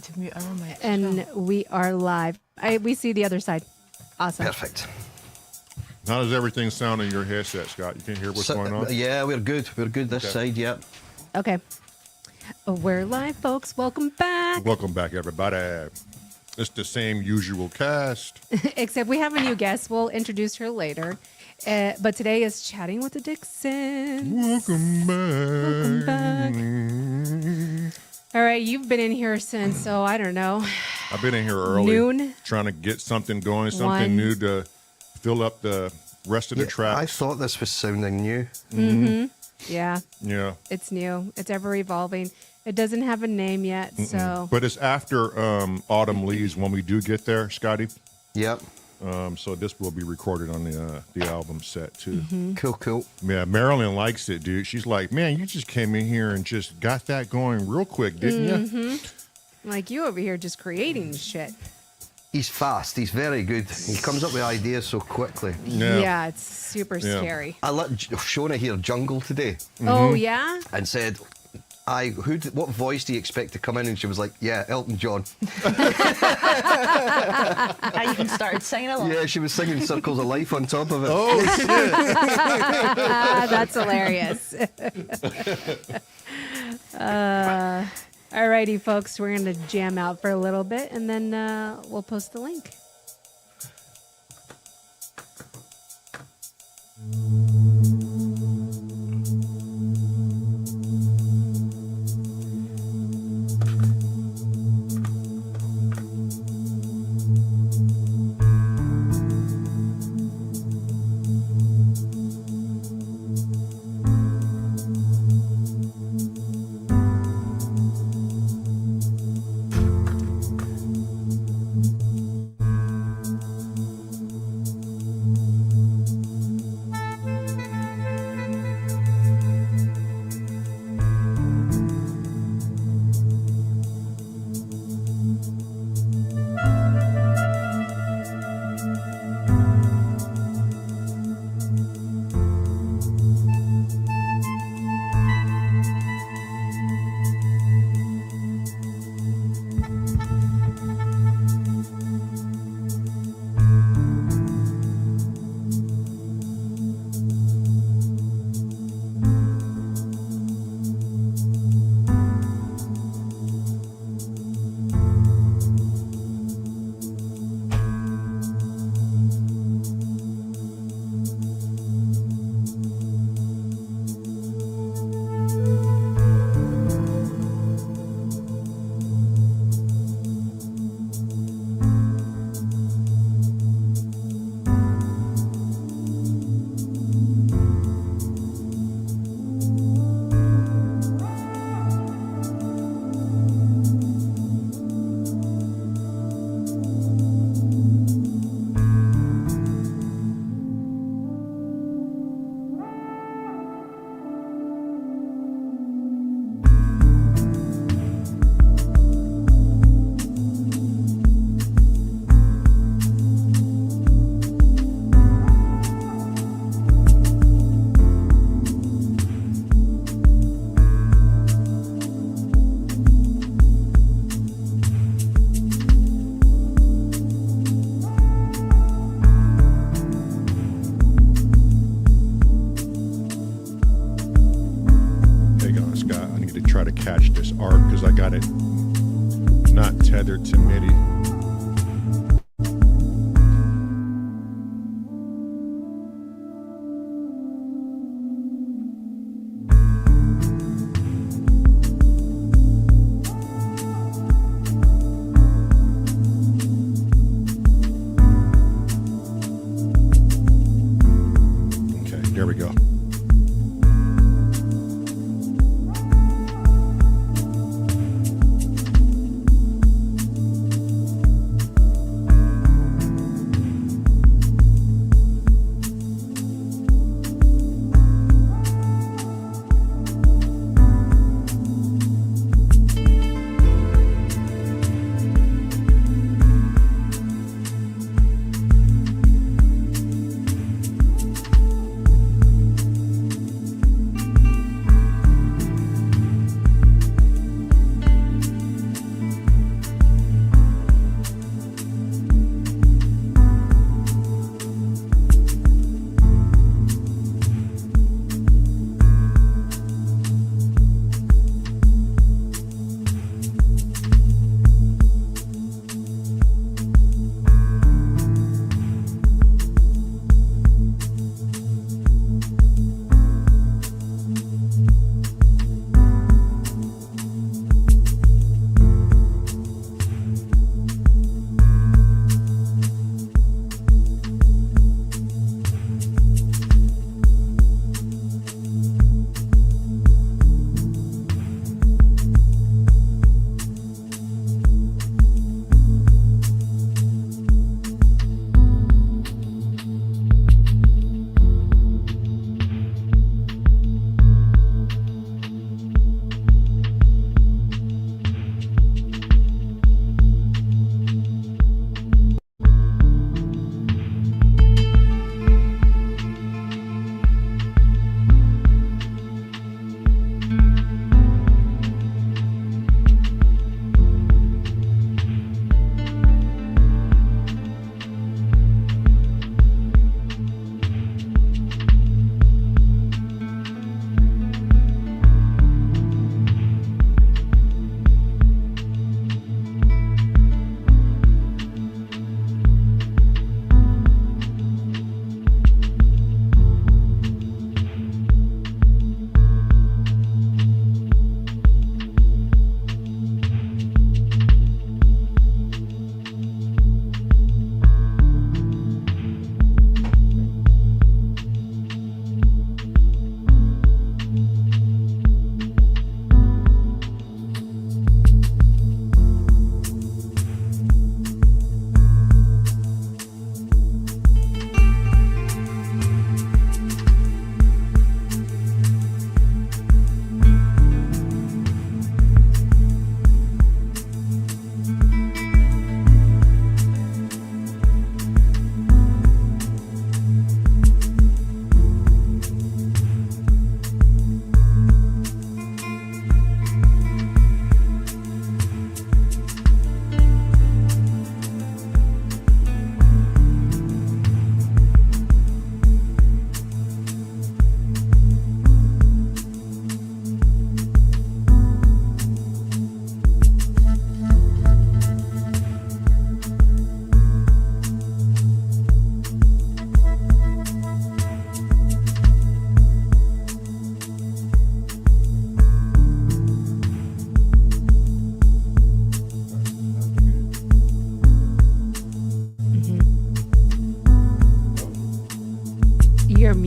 need to mute our mic. And we are live. We see the other side. Awesome. Perfect. How does everything sound in your headset, Scott? You can hear what's going on? Yeah, we're good. We're good this side, yeah. Okay. We're live, folks. Welcome back. Welcome back, everybody. It's the same usual cast. Except we have a new guest. We'll introduce her later. But today is Chatting with the Dixons. Welcome back. Welcome back. All right, you've been in here since, so I don't know. I've been in here early. Noon. Trying to get something going, something new to fill up the rest of the track. I thought this was sounding new. Mm-hmm. Yeah. Yeah. It's new. It's ever evolving. It doesn't have a name yet, so. But it's after Autumn Leaves when we do get there, Scotty. Yep. So this will be recorded on the album set too. Mm-hmm. Cool, cool. Yeah, Marilyn likes it, dude. She's like, man, you just came in here and just got that going real quick, didn't you? Like you over here just creating shit. He's fast. He's very good. He comes up with ideas so quickly. Yeah, it's super scary. I let Shona hear Jungle today. Oh, yeah? And said, what voice do you expect to come in? And she was like, yeah, Elton John. I even started singing along. Yeah, she was singing Circles of Life on top of it. Oh, shit. That's hilarious. Alrighty, folks, we're going to jam out for a little bit, and then we'll post the link. I got it not tethered to MIDI. Okay, there we go.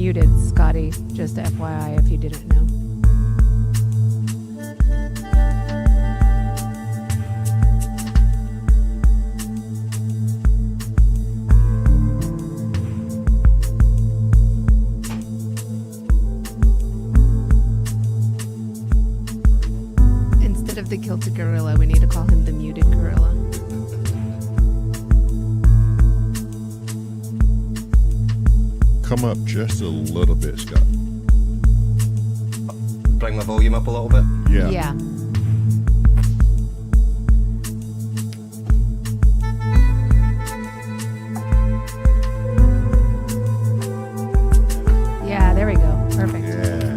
muted, Scotty. Just FYI, if you didn't know. Instead of the kilted gorilla, we need to call him the muted gorilla. Come up just a little bit, Scott. Bring my volume up a little bit. Yeah. Yeah. Yeah, there we go. Perfect. Yeah.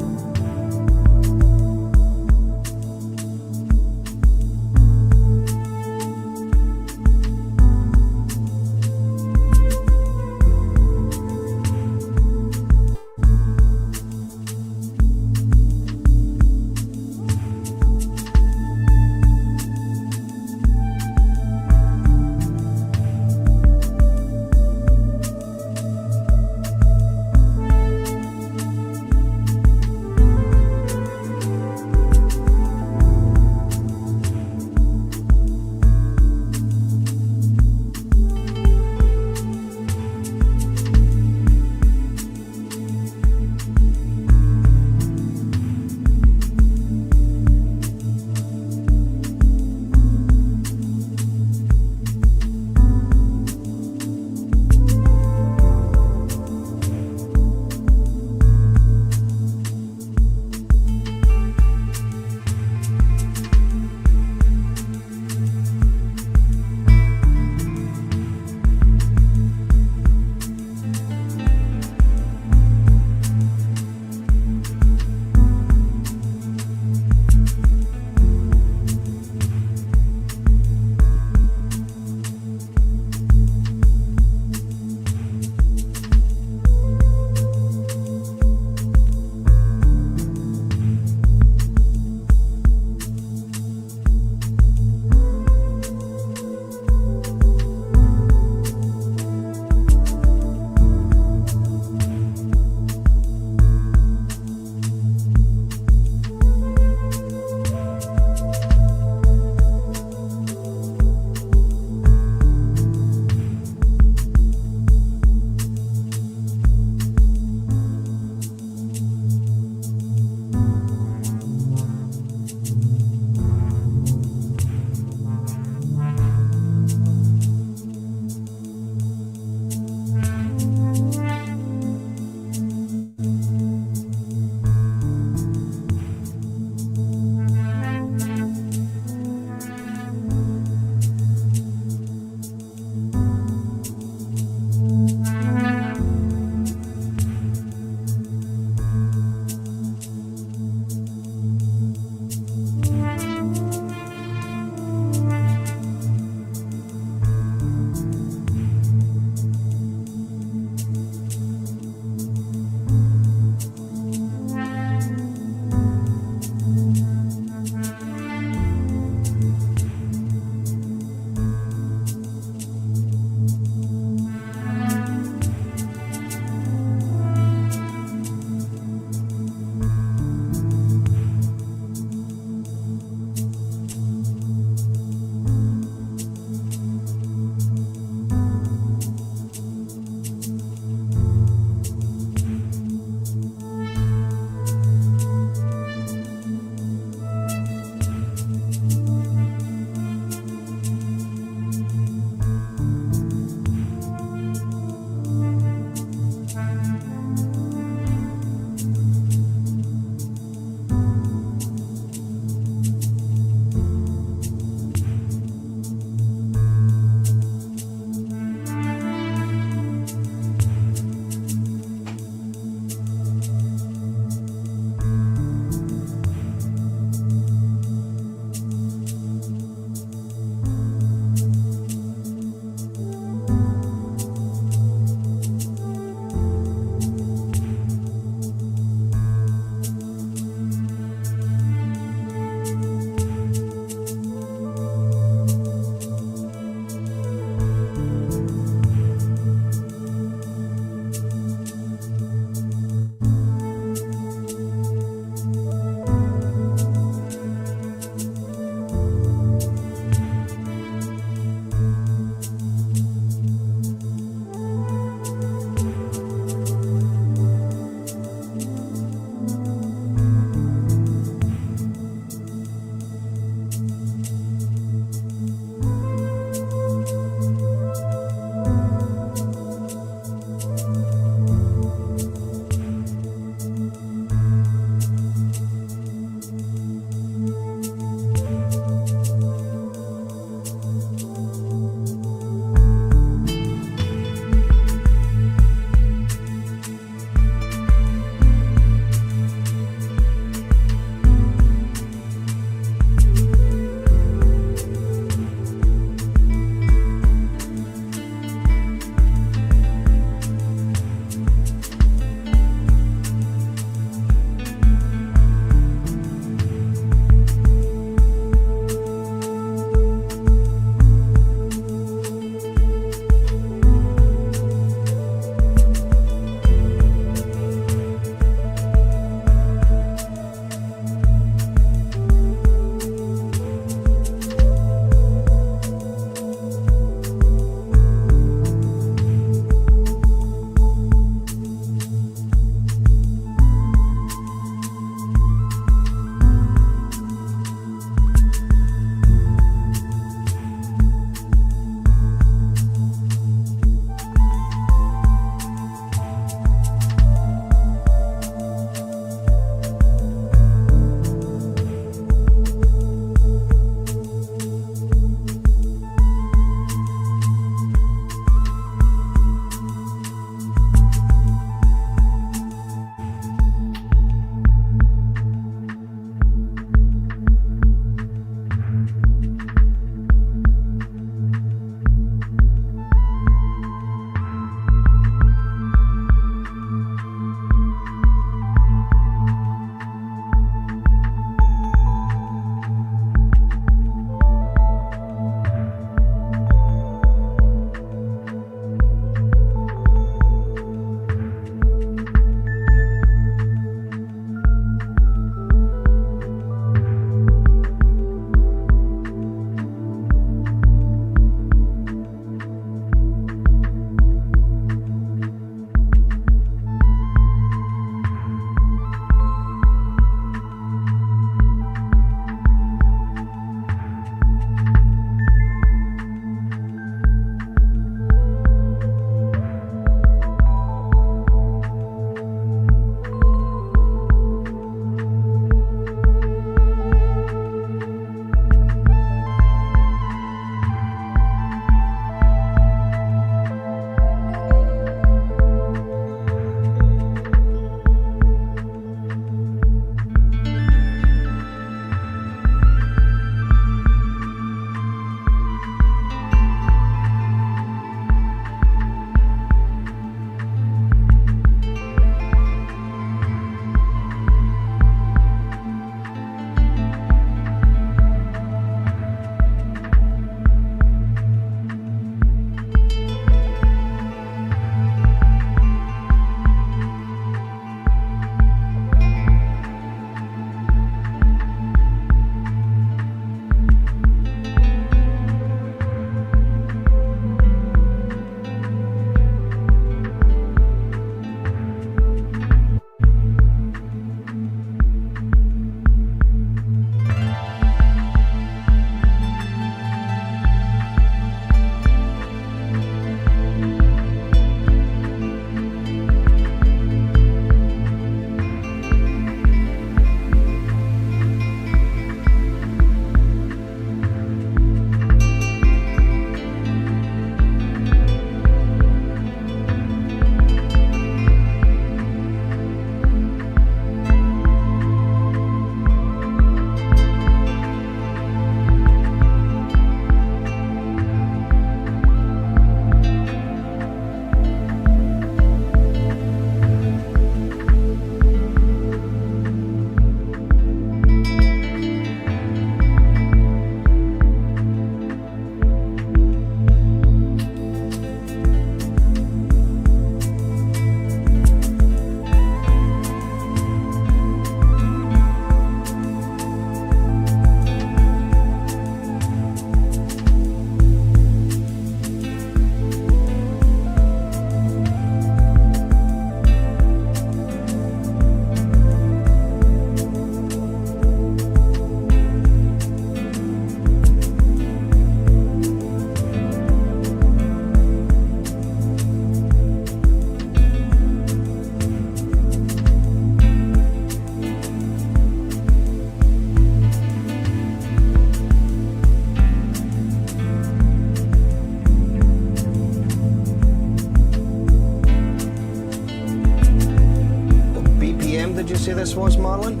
did you say this was, Marlon?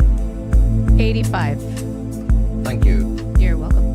85. Thank you. You're welcome.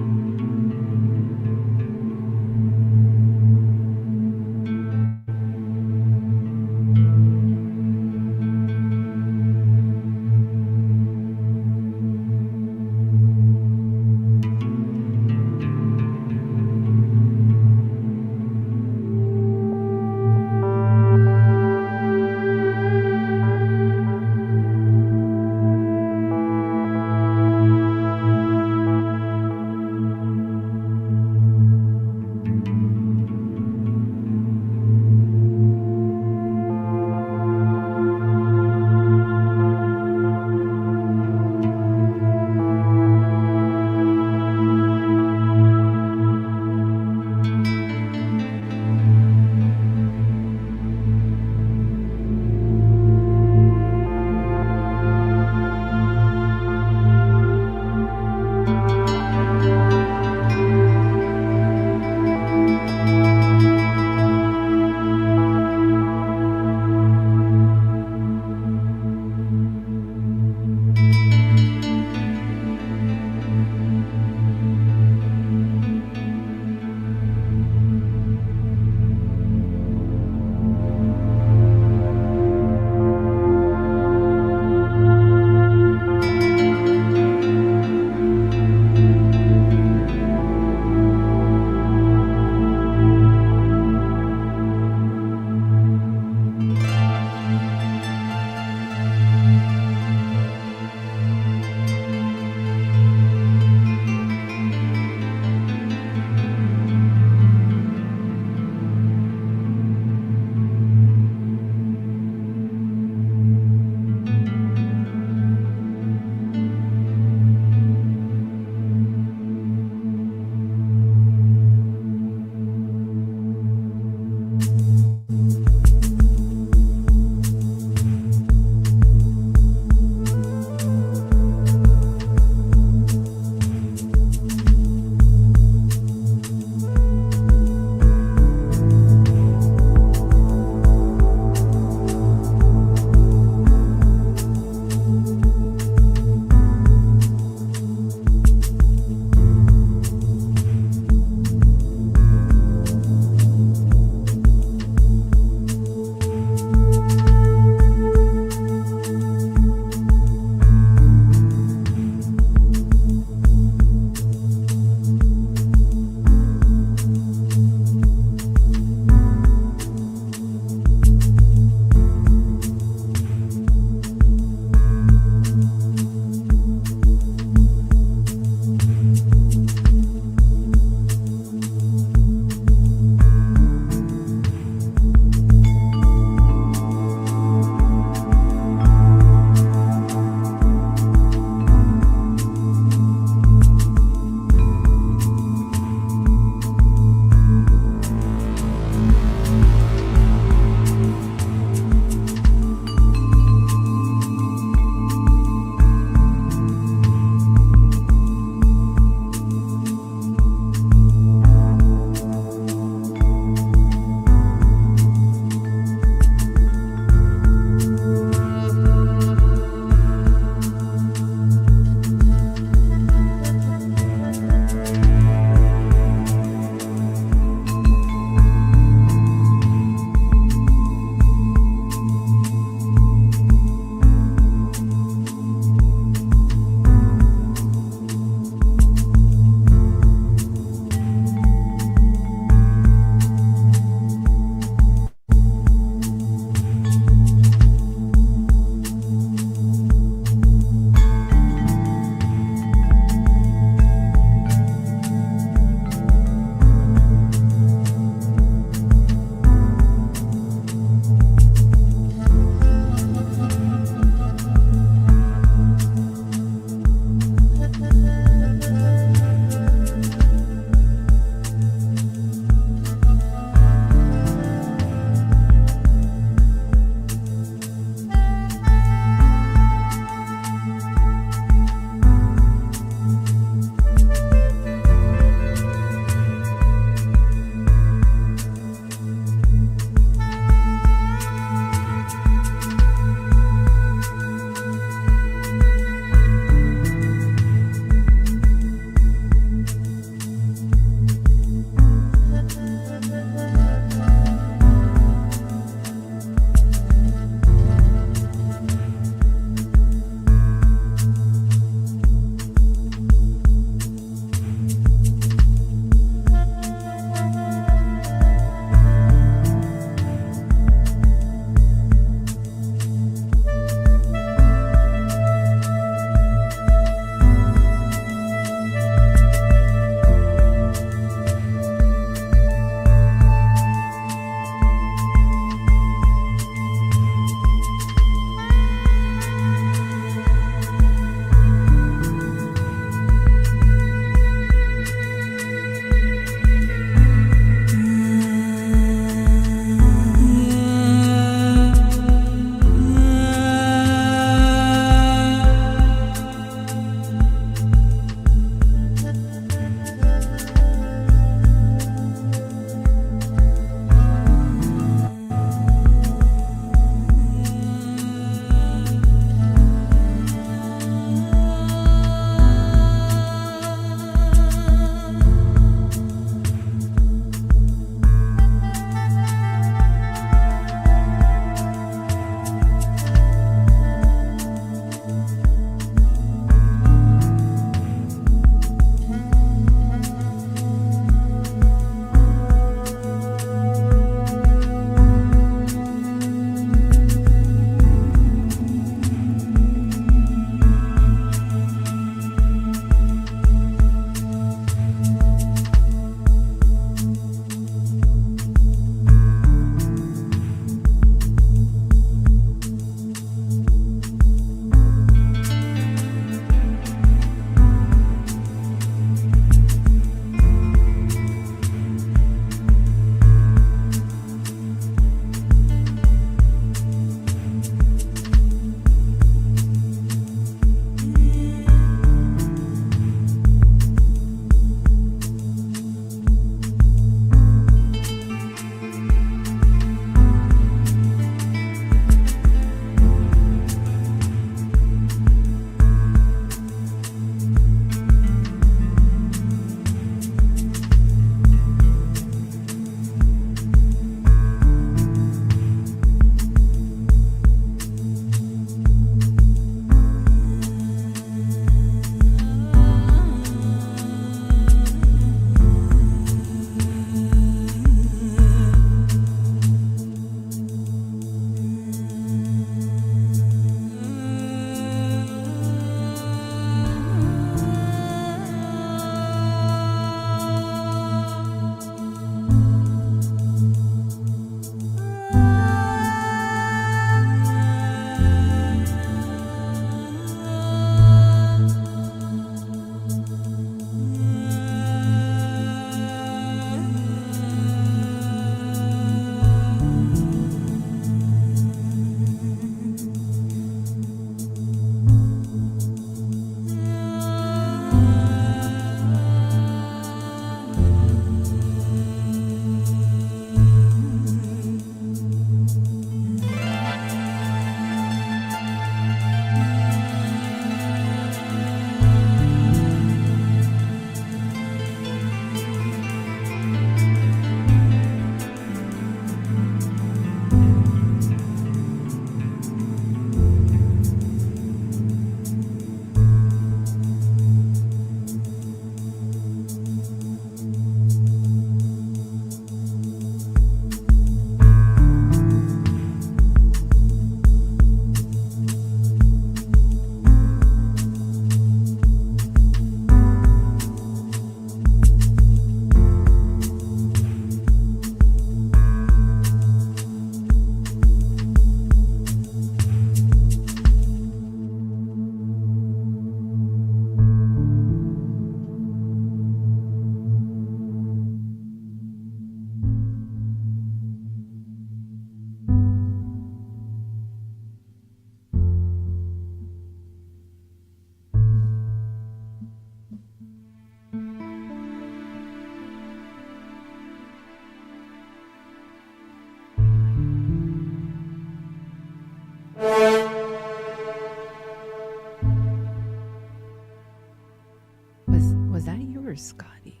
Scotty.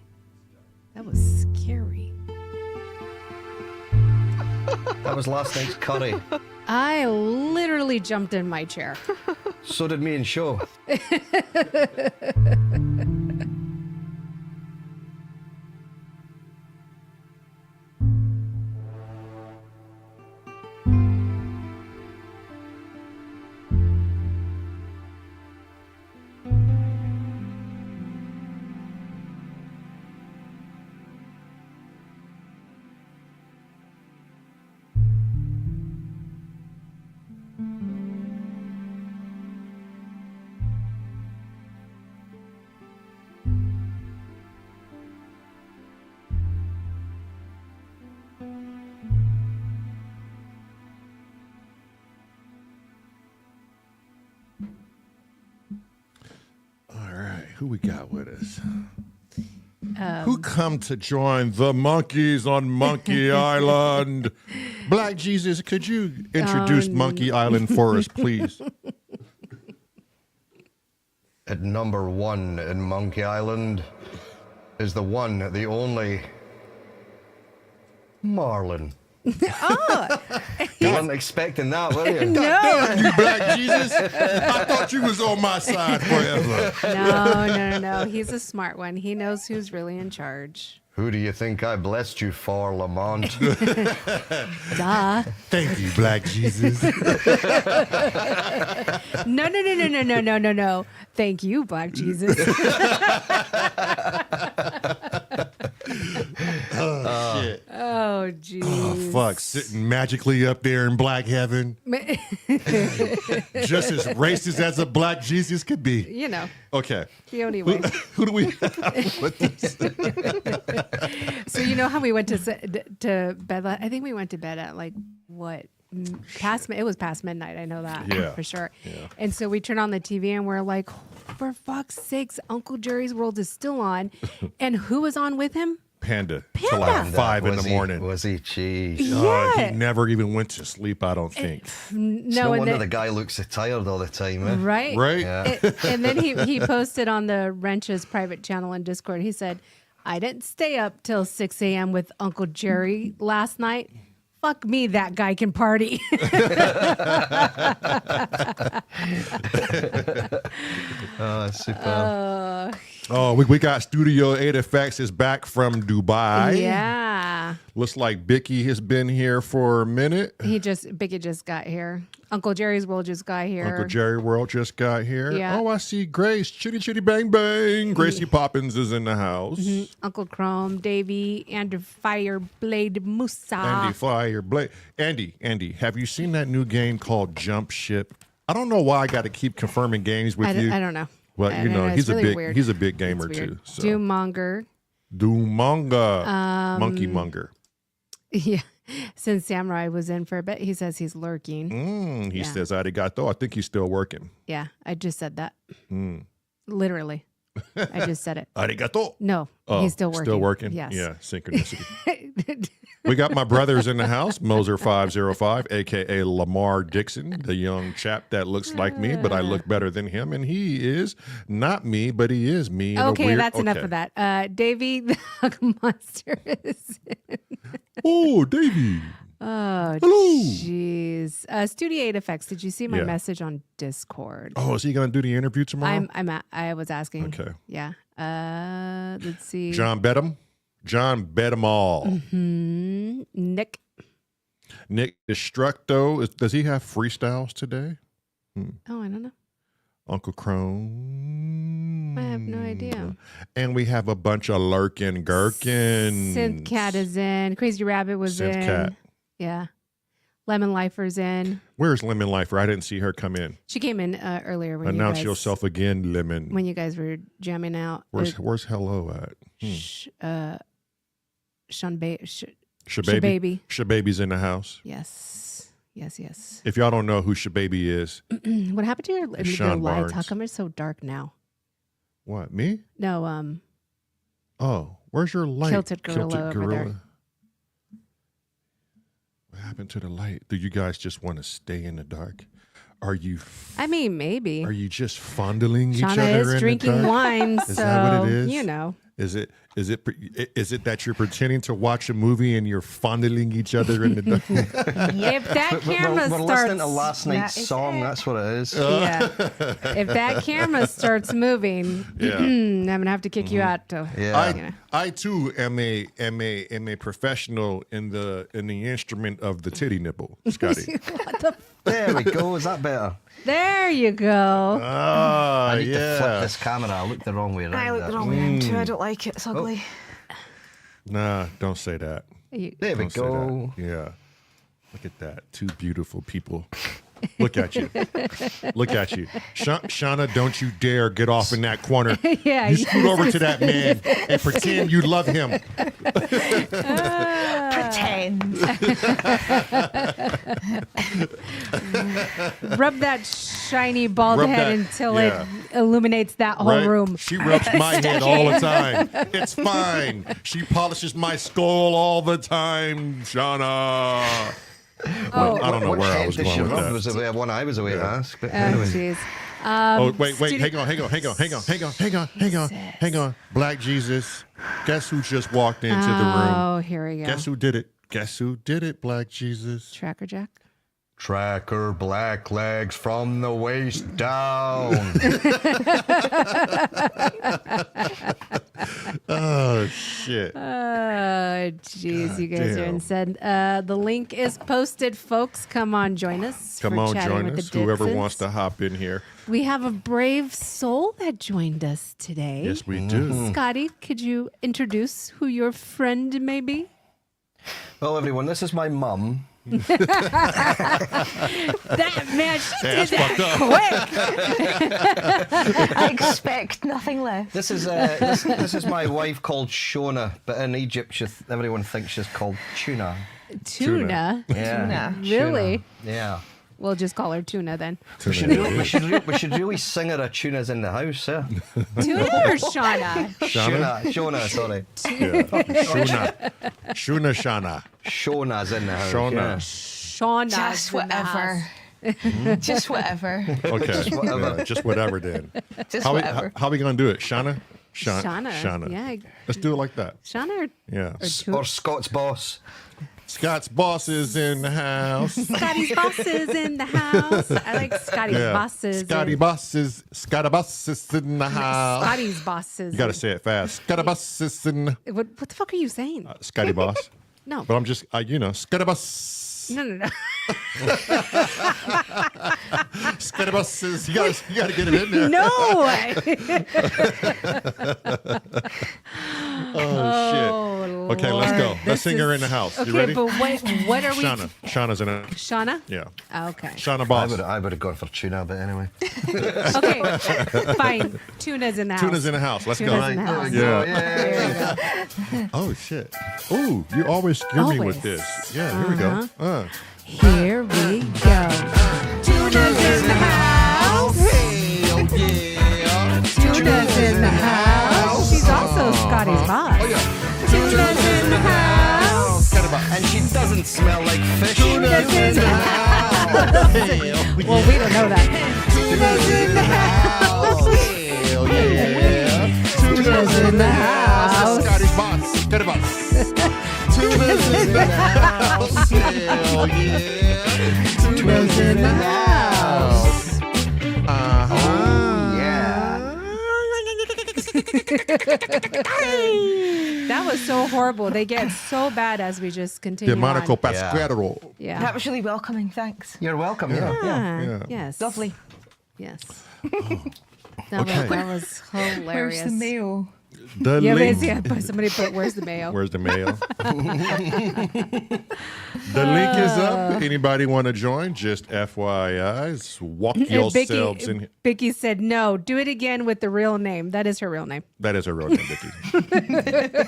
That was scary. That was last night's curry. I literally jumped in my chair. So did me and Show. Who we got with us? Who come to join the monkeys on Monkey Island? Black Jesus, could you introduce Monkey Island for us, please? At number 1 in Monkey Island is the one, the only MARELYN. Oh, You weren't expecting that, were you? no. Damn you, Black Jesus. I thought you was on my side forever. No. He's a smart one. He knows who's really in charge. Who do you think I blessed you for, Lamont? Duh. Thank you, Black Jesus. No. Thank you, Black Jesus. Oh, shit. Oh, jeez. Oh, fuck. Sitting magically up there in black heaven. Just as racist as a Black Jesus could be. You know, Okay. the only way. Who do we have with this? So you know how we went to bed? I think we went to bed at like what? It was past midnight. I know that for sure. Yeah. And so we turn on the TV and we're like, for fuck's sakes, Uncle Jerry's World is still on. And who was on with him? Panda. Panda. Till like 5 in Was the he- morning. Was he? Jeez. Yeah. He never even went to sleep, I don't think. It's No, no and wonder then, the guy looks so tired all the time, eh? right? Right? Yeah. And then he posted on the Wrench's private channel in Discord. He said, I didn't stay up till 6 a.m. with Uncle Jerry last night. Fuck me, that guy can party. Oh, super. Oh, we got Studio 8 Effects is back from Dubai. Yeah. Looks like Bicky has been here for a minute. Biggie just got here. Uncle Jerry's World just got here. Uncle Jerry World just got here. Yeah. Oh, I see Grace. Chitty chitty bang bang. Gracie Poppins is in the house. Uncle Chrome, Davy, and Fireblade Musa. Andy Fireblade. Andy, have you seen that new game called Jump Ship? I don't know why I got to keep confirming games with you. I don't know. Well, I you don't know, It's he's really a big weird. he's a big gamer It's weird. too. So. Doommonger. Doomonga. Monkey Monger. Yeah. Since Samurai was in for a bit, he says he's lurking. He Yeah. says arigato. I think he's still working. Yeah, I just said that. Literally. I just said it. Arigato. No, Oh, he's still working. Still working? Yes. Yeah, synchronicity. We got my brothers in the house, Moser505, a.k.a. Lamar Dixon, the young chap that looks like me, but I look better than him. And he is not me, but he is me. In Okay, a weird, that's enough of that. Davey the Hug Monster is in. Oh, Davey. Oh, Hello. jeez. Studio 8 Effects, did you see my Yeah. message on Discord? Oh, is he going to do the interview tomorrow? I was asking. Okay. Yeah. Let's see. John Bedham? John Bedham all. Nick. Nick Destructo. Does he have freestyles today? Oh, I don't know. Uncle Chrome. I have no idea. And we have a bunch of lurking gherkins. Synth Cat is in. Crazy Rabbit was Synth in. Cat. Yeah. Lemon Lifer's in. Where's Lemon Lifer? I didn't see her come in. She came in earlier when Announce you guys, yourself again, Lemon. when you guys were jamming out. Where's Hello at? Shababy. Shababy's in the house. Yes. If y'all don't know who Shababy is, What happened to your Sean lights? How Barnes. come it's so dark now? what, me? No, Oh, where's your light? Kilted Gorilla over there. What happened to the light? Do you guys just want to stay in the dark? Are you I mean, maybe. Are you just fondling each Shauna other is in drinking the dark? wine, Is so that what it is? you know. Is it that you're pretending to watch a movie and you're fondling each other in the dark? If that camera We're starts, listening to last night's That is song. it. That's what it is. yeah. If that camera starts moving, I'm gonna have to kick you out. Yeah. I too am a professional in the instrument of the titty nipple, Scotty. What the? There we go. Is that better? There you go. Ah, I need to flip this camera. I looked the wrong way around. I look the there. wrong way too. I don't like it. It's ugly. Nah, don't say that. You- There we Don't say go. that. Yeah. Look at that. Two beautiful people. Look at you. Look at you. Shauna, don't you dare get off in that corner. Yeah, You scoot over to that man and pretend you love him. Pretend. Rub that shiny bald Rub head that- until yeah. it illuminates that whole Right? room. She rubs my head all the time. It's fine. She polishes my skull all the time, Shauna. Oh, I don't know Which where I head was did going she with rub? that. Was the one I was away to ask. But oh, anyway. jeez. Oh, wait, studio- hang on. Black Jesus. Guess who just walked into the room? Oh, here we go. Guess who did it? Guess who did it, Black Jesus? Tracker Jack. Tracker black legs from the waist down. Oh, shit. Oh, jeez, you guys are damn. insane. The link is posted, folks. Come on, join us. Come for on, chatting join with us. the Whoever Dixons. wants to hop in here. We have a brave soul that joined us today. Yes, we do. Scotty, could you introduce who your friend may be? Well, everyone, this is my mum. That man, she That's did fucked up. that quick. I expect nothing less. This is this is my wife called Shona, but in Egypt, everyone thinks she's called Tuna. Tuna. Yeah, Really? Tuna. Yeah. We'll just call her Tuna then. We should really sing her a Tuna's in the house, yeah. Tuna or Shauna? Shona, sorry. Yeah. Shuna. Shona's in the house. Shona. Yeah. Shauna. Just whatever. Just whatever. Okay. whatever. Yeah, just whatever then. Just How whatever. we going to do it? Shauna? Shauna. Yeah. Let's do it like that. Shauna or Yeah. Or Scott's boss. Scott's boss is in the house. Scotty's boss is in the house. I like Scotty's bosses. Scotty boss is in the house. Scotty's bosses. You got to say it fast. Scotty boss is in What the fuck are you saying? Scotty boss. No. But I'm just, Scotty boss. No. Scotty boss is, you got to get it in there. No. Oh, shit. Okay, let's go. Lord. Let's sing her in the house. Okay, You ready? but what are we? Shauna's in it. Shauna? Yeah. Oh, okay. Shauna I boss. would have gone for Tuna, but anyway. Okay. Fine. Tuna's in the house. Tuna's in the house. Let's Tuna's go. in the house. Yeah. There we go. Oh, shit. Oh, you always scare me with Always. this. Yeah, here we go. Here we go. Tuna's in the house. Hell yeah. Tuna's in the house. She's also Scotty's boss. Tuna's in the house. And she doesn't smell like fish. Tuna's in the house. Well, we don't know that. Tuna's in the house. Hell yeah. Tuna's in the house. Scotty's boss. Scotty boss. Tuna's in the house. Hell yeah. Tuna's in the house. Oh yeah. That was so horrible. They get so bad as we just continue Demonico on. Pasquero. Yeah. That was really welcoming. Thanks. You're welcome. Yeah. Yeah. Yes. Lovely. Yes. Okay. That was hilarious. Where's the mail? The Yeah, link. basically, somebody put, "Where's the mail?" Where's the mail? The link is up. Anybody want to join? Just FYI. Walk And yourselves in. Vicky said, "No, do it again with the real name. That is her real name." That is her real name, Vicky.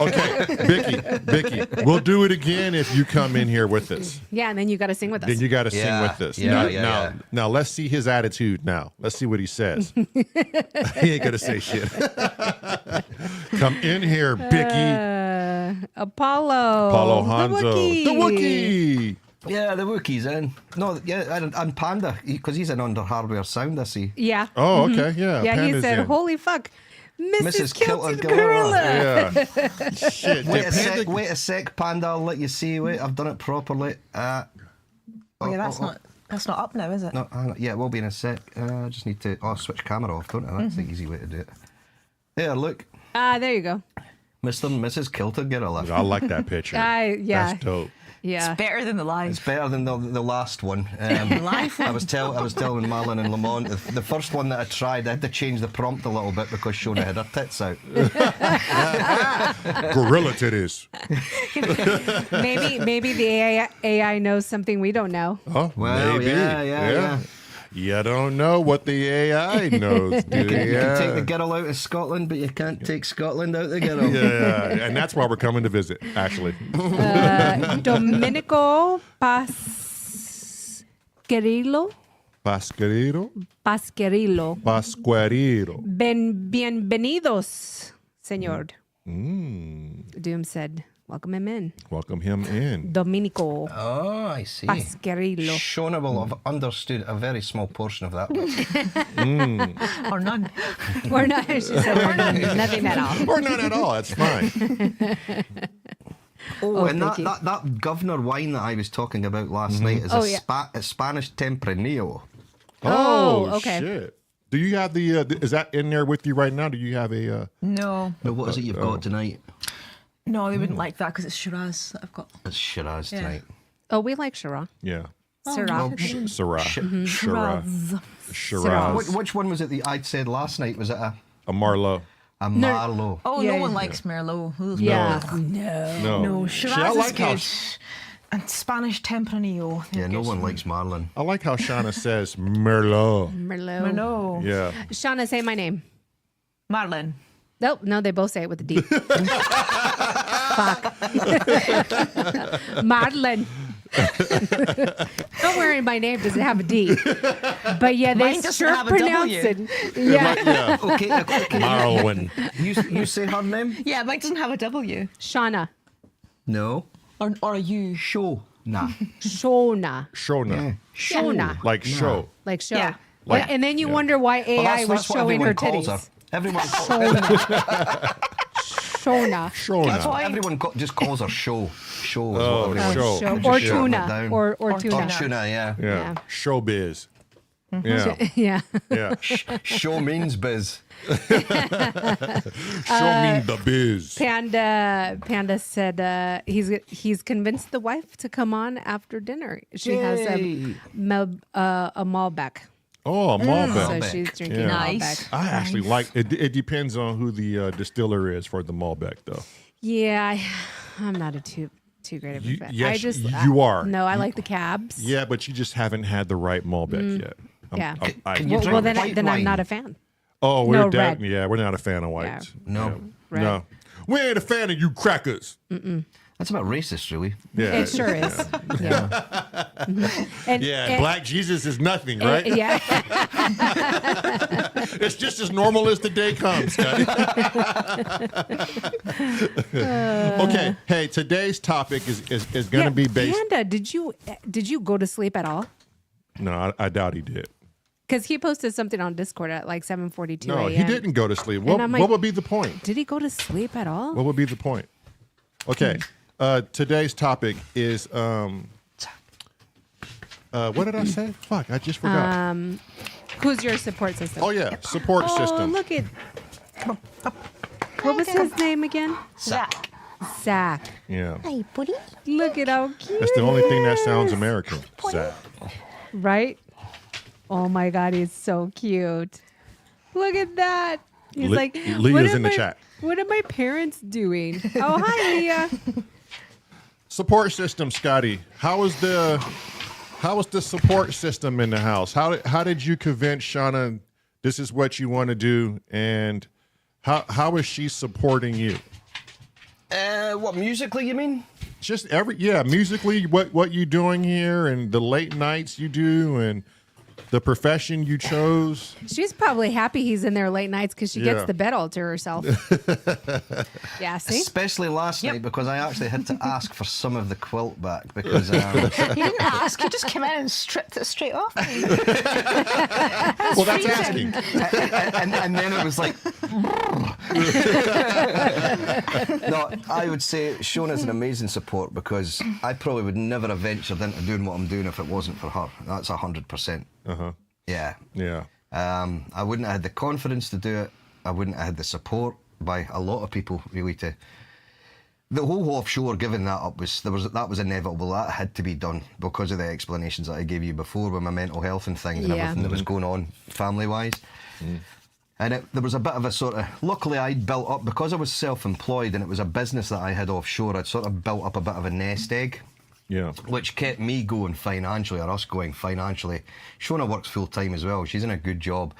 Okay, Vicky, we'll do it again if you come in here with us. Yeah, and then you got to sing with us. Then you got to sing Yeah, with us. yeah, now, yeah, now, yeah. now, let's see his attitude. Now, let's see what he says. He ain't gonna say shit. Come in here, Vicky. Apollo Hanzo, the Wookiee. Yeah, the Wookiee's in. No, yeah, and Panda, because he's in Under Hardware Sound, I see. Yeah. Oh, okay, yeah. Yeah, he Panda's said, in. "Holy fuck, Mrs. Kilton Gorilla. Gorilla. Yeah. Shit. did Panda- Wait a sec, Panda. I'll let you see. Wait, I've done it properly. Oh, yeah, that's not up now, is it? No, hang on. Yeah, it will be in a sec. I just need to switch camera off, don't I? That's the easy way to do it. There, look. There you go. Mr. and Mrs. Kilton Gorilla. I like that picture. Yeah. That's dope. Yeah. Better than the live. It's better than the last one. Live I was telling Marlon and Lamont, the first one that I tried, I had to change the prompt a little bit because Shona had her tits out. Gorilla titties. Maybe the AI knows something we don't know. Oh, Well, maybe. yeah. You don't know what the AI knows, do You you? can take the girl out of Scotland, but you can't take Scotland out of the girl. Yeah, and that's why we're coming to visit, actually. Domenico Pasquerillo. Pasquerito? Pasquerillo. Pasquerito. Bienvenidos, señor. Doom said, welcome him in. Welcome him in. Domenico Oh, I see. Pasquerillo. Shona will have understood a very small portion of that. Or none. Or not, she said, or nothing at all. Or none at all, that's fine. And thank you. that governor wine that I was talking about last night is a Spanish Tempranillo. Oh, okay. Shit. Do you have the, is that in there with you right now? Do you have a, No. But what is it you've got tonight? No, they wouldn't like that because it's Shiraz that I've got. It's Shiraz tonight. Oh, we like Shiraz. yeah. Syrah. Syrah. Shiraz. Shiraz. Shiraz. Which one was it that I'd said last night? Was it a Marlowe. Marlowe? Oh, Yeah, no one yeah. likes Merlot. Ugh. Yeah. No. No, See, I Shiraz like how, is good. And Spanish Tempranillo. Yeah, no one likes Marlon. I like how Shauna says Merlot. Merlot. No. Yeah. Shauna, say my name. Marlin. Nope, no, they both say it with a D. Fuck. Marlon. Don't worry, my name doesn't have a D. But yeah, they Mine doesn't sure have a pronounce W. it. Yeah. Yeah. Okay, Marlin. you say her name? Yeah, mine doesn't have a W. Shauna. No. Or a U. Show. Nah. Shona. Shona. Shona. Like show. Like show. Yeah. Well, and then you wonder why AI was what showing her everyone calls titties. her. Everyone, Shona. that's what Shona. everyone just calls her show. Show. Is Oh, what everyone- show. Show. Just Or shut it tuna. down. Or tuna. Or tuna, yeah. Yeah. Showbiz. Yeah. Yeah. Yeah. Show means biz. Show me the biz. Panda said he's convinced the wife to come on after dinner. She has Yay. a Malbec, Oh, a Malbec. so she's drinking Yeah. Nice. Malbec. I actually like it. It depends on who the distiller is for the Malbec, though. Yeah, I'm not a too great of a fan. yes, you are. No, I like the cabs. Yeah, but you just haven't had the right Malbec yet. Yeah. Can you Well, drink then white I'm wine? not a fan. Oh, No, we're red. yeah, we're not a fan of whites. No. Red. No, we ain't a fan of you crackers. That's a bit racist, really. Yeah, It sure is. Yeah. And, Yeah, Black Jesus is nothing, right? Yeah. It's just as normal as the day comes, Scotty. Okay, hey, today's topic is going to be based. Panda, did you go to sleep at all? No, I doubt he did. Because he posted something on Discord at like 7:42 No, a.m. he didn't go to sleep. What, I'm like- what would be the point? Did he go to sleep at all? What would be the point? Okay, today's topic is what did I say? Fuck, I just forgot. Who's your support system? Oh yeah, support Oh, system. look at. What was his name again? Zach. Zach. Yeah, Hey, buddy. Look at how cute. that's the only thing that he sounds is. American. Zach. Right? Oh my God, he's so cute. Look at that. He's like, Leah's what in am the I- chat. What are my parents doing? Oh, hi, Leah. Support system, Scotty. How was the support system in the house? How did you convince Shauna this is what you want to do, and how is she supporting you? What, musically, you mean? Just musically, what you doing here, and the late nights you do, and the profession you chose. She's probably happy he's in there late nights because she Yeah. gets the bed all to herself. Yeah, see? Especially last night because I actually had to ask for some of the quilt back because You didn't ask. You just came in and stripped it straight off. Me. Well, that's asking. and then it was like no, I would say Shona's an amazing support because I probably would never have ventured into doing what I'm doing if it wasn't for her. That's 100%. Yeah. Yeah. I wouldn't have had the confidence to do it. I wouldn't have had the support by a lot of people really to. The whole offshore giving that up that was inevitable. That had to be done because of the explanations that I gave you before with my mental health and things and everything that was going on family wise. And there was a bit of a sort of, luckily I'd built up, because I was self-employed and it was a business that I had offshore, I'd sort of built up a bit of a nest egg. Yeah. Which kept me going financially, or us going financially. Shona works full time as well. She's in a good job.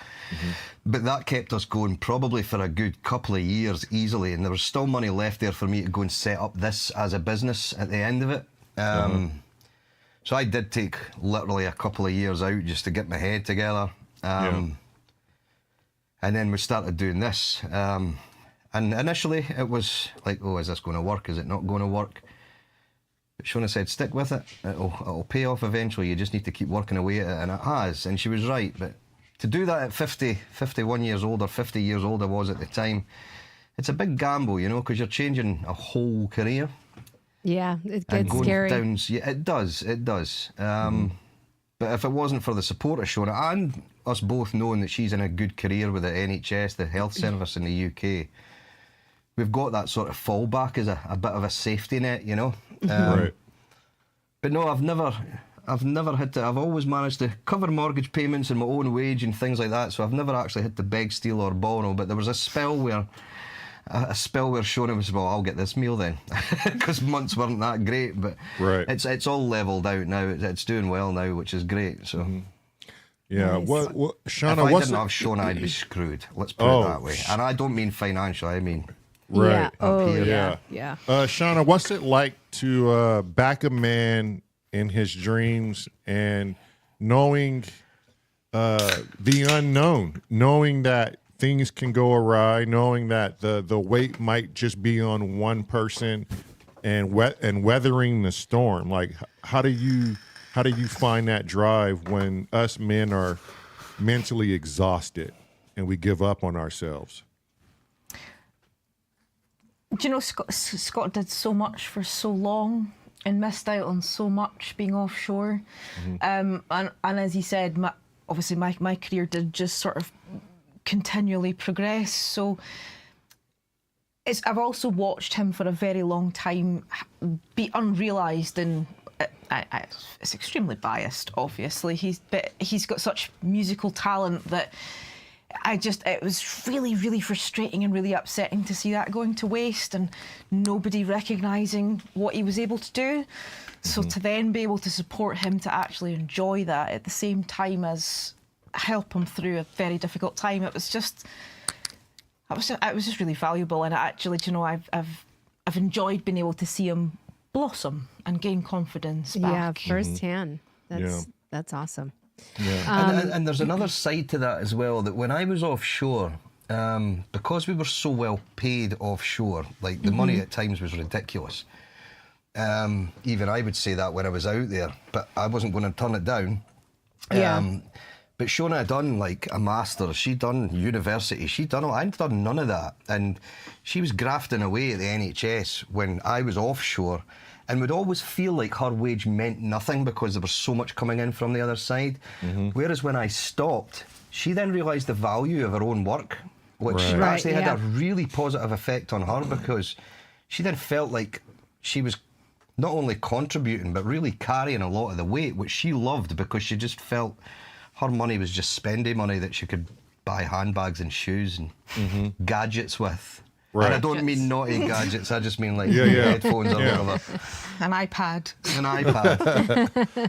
But that kept us going probably for a good couple of years easily. And there was still money left there for me to go and set up this as a business at the end of it. So I did take literally a couple of years out just to get my head together. And then we started doing this. And initially it was like, oh, is this going to work? Is it not going to work? But Shona said, stick with it. It'll pay off eventually. You just need to keep working away at it. And it has. And she was right. But to do that at 50, 51 years old or 50 years old I was at the time, it's a big gamble, you know, because you're changing a whole career. Yeah, it And gets going scary. down, yeah, it does. But if it wasn't for the support of Shona and us both knowing that she's in a good career with the NHS, the health service in the UK, we've got that sort of fallback as a bit of a safety net, you know. Right. But no, I've never had to. I've always managed to cover mortgage payments and my own wage and things like that. So I've never actually had to beg, steal, or borrow. But there was a spell where Shona was, well, I'll get this meal then, because months weren't that great. But Right. it's all levelled out now. It's doing well now, which is great. So. Yeah. Nice. What If Shauna, I what's didn't it? have Shona, I'd be screwed. Let's put Oh, it that way. And I don't mean financial. I mean, Right. Yeah. Oh, here. yeah. Yeah. Yeah. Shauna, what's it like to back a man in his dreams and knowing the unknown, knowing that things can go awry, knowing that the weight might just be on one person, and weathering the storm? Like, how do you find that drive when us men are mentally exhausted and we give up on ourselves? Do you know, Scott did so much for so long and missed out on so much being offshore. And as he said, obviously my career did just sort of continually progress. So I've also watched him for a very long time be unrealised, and it's extremely biased, obviously. But he's got such musical talent that it was really, really frustrating and really upsetting to see that going to waste and nobody recognising what he was able to do. So to then be able to support him to actually enjoy that at the same time as help him through a very difficult time, it was just really valuable. And actually, you know, I've enjoyed being able to see him blossom and gain confidence back. Yeah, firsthand. That's awesome. Yeah. And there's another side to that as well, that when I was offshore, because we were so well paid offshore, like the money at times was ridiculous. Even I would say that when I was out there, but I wasn't going to turn it down. But Shona had done like a master's, she'd done university, I'd done none of that. And she was grafting away at the NHS when I was offshore, and would always feel like her wage meant nothing because there was so much coming in from the other side. Whereas when I stopped, she then realised the value of her own work, which actually had a really positive effect on her, because she then felt like she was not only contributing but really carrying a lot of the weight, which she loved, because she just felt her money was just spending money that she could buy handbags and shoes and gadgets with. Right. And I don't mean naughty gadgets, I just mean like headphones or whatever. An iPad. An iPad.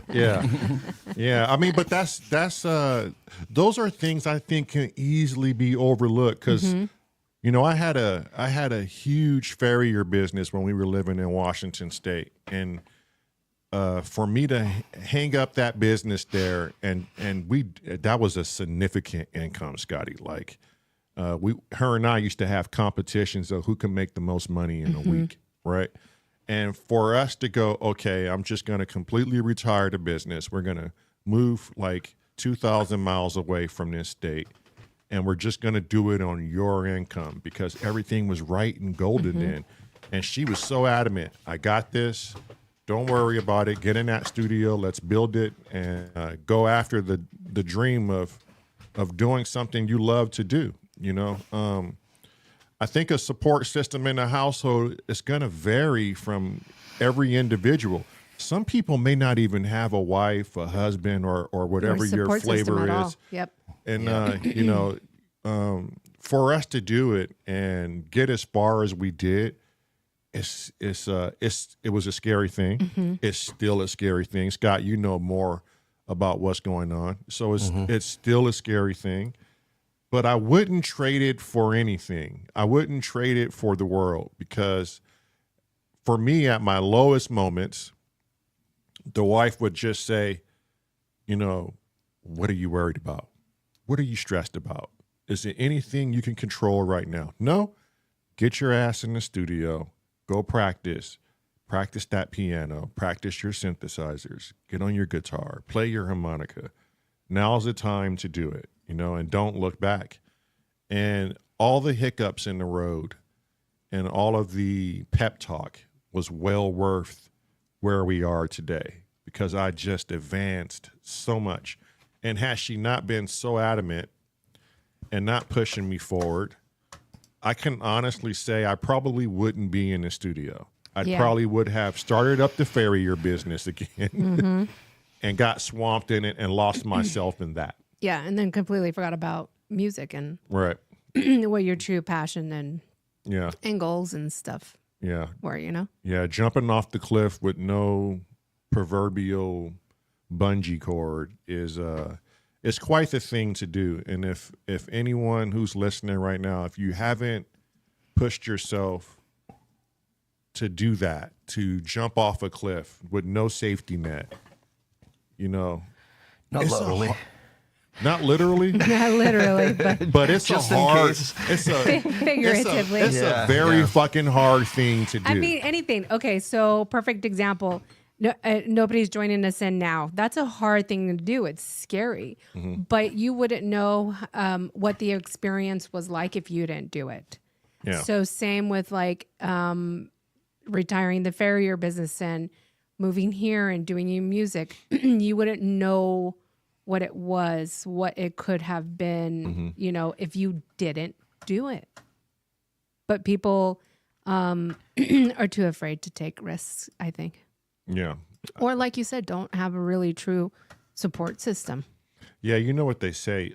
Yeah. I mean, but that's those are things I think can easily be overlooked, because you know, I had a huge farrier business when we were living in Washington State, and for me to hang up that business there, and that was a significant income, Scotty. Like, her and I used to have competitions of who can make the most money in a week, right? And for us to go, okay, I'm just going to completely retire the business. We're going to move like 2,000 miles away from this state, and we're just going to do it on your income, because everything was right and golden then. And she was so adamant, I got this. Don't worry about it. Get in that studio. Let's build it and go after the dream of doing something you love to do. You know, I think a support system in a household is going to vary from every individual. Some people may not even have a wife, a husband, or whatever your flavor is. Yep. And you know, for us to do it and get as far as we did, it was a scary thing. It's still a scary thing. Scott, you know more about what's going on, so it's still a scary thing. But I wouldn't trade it for anything. I wouldn't trade it for the world, because for me, at my lowest moments, the wife would just say, you know, what are you worried about? What are you stressed about? Is there anything you can control right now? No? Get your ass in the studio. Go practice. Practice that piano. Practice your synthesizers. Get on your guitar. Play your harmonica. Now's the time to do it, you know, and don't look back. And all the hiccups in the road and all of the pep talk was well worth where we are today, because I just advanced so much. And had she not been so adamant and not pushing me forward, I can honestly say I probably wouldn't be in the studio. I probably would have started up the farrier business again and got swamped in it and lost myself in that. Yeah, and then completely forgot about music and Right. what your true passion and goals and stuff were, you know? Yeah, jumping off the cliff with no proverbial bungee cord is it's quite the thing to do. And if anyone who's listening right now, if you haven't pushed yourself to do that, to jump off a cliff with no safety net, you know, Not literally. Not literally, Not literally, but it's Just a in hard, case. it's a figuratively. it's a very fucking hard thing to do. I mean, anything. Okay, so perfect example. No, nobody's joining us in now. That's a hard thing to do. It's scary, but you wouldn't know what the experience was like if you didn't do it. Yeah. So same with like retiring the farrier business and moving here and doing your music. You wouldn't know what it was, what it could have been, you know, if you didn't do it. But people are too afraid to take risks, I think. Yeah. Or like you said, don't have a really true support system. Yeah, you know what they say.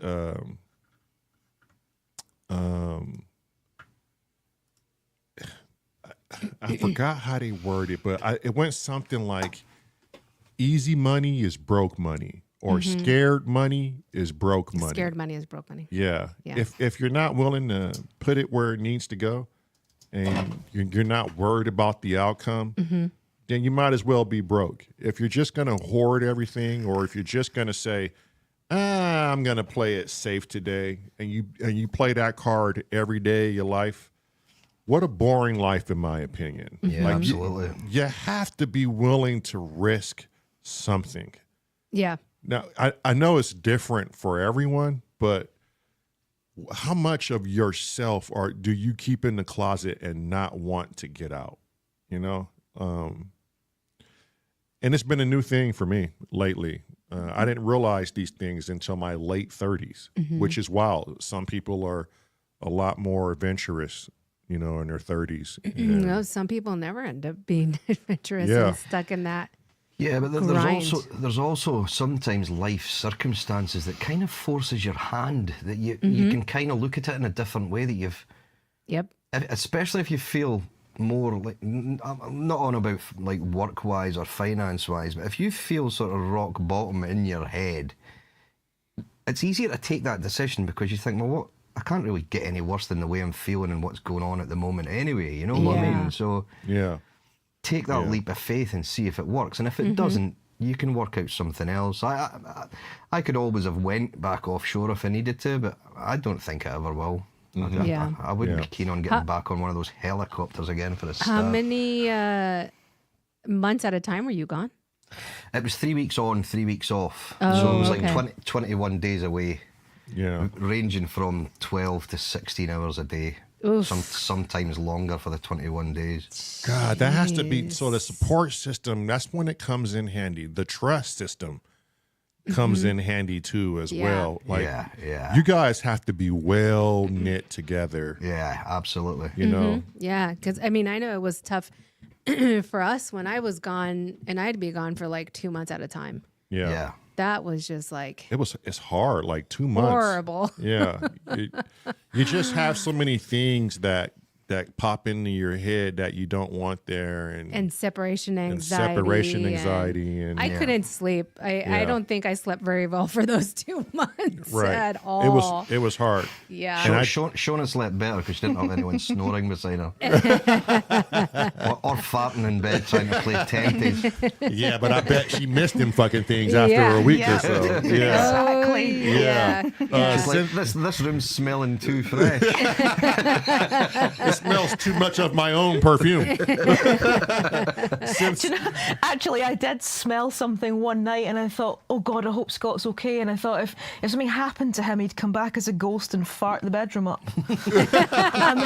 I forgot how they word it, but it went something like easy money is broke money, or scared money is broke money. Scared money is broke money. Yeah. Yeah. If you're not willing to put it where it needs to go, and you're not worried about the outcome, then you might as well be broke. If you're just going to hoard everything, or if you're just going to say, I'm going to play it safe today, and you play that card every day of your life, what a boring life, in my opinion. Yeah, absolutely. You have to be willing to risk something. Yeah. Now, I know it's different for everyone, but how much of yourself do you keep in the closet and not want to get out? You know? And it's been a new thing for me lately. I didn't realize these things until my late 30s, which is wild. Some people are a lot more adventurous, you know, in their 30s. No, some people never end up being adventurous and stuck in that. Yeah, but grind. there's also sometimes life circumstances that kind of forces your hand, that you can kind of look at it in a different way, that you've, especially if you feel more like, I'm not on about like work-wise or finance-wise, but if you feel sort of rock bottom in your head, it's easier to take that decision, because you think, well, what, I can't really get any worse than the way I'm feeling and what's going on at the moment anyway, you know what I mean? So yeah. take that Yeah. leap of faith and see if it works. And if it doesn't, you can work out something else. I could always have went back offshore if I needed to, but I don't think I ever will. Yeah. I wouldn't Yeah. be keen on getting back on one of those helicopters again for the How start. many months at a time were you gone? It was 3 weeks on, 3 weeks off. Oh, So it was okay. like 21 days away, Yeah. ranging from 12 to 16 hours a day. Oof. Sometimes longer for the 21 days. God, that has to be, Jeez. so the support system, that's when it comes in handy. The trust system comes in handy too as Yeah. well. Like, Yeah. you guys have to be well knit together, Yeah, absolutely. you know? Yeah, because I mean, I know it was tough for us when I was gone, and I'd be gone for like 2 months at a time. Yeah. Yeah. That was just like It's hard, like 2 months. horrible. Yeah. You just have so many things that pop into your head that you don't want there, and separation and anxiety. separation and anxiety, and I couldn't sleep. I Yeah. don't think I slept very well for those 2 months right. at all. It was hard. Yeah. And I- Shona slept better because she didn't have anyone snoring beside her. or farting in bed trying to play tenties. Yeah, but I bet she missed them fucking things after Yeah. a week Yeah. or so. Yeah. Exactly. Yeah. She's like, this room's smelling too fresh. It smells too much of my own perfume. Since, Actually, I did smell something one night, and I thought, "Oh God, I hope Scott's okay." And I thought, if something happened to him, he'd come back as a ghost and fart the bedroom up. and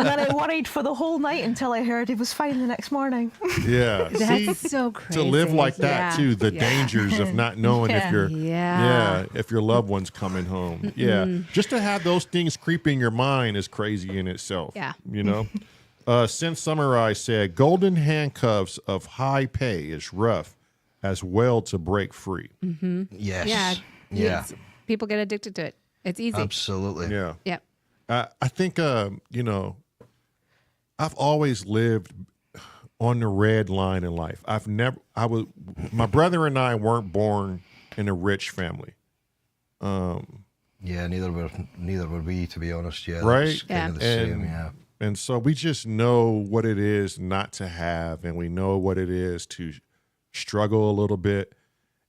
then I worried for the whole night until I heard he was fine the next morning. yeah. See, That's so crazy. to live like that Yeah. too, the Yeah. dangers of not knowing if Yeah. you're Yeah. if your loved one's coming home. Yeah. Just to have those things creep in your mind is crazy in itself. Yeah. You know? Since Samurai said golden handcuffs of high pay is rough as well to break free. Yes. Yeah. Yeah. People get addicted to it. It's easy. Absolutely. Yeah. Yep. I think, you know, I've always lived on the red line in life. My brother and I weren't born in a rich family. Yeah, neither were we, to be honest. Yeah, Right? that's kind of the And- same. Yeah. And so we just know what it is not to have, and we know what it is to struggle a little bit,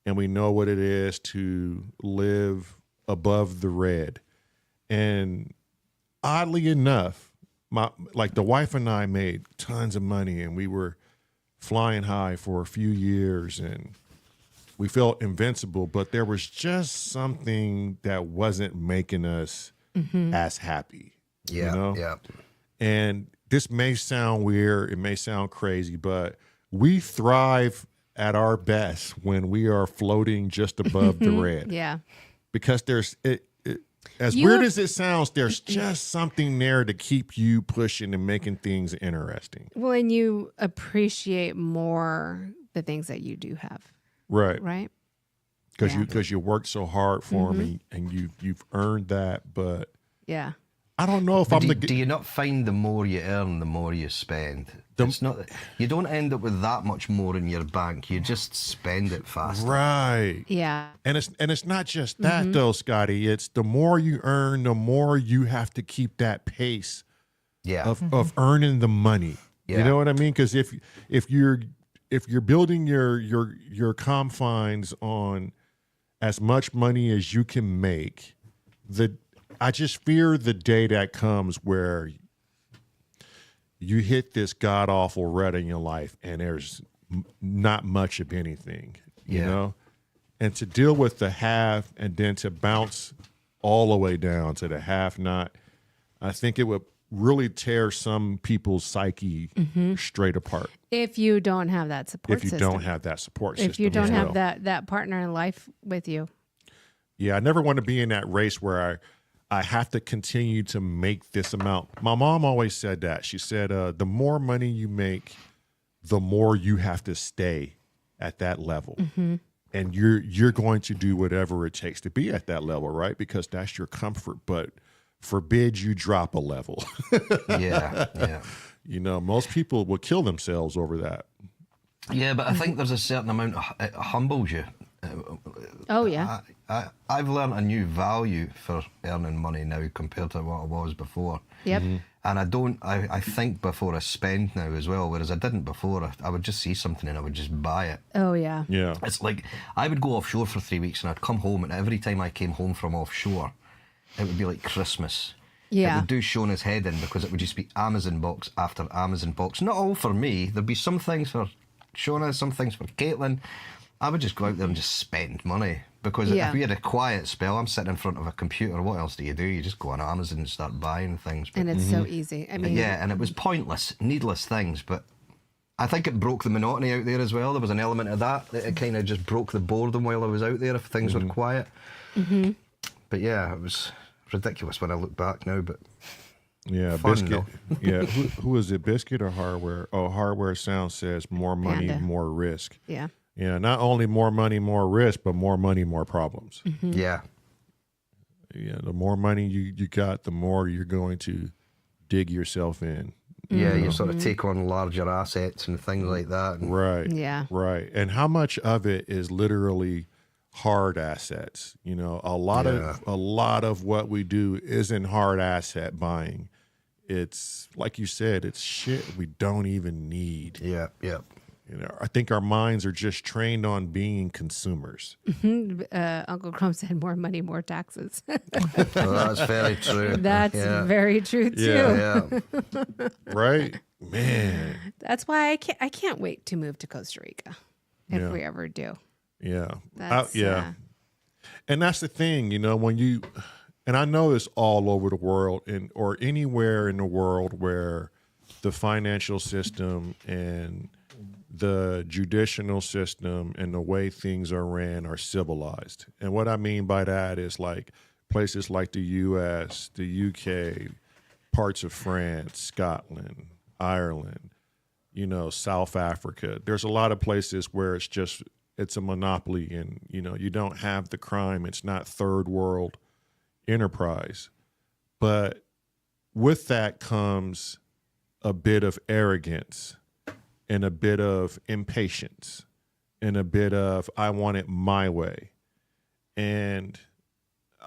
and we know what it is to live above the red. And oddly enough, the wife and I made tons of money, and we were flying high for a few years, and we felt invincible, but there was just something that wasn't making us as happy. Yeah. You know? Yeah. And this may sound weird, it may sound crazy, but we thrive at our best when we are floating just above the red. Yeah. Because there's as You- weird as it sounds, there's just something there to keep you pushing and making things interesting. Well, and you appreciate more the things that you do have, Right. right? Because Yeah. you worked so hard for me and you've earned that, but Yeah. I don't know if I'm Do you not find the more you earn, the more you spend? It's not. You don't end up with that much more in your bank. You just spend it faster. right. Yeah. And it's not just that though, Scotty. It's the more you earn, the more you have to keep that pace Yeah. of earning the money. You Yeah. know what I mean? Because if you're building your confines on as much money as you can make, I just fear the day that comes where you hit this god awful rut in your life and there's not much of anything, you Yeah. know? And to deal with the have and then to bounce all the way down to the have not, I think it would really tear some people's psyche straight apart If you don't have that support if you system. don't have that support system. If you don't as have well. that partner in life with you. Yeah, I never want to be in that race where I have to continue to make this amount. My mom always said that. She said, the more money you make, the more you have to stay at that level. And you're going to do whatever it takes to be at that level, right? Because that's your comfort. But forbid you drop a level. Yeah. Yeah. You know, most people will kill themselves over that. Yeah, but I think there's a certain amount it humbles you. Oh, yeah. I've learned a new value for earning money now compared to what I was before. Yep. And I think before I spend now as well, whereas I didn't before. I would just see something and I would just buy it. Oh, yeah. Yeah. It's like I would go offshore for 3 weeks and I'd come home, and every time I came home from offshore, it would be like Christmas. Yeah. It would do Shona's head in, because it would just be Amazon box after Amazon box. Not all for me. There'd be some things for Shona, some things for Caitlin. I would just go out there and just spend money. Because if we had a quiet spell, I'm sitting in front of a computer, what else do? You just go on Amazon and start buying things. But, And it's so easy. I mean, yeah, and it was pointless, needless things, but I think it broke the monotony out there as well. There was an element of that it kind of just broke the boredom while I was out there if things were quiet. But yeah, it was ridiculous when I look back now, but yeah, fun, Biscuit. though. Yeah, who is it, Biscuit or Hardware? Oh, Hardware Sound says more money, Panda. more risk. yeah. Yeah, not only more money, more risk, but more money, more problems. Yeah. Yeah, the more money you got, the more you're going to dig yourself in. Yeah, you sort of take on larger assets and things like that. And Right. Yeah. Right. And how much of it is literally hard assets? You know, a lot of what we do isn't hard asset buying. It's like you said, it's shit we don't even need. yeah. You know, I think our minds are just trained on being consumers. Uncle Chrome said more money, more taxes. Well, that's very true. That's very true too. Yeah. Right? Man. That's why I can't wait to move to Costa Rica if Yeah. we ever do. Yeah. That's, yeah. And that's the thing, you know, when you, and I know it's all over the world or anywhere in the world where the financial system and the judicial system and the way things are ran are civilized. And what I mean by that is like places like the US, the UK, parts of France, Scotland, Ireland, you know, South Africa. There's a lot of places where it's a monopoly and, you know, you don't have the crime. It's not third world enterprise. But with that comes a bit of arrogance and a bit of impatience and a bit of, I want it my way. And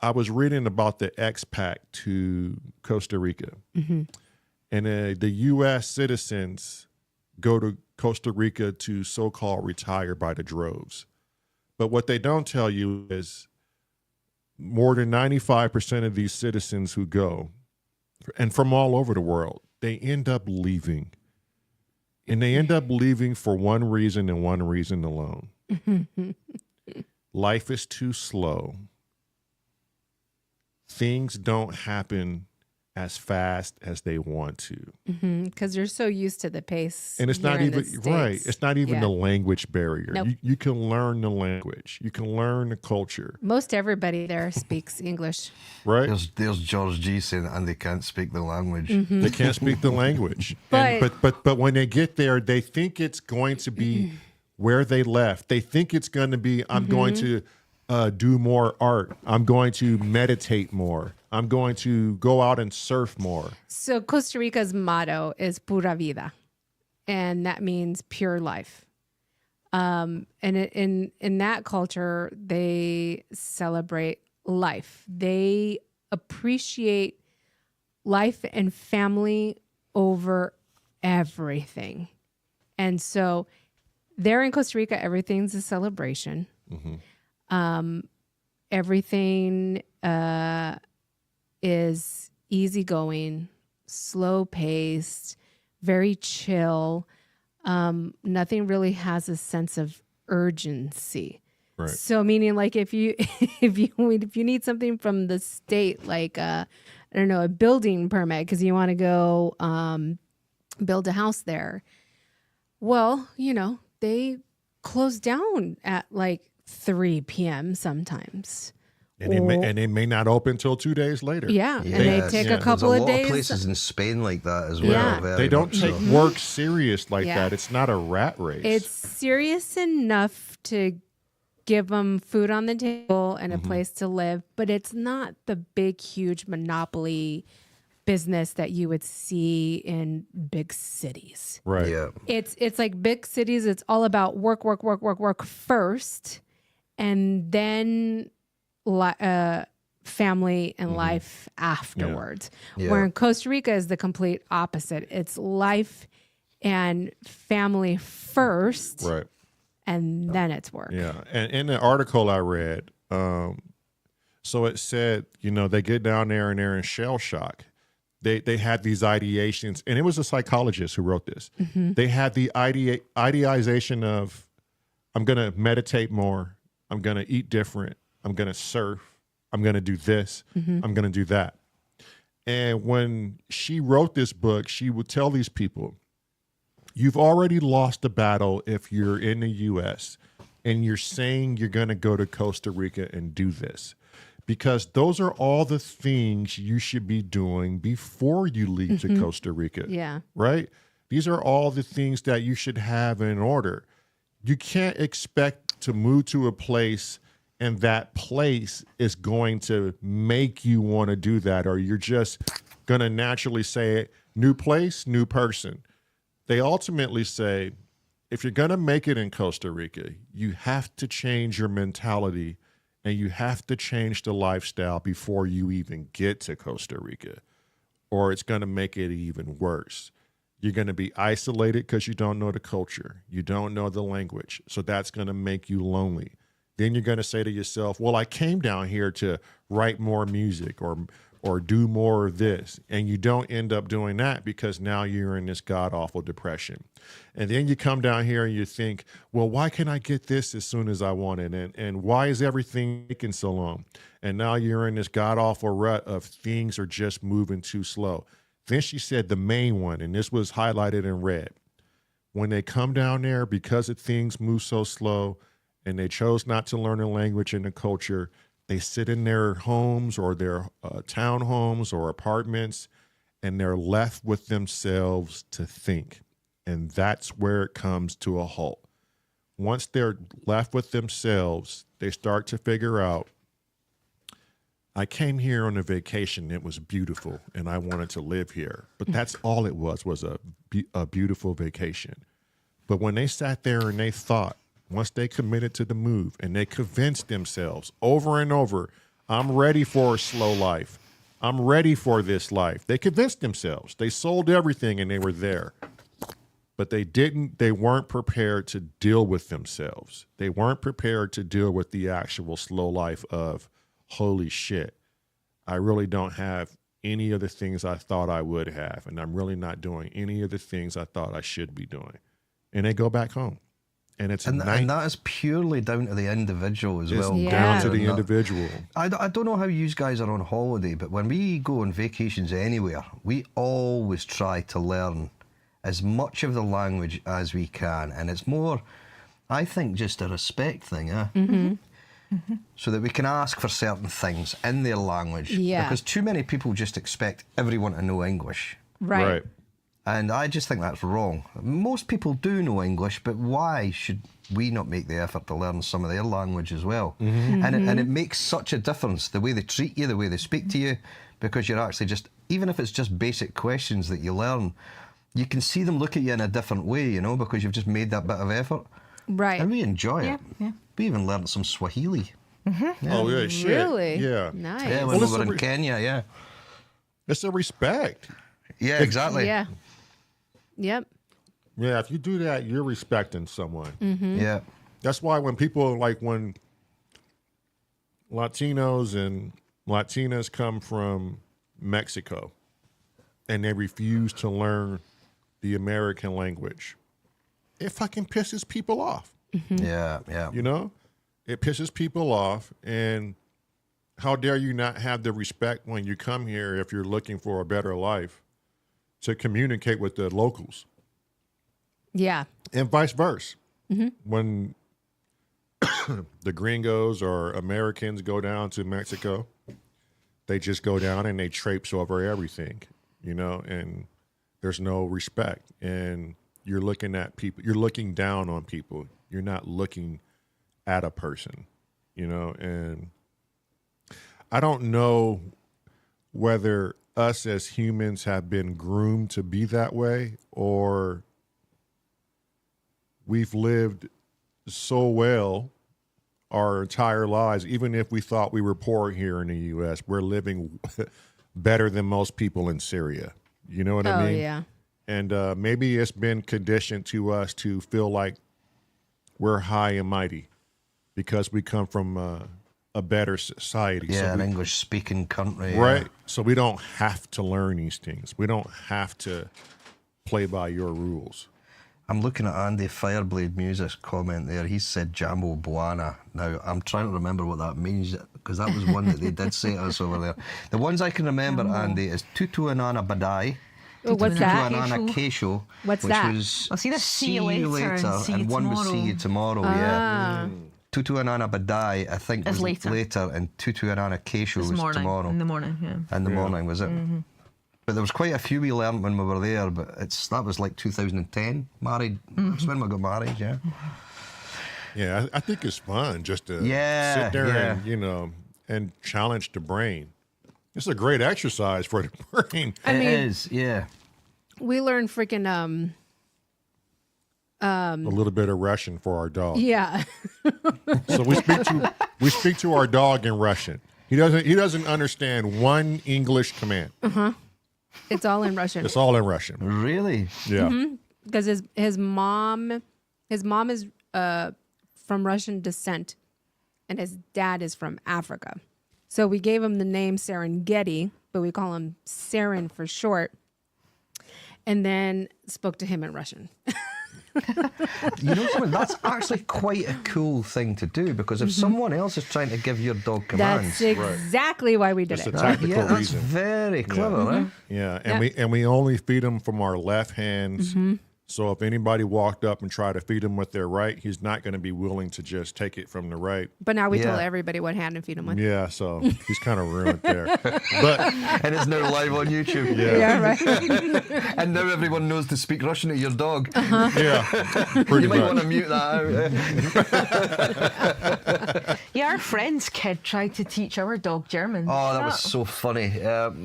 I was reading about the expat to Costa Rica. And the U.S. citizens go to Costa Rica to so-called retire by the droves. But what they don't tell you is more than 95% of these citizens who go, and from all over the world, they end up leaving. And they end up leaving for one reason and one reason alone. Life is too slow. Things don't happen as fast as they want to. Because you're so used to the pace. And it's not here in the even, right, States. it's not even Yeah. the language barrier. Nope. You can learn the language. You can learn the culture, Most everybody there speaks English. right? There's George G saying, and they can't speak the language. They can't speak the language. But- But when they get there, they think it's going to be where they left. They think it's going to be, I'm going to do more art. I'm going to meditate more. I'm going to go out and surf more. So Costa Rica's motto is pura vida, and that means pure life. And in that culture, they celebrate life. They appreciate life and family over everything. And so there in Costa Rica, everything's a celebration. Everything is easygoing, slow paced, very chill. Nothing really has a sense of urgency. Right. So meaning like if you need something from the state, like I don't know, a building permit because you want to go build a house there. Well, you know, they close down at like 3 p.m. sometimes. And it may not open until 2 days later. Yeah, and Yes, they take yeah. a couple There's of a lot days. of places in Spain like that as well. Yeah. very They don't much take so. work serious like Yeah. that. It's not a rat race. It's serious enough to give them food on the table and a place to live, but it's not the big, huge monopoly business that you would see in big cities. right. Yeah. It's like big cities. It's all about work first, and then family and life afterwards. Yeah. Where in Costa Rica is the complete opposite. It's life and family first, Right. and then it's work. Yeah. And in the article I read, so it said, you know, they get down there and they're in shell shock. They had these ideations, and it was a psychologist who wrote this. They had the ideation of, I'm going to meditate more. I'm going to eat different. I'm going to surf. I'm going to do this. I'm going to do that. And when she wrote this book, she would tell these people, you've already lost the battle if you're in the U.S. and you're saying you're going to go to Costa Rica and do this. Because those are all the things you should be doing before you leave to Costa Rica. Yeah. Right? These are all the things that you should have in order. You can't expect to move to a place and that place is going to make you want to do that, or you're just going to naturally say, new place, new person. They ultimately say, if you're going to make it in Costa Rica, you have to change your mentality and you have to change the lifestyle before you even get to Costa Rica, or it's going to make it even worse. You're going to be isolated because you don't know the culture. You don't know the language. So that's going to make you lonely. Then you're going to say to yourself, well, I came down here to write more music or do more of this. And you don't end up doing that because now you're in this god-awful depression. And then you come down here and you think, well, why can't I get this as soon as I want it? And why is everything taking so long? And now you're in this god-awful rut of things are just moving too slow. Then she said the main one, and this was highlighted in red. When they come down there, because of things move so slow and they chose not to learn the language and the culture, they sit in their homes or their townhomes or apartments, and they're left with themselves to think. And that's where it comes to a halt. Once they're left with themselves, they start to figure out, I came here on a vacation. It was beautiful, and I wanted to live here. But that's all it was a beautiful vacation. But when they sat there and they thought, once they committed to the move and they convinced themselves over and over, I'm ready for a slow life. I'm ready for this life. They convinced themselves. They sold everything and they were there. But they weren't prepared to deal with themselves. They weren't prepared to deal with the actual slow life of, holy shit, I really don't have any of the things I thought I would have. And I'm really not doing any of the things I thought I should be doing. And they go back home. And and that is purely down to the individual as well. Down to the individual. I don't know how you guys are on holiday, but when we go on vacations anywhere, we always try to learn as much of the language as we can. And it's more, I think, just a respect thing, so that we can ask for certain things in their language. Yeah. Because too many people just expect everyone to know English. Right. And I just think that's wrong. Most people do know English, but why should we not make the effort to learn some of their language as well? And it makes such a difference, the way they treat you, the way they speak to you, because you're actually just, even if it's just basic questions that you learn, you can see them look at you in a different way, you know, because you've just made that bit of effort. Right. And we enjoy it. Yeah. We even learned some Swahili. Oh, yeah, shit. Really? Yeah. Nice. Yeah, when we were in Kenya, yeah. It's a respect. Yeah, exactly. Yeah. Yep. Yeah, if you do that, you're respecting someone. Yeah. That's why when people, like when Latinos and Latinas come from Mexico and they refuse to learn the American language, it fucking pisses people off. Yeah. You know? It pisses people off. And how dare you not have the respect when you come here if you're looking for a better life to communicate with the locals. Yeah. And vice versa. When the gringos or Americans go down to Mexico, they just go down and they traipse over everything, you know, and there's no respect. And you're looking at people, you're looking down on people. You're not looking at a person, you know, and I don't know whether us as humans have been groomed to be that way, or we've lived so well our entire lives, even if we thought we were poor here in the U.S., we're living better than most people in Syria. You know what I mean? Oh, yeah. And maybe it's been conditioned to us to feel like we're high and mighty because we come from a better society. Yeah, so an English-speaking country. right. So we don't have to learn these things. We don't have to play by your rules. I'm looking at Andy Fireblade Music's comment there. He said Jambo Buana. Now, I'm trying to remember what that means because that was one that they did say to us over there. The ones I can remember, Andy, is Tutu Anana Badai. Oh, what's that? Tutu Anana Keisho. What's which that? was I'll see the see you later and see you one was see tomorrow. you tomorrow, yeah. Tutu Anana Badai, I think, Is was later, and Tutu Anana Keisho was tomorrow. In the morning, yeah. In the morning, was it? But there was quite a few we learned when we were there, but that was like 2010, married. That's when we got married, yeah. Yeah, I think it's fun just to Yeah, sit there yeah. and, you know, and challenge the brain. It's a great exercise for the brain. I mean, It is, yeah. we learned freaking A little bit of Russian for our dog. yeah. So we speak to our dog in Russian. He doesn't understand one English command. It's all in Russian. It's all in Russian. Really? Yeah. Because his mom is from Russian descent, and his dad is from Africa. So we gave him the name Serengeti, but we call him Saren for short. And then spoke to him in Russian. You know something? That's actually quite a cool thing to do because if someone else is trying to give your dog commands, That's exactly why we did It's it. a tactical yeah, that's reason. very clever, eh? Yeah, and we only feed him from our left hands. So if anybody walked up and tried to feed him with their right, he's not going to be willing to just take it from the right. But now we Yeah. tell everybody what hand to feed him with. Yeah, so he's kind of ruined there. But And it's now live on YouTube. Yeah, right. And now everyone knows to speak Russian to your dog. yeah, pretty You might want much. to mute that out. Yeah, our friend's kid tried to teach our dog German. Oh, that was so funny.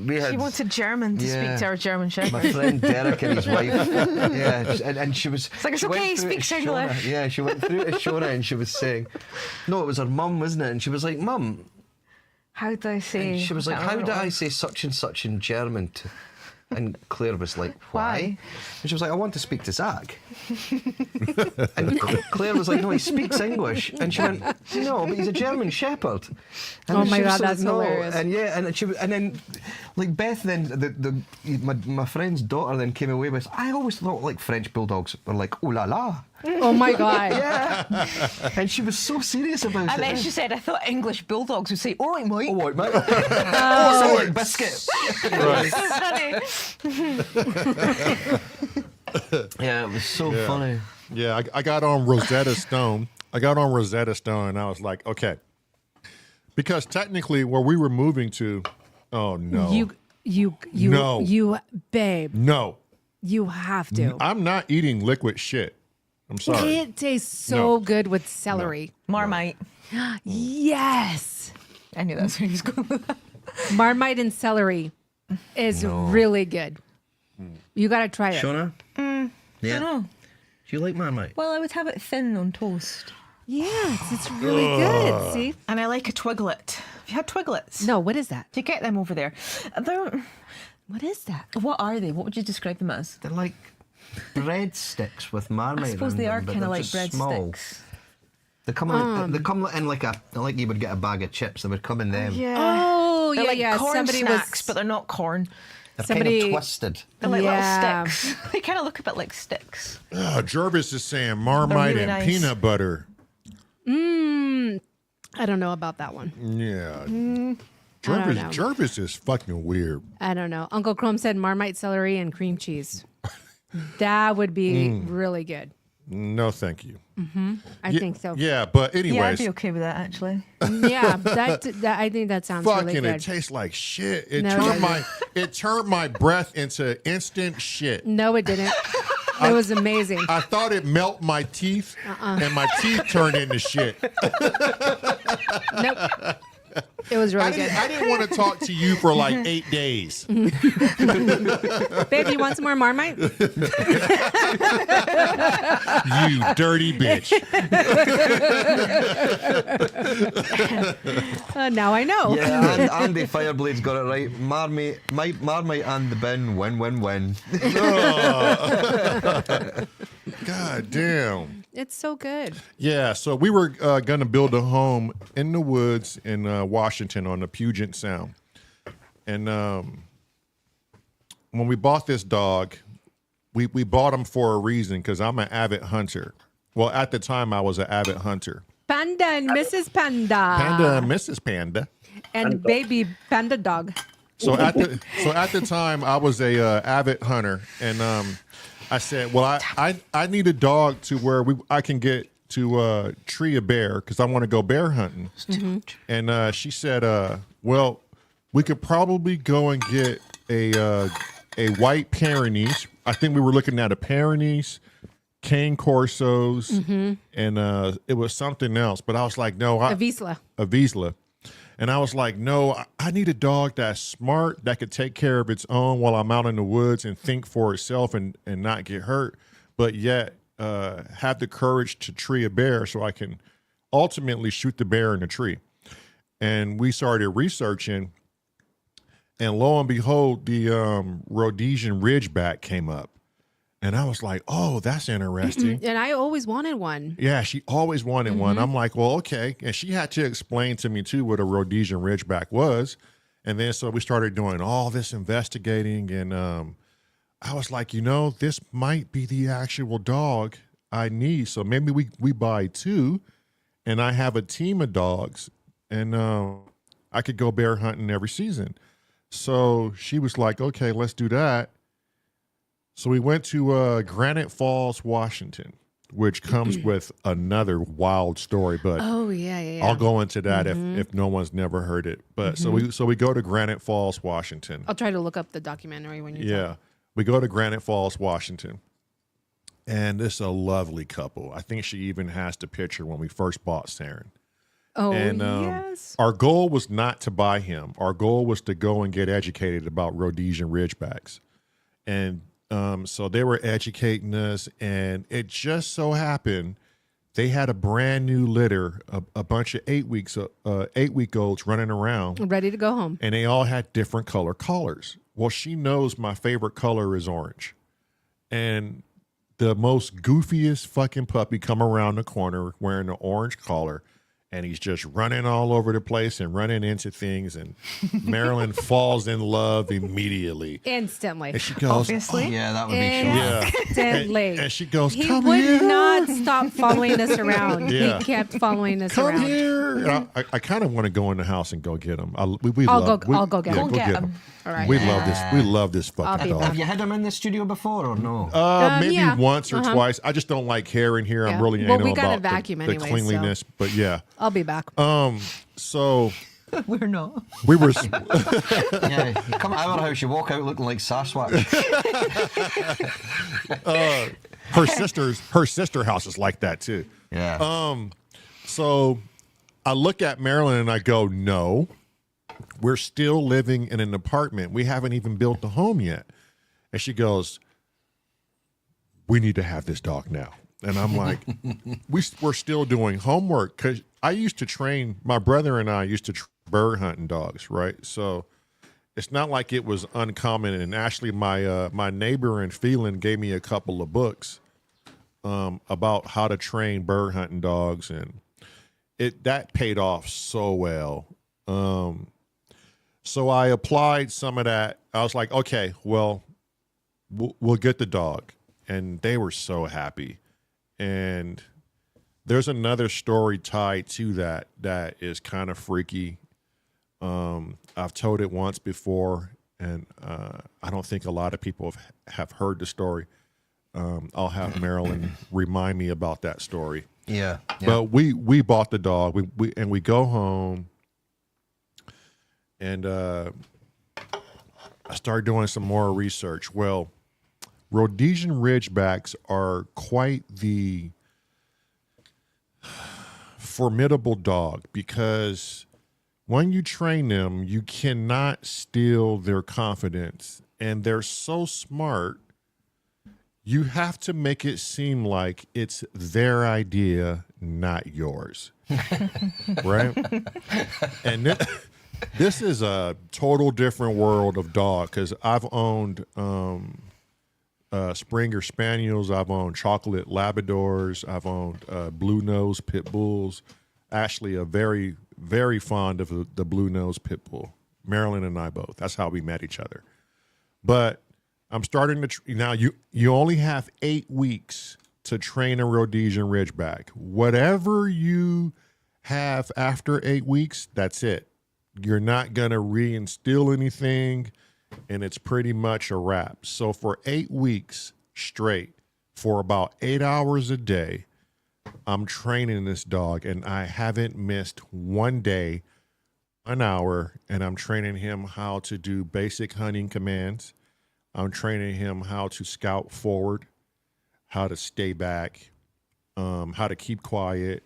We had She wanted German to Yeah. speak to our German my shepherd. friend Derek and his wife. Yeah, and she was. like, it's she went okay, through it speak to Shona. English. Yeah, she went through it to Shona and she was saying, no, it was her mum, wasn't it? And she was like, Mum. How do I say? And she was like, I can't how remember do what it I was. say such and such in German? And Claire was like, why? Why? And she was like, I want to speak to Zach. And Claire was like, no, he speaks English. And she went, no, but he's a German Shepherd. And Oh my she was God, like, that's no. hilarious. And yeah, and then like Beth then my friend's daughter then came away with, I always thought like French bulldogs were like ooh la la. Oh my God. Yeah. And she was so serious about it. And then she said, I thought English bulldogs would say, all right, mate. Oh, what, mate? Oh, so like biscuit. Right. Yeah, it was so Yeah. funny. Yeah, I got on Rosetta Stone. And I was like, okay. Because technically where we were moving to, oh no. No. you, babe, No. you have to. I'm not eating liquid shit. I'm sorry. It tastes so No. good with celery. Marmite. Yes. I knew that's where he was going with that. Marmite and celery is really good. You got to try it. Shona? Yeah. I know. Do you like Marmite? Well, I would have it thin on toast. Yes, it's really good. See? And I like a twiglet. Have you had twiglets? No, what is that? Do you get them over there? They're, What is that? what are they? What would you describe them as? They're like breadsticks with Marmite. I suppose in they them, are but kind of they're like just small. breadsticks. They come in like you would get a bag of chips. They would come in them. Yeah. Oh, They're yeah, like yeah. corn Somebody snacks, was. but they're not corn. They're somebody- kind of twisted. They're like Yeah. little sticks. They kind of look a bit like sticks. Jervis is saying Marmite really and nice. peanut butter. I don't know about that one. Yeah. don't know. Jervis is fucking weird. I don't know. Uncle Chrome said Marmite, celery, and cream cheese. That would be really good. No, thank you. I think so. Yeah, but Yeah, I'd anyways, be okay with that actually. Yeah, that I think that sounds fucking really it good. tastes like shit. It No, it turned my breath into instant shit. No, it didn't. It was amazing. I thought it melt my teeth, and my teeth turned into shit. Nope. It was really good. I didn't want to talk to you for like 8 days. Babe, you want some more Marmite? You dirty bitch. Now I know. Yeah, and Andy Fireblade's got it right. Marmite and the bin, win. God damn. It's so good. Yeah, so we were going to build a home in the woods in Washington on the Puget Sound. And when we bought this dog, we bought him for a reason because I'm an avid hunter. Well, at the time, I was an avid hunter. Panda and Mrs. Panda. Panda and Mrs. Panda. And baby panda dog. So at the time, I was a avid hunter, and I said, well, I need a dog to where I can get to tree a bear because I want to go bear hunting. And she said, well, we could probably go and get a white Pyrenees. I think we were looking at a Pyrenees, Cane Corsos, and it was something else. But I was like, no, A Vizsla. a Vizsla. And I was like, no, I need a dog that's smart, that could take care of its own while I'm out in the woods and think for itself and not get hurt, but yet have the courage to tree a bear so I can ultimately shoot the bear in the tree. And we started researching, and lo and behold, the Rhodesian Ridgeback came up. And I was like, oh, that's interesting. And I always wanted one. Yeah, she always wanted one. I'm like, well, okay. And she had to explain to me, too, what a Rhodesian Ridgeback was. And then so we started doing all this investigating. And I was like, this might be the actual dog I need. So maybe we buy two, and I have a team of dogs, and I could go bear hunting every season. So she was like, okay, let's do that. So we went to Granite Falls, Washington, which comes with another wild story. But Oh, yeah. I'll go into that if no one's never heard it. But so we go to Granite Falls, Washington. I'll try to look up the documentary when you Yeah, we go to Granite Falls, Washington, and this is a lovely couple. I think she even has the picture when we first bought Saren. Oh, And yes. our goal was not to buy him. Our goal was to go and get educated about Rhodesian Ridgebacks. And so they were educating us, and it just so happened they had a brand new litter, a bunch of 8-week-olds running around, Ready to go home. and they all had different color collars. Well, she knows my favorite color is orange, and the most goofiest fucking puppy come around the corner wearing an orange collar, and he's just running all over the place and running into things, and Marilyn falls in love immediately. Instantly. And she goes, Obviously. Yeah, that would be shocking. yeah. Instantly. And she goes, He come would here. not stop following us around. Yeah. He kept following us Come around. here. And I kind of want to go in the house and go get him. I'll go get him. Go get him. All right. We love this. We love this I'll fucking be dog. back. Have you had him in the studio before or no? Maybe yeah. once or twice. I just don't like hair in here. I'm Yeah. really Well, anal we got a about vacuum the anyway, so- cleanliness. But yeah. I'll be back. So We're not. we were. Yeah, you come out of our house, you walk out looking like Sasquatch. her sister house is like that too. Yeah. So I look at Marilyn and I go, no, we're still living in an apartment. We haven't even built the home yet. And she goes, we need to have this dog now. And I'm like, we're still doing homework because I used to train, my brother and I used to bird hunting dogs, right? So it's not like it was uncommon. And actually my neighbor in Phelan gave me a couple of books about how to train bird hunting dogs, and that paid off so well. So I applied some of that. I was like, okay, well, we'll get the dog. And they were so happy. And there's another story tied to that is kind of freaky. I've told it once before, and I don't think a lot of people have heard the story. I'll have Marilyn remind me about that story. Yeah. But we bought the dog. We go home, and I started doing some more research. Well, Rhodesian Ridgebacks are quite the formidable dog because when you train them, you cannot steal their confidence. And they're so smart, you have to make it seem like it's their idea, not yours. Right? And this is a total different world of dog, because I've owned Springer Spaniels, I've owned chocolate Labradors, I've owned blue nose pit bulls. Actually, a very, very fond of the blue nose pit bull. Marilyn and I both. That's how we met each other. But I'm starting to now. You only have 8 weeks to train a Rhodesian Ridgeback. Whatever you have after 8 weeks, that's it. You're not gonna reinstill anything, and it's pretty much a wrap. So for 8 weeks straight, for about 8 hours a day, I'm training this dog, and I haven't missed one day, an hour, and I'm training him how to do basic hunting commands. I'm training him how to scout forward, how to stay back, how to keep quiet,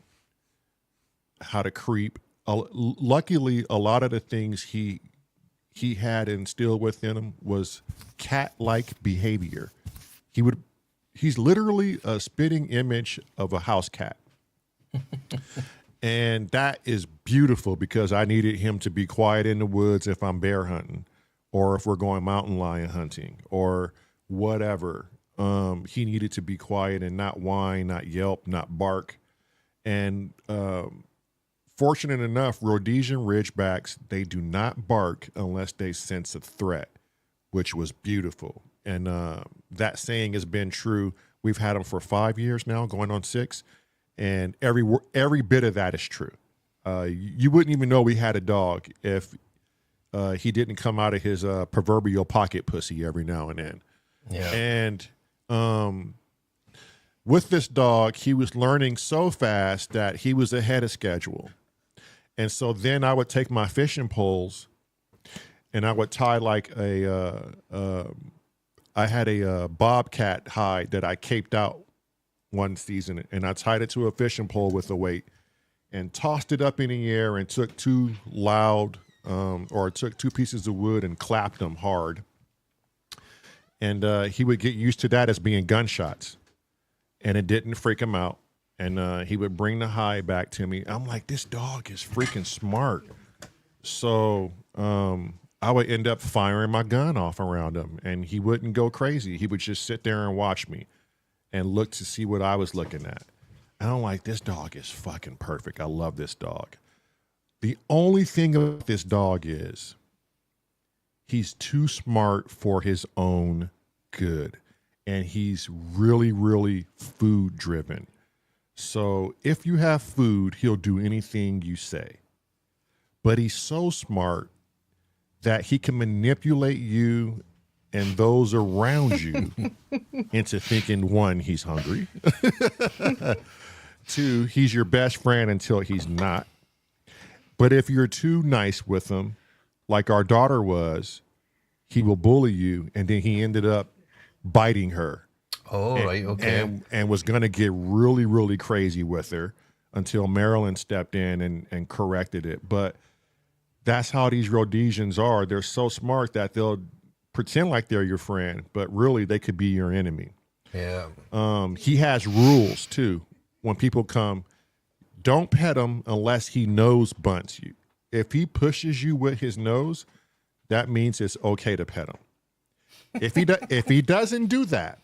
how to creep. Luckily, a lot of the things he had instilled within him was cat-like behavior. He's literally a spitting image of a house cat. And that is beautiful, because I needed him to be quiet in the woods if I'm bear hunting, or if we're going mountain lion hunting, or whatever. He needed to be quiet and not whine, not yelp, not bark. And fortunate enough, Rhodesian Ridgebacks, they do not bark unless they sense a threat, which was beautiful. And that saying has been true. We've had them for 5 years now, going on 6. And every bit of that is true. You wouldn't even know we had a dog if he didn't come out of his proverbial pocket pussy every now and then. Yeah. And with this dog, he was learning so fast that he was ahead of schedule. And so then I would take my fishing poles and I would tie like I had a bobcat hide that I caped out one season, and I tied it to a fishing pole with a weight and tossed it up in the air and took two pieces of wood and clapped them hard. And he would get used to that as being gunshots, and it didn't freak him out. And he would bring the hide back to me. I'm like, this dog is freaking smart. So I would end up firing my gun off around him, and he wouldn't go crazy. He would just sit there and watch me and look to see what I was looking at. And I'm like, this dog is fucking perfect. I love this dog. The only thing about this dog is he's too smart for his own good. And he's really, really food driven. So if you have food, he'll do anything you say. But he's so smart that he can manipulate you and those around you into thinking, 1, he's hungry. 2, he's your best friend until he's not. But if you're too nice with him, like our daughter was, he will bully you. And then he ended up biting her. Oh, right, okay. And was going to get really, really crazy with her until MARELYN stepped in and corrected it. But that's how these Rhodesians are. They're so smart that they'll pretend like they're your friend, but really they could be your enemy. Yeah. He has rules too. When people come, don't pet him unless he nose bunts you. If he pushes you with his nose, that means it's okay to pet him. If he doesn't do that,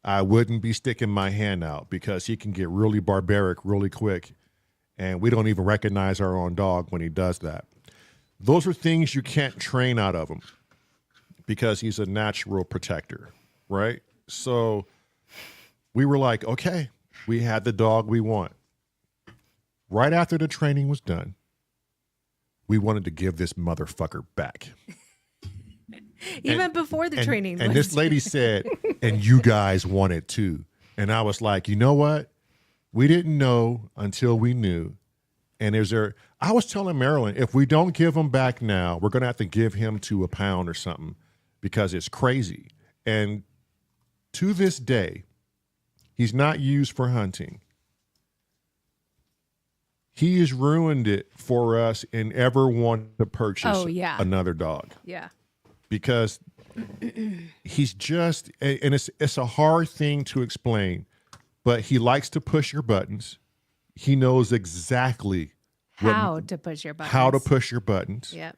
I wouldn't be sticking my hand out, because he can get really barbaric really quick, and we don't even recognize our own dog when he does that. Those are things you can't train out of him, because he's a natural protector, right? So we were like, okay, we had the dog we want. Right after the training was done, we wanted to give this motherfucker back. Even before the training. And this lady said, and you guys want it too. And I was like, you know what? We didn't know until we knew. And I was telling MARELYN, if we don't give him back now, we're going to have to give him to a pound or something, because it's crazy. And to this day, he's not used for hunting. he has ruined it for us and ever want to purchase another dog. Yeah. Because he's just, and it's a hard thing to explain, but he likes to push your buttons. He knows exactly How to push your buttons. How to push your buttons. Yep.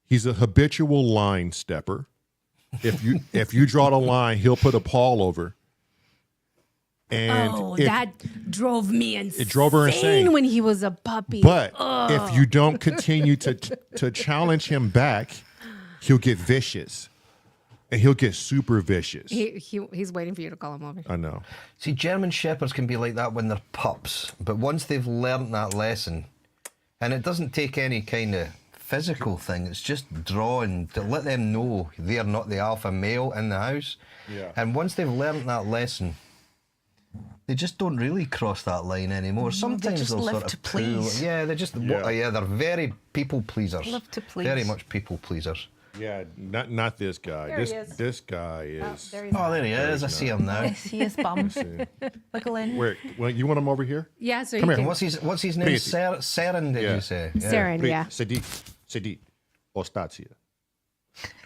He's a habitual line stepper. If you draw the line, he'll put a paw over. And that drove me insane. It drove her insane when he was a puppy. But if you don't continue to challenge him back, he'll get vicious. And he'll get super vicious. He's waiting for you to call him over. I know. See, German Shepherds can be like that when they're pups, but once they've learnt that lesson, and it doesn't take any kind of physical thing, it's just drawing to let them know they're not the alpha male in the house. Yeah. And once they've learnt that lesson, they just don't really cross that line anymore. Sometimes just they'll live sort to of pull. please. Yeah, they're just they're very people pleasers. Love to please. Very much people pleasers. Yeah, not this guy. There he is. This guy is. There he is. Oh, there he is. I see him now. Yes, he is bum. See. Wiggle in. Where? Well, you want him over here? Yeah, so Come you here. can. What's his name? Please. Seren, did Yeah. you say? Saren, yeah. Sedi. Ostacia.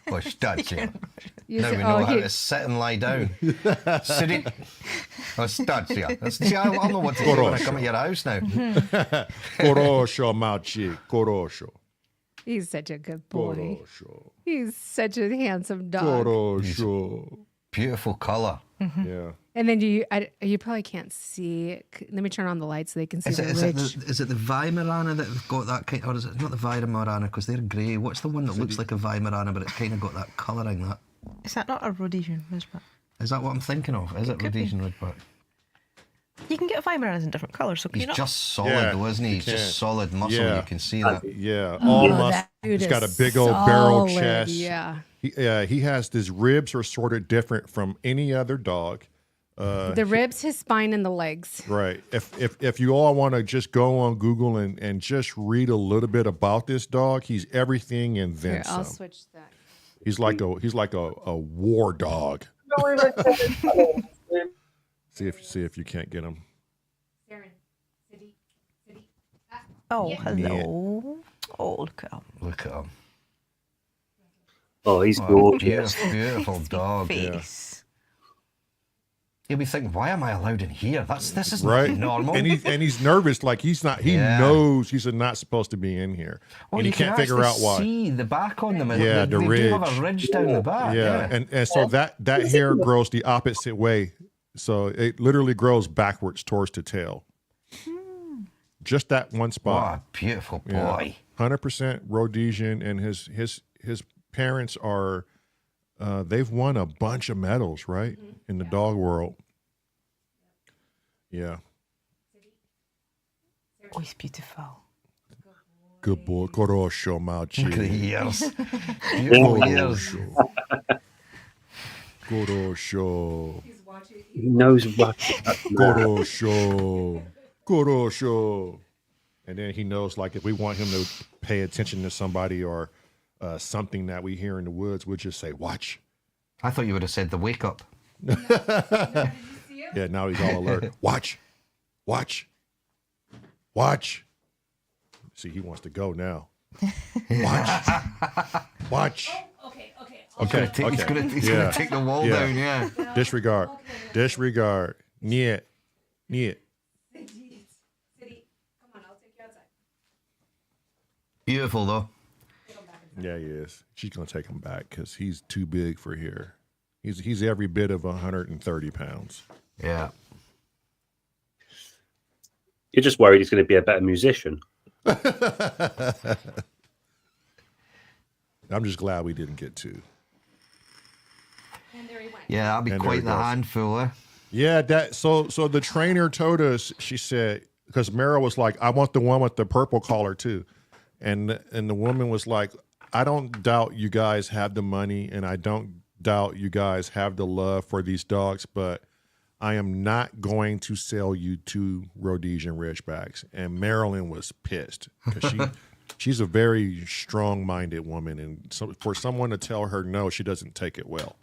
Oh, Stacia. You Now said- we know oh, how he- to sit and lie down. Sidi. Oh, Stacia. See, I'll know what to do when I come at your house now. Korosho Mauchi. Korosho. He's such a good boy. Korosho. He's such a handsome dog. Korosho. Beautiful colour. Yeah. And then you probably can't see it. Let me turn on the light so they can see Is the ridge. it the Weimaraner that have got that kind, or is it not the Weimaraner because they're grey? What's the one that looks like a Weimaraner but it's kind of got that colouring? That Is that not a Rhodesian Ridgeback? is that what I'm thinking of? Is it could be. Rhodesian Ridgeback? You can get Weimaraners in different colours, so can He's you not? just solid Yeah, though, isn't he? you He's can. just solid muscle. Yeah. You can see that. Yeah. All muscle. that dude He's got a is big old barrel solid, chest. yeah. He has his ribs are sort of different from any other dog. The ribs, his spine, and the legs. Right. If you all want to just go on Google and just read a little bit about this dog, he's everything and then Here, I'll some. switch that. He's like a war dog. See if you can't get him. Oh, hello. Oh, look at him. Look at him. Oh, he's Oh, gorgeous. beautiful dog. Face. He'll be thinking, why am I allowed in here? This isn't Right. normal. And he's nervous, like he's not. He Yeah. knows he's not supposed to be in here, Well, and he you can can't figure out actually why. see the back on them. And Yeah, they the do have ridge. a ridge down the back. Yeah, and so that hair grows the opposite way, so it literally grows backwards towards the tail. Just that one What spot. a beautiful boy. 100% Rhodesian, and his parents are. They've won a bunch of medals, right, in the dog world. Yeah, Oh, he's beautiful. good boy, Korosho Look at the Mauchi, ears. Beautiful ears. Korosho, He knows what. Korosho, and then he knows, like, if we want him to pay attention to somebody or something that we hear in the woods, we'll just say, watch. I thought you would have said the wake up. Yeah, now he's all alert. Watch. See, he wants to go now. Watch. Okay. He's going to Yeah. take the wall Yeah. down, yeah. Disregard. Niet. Beautiful, though. Yeah, he is. She's gonna take him back because he's too big for here. He's every bit of 130 pounds. Yeah. You're just worried he's going to be a better musician. I'm just glad we didn't get two. Yeah, that'd be And there quite he the goes. handful, eh? Yeah, so the trainer told us, she said, because Meryl was like, I want the one with the purple collar too. And the woman was like, I don't doubt you guys have the money, and I don't doubt you guys have the love for these dogs, but I am not going to sell you two Rhodesian Ridgebacks. And MARELYN was pissed because she's a very strong-minded woman, and so for someone to tell her no, she doesn't take it well.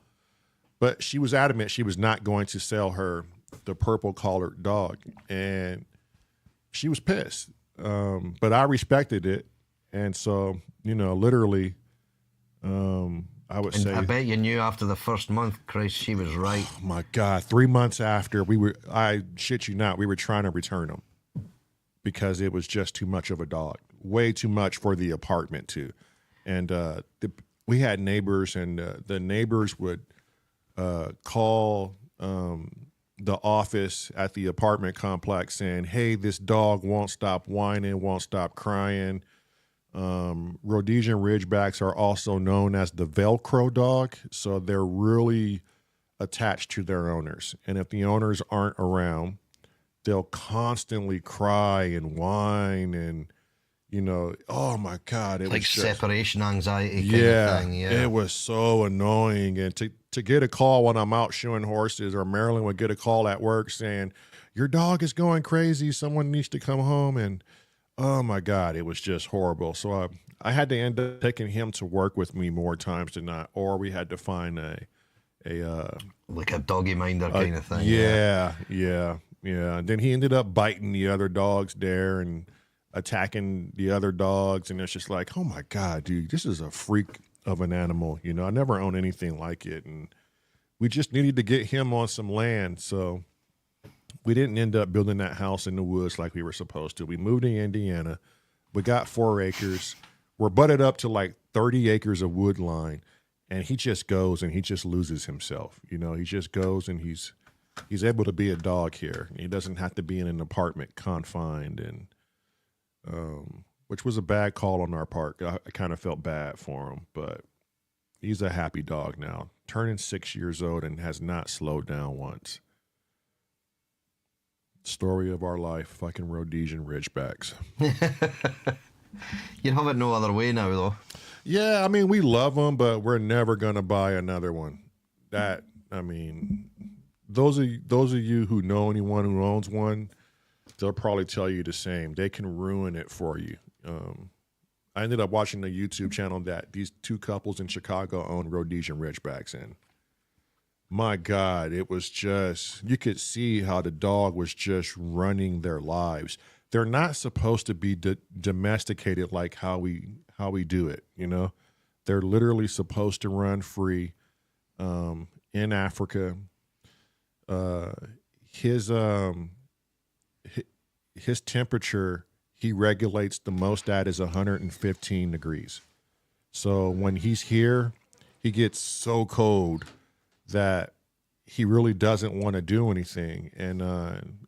But she was adamant she was not going to sell her the purple collared dog, and she was pissed. but I respected it. And so, you know, literally, I would say. I bet you knew after the first month, Christ, she was right. Oh my God, 3 months after I shit you not, we were trying to return him because it was just too much of a dog, way too much for the apartment too. And we had neighbors, and the neighbors would call the office at the apartment complex saying, hey, this dog won't stop whining, won't stop crying. Rhodesian Ridgebacks are also known as the Velcro dog, so they're really attached to their owners. And if the owners aren't around, they'll constantly cry and whine, and you know, oh my God, it like was just, separation anxiety kind of thing. Yeah, it was so annoying. And to get a call when I'm out shoeing horses, or Marilyn would get a call at work saying, your dog is going crazy, someone needs to come home, and oh my God, it was just horrible. So I had to end up taking him to work with me more times than not, or we had to find like a doggy minder kind of thing. Yeah. And then he ended up biting the other dogs there and attacking the other dogs, and it's just like, oh my God, dude, this is a freak of an animal. You know, I never owned anything like it, and we just needed to get him on some land, so we didn't end up building that house in the woods like we were supposed to. We moved to Indiana. We got 4 acres. We're butted up to like 30 acres of wood line, and he just goes and he just loses himself. You know, he just goes and he's able to be a dog here. He doesn't have to be in an apartment confined, and which was a bad call on our part. I kind of felt bad for him, but he's a happy dog now, turning 6 years old and has not slowed down once. Story of our life, fucking Rhodesian Ridgebacks. You'd have it no other way now, though. Yeah, I mean, we love them, but we're never going to buy another one. That, I mean, those of you who know anyone who owns one, they'll probably tell you the same. They can ruin it for you. I ended up watching a YouTube channel that these 2 couples in Chicago own Rhodesian Ridgebacks, and my God, it was just, you could see how the dog was just running their lives. They're not supposed to be domesticated like how we do it, you know? They're literally supposed to run free. In Africa, his temperature he regulates the most at is 115 degrees. So when he's here, he gets so cold that he really doesn't want to do anything. And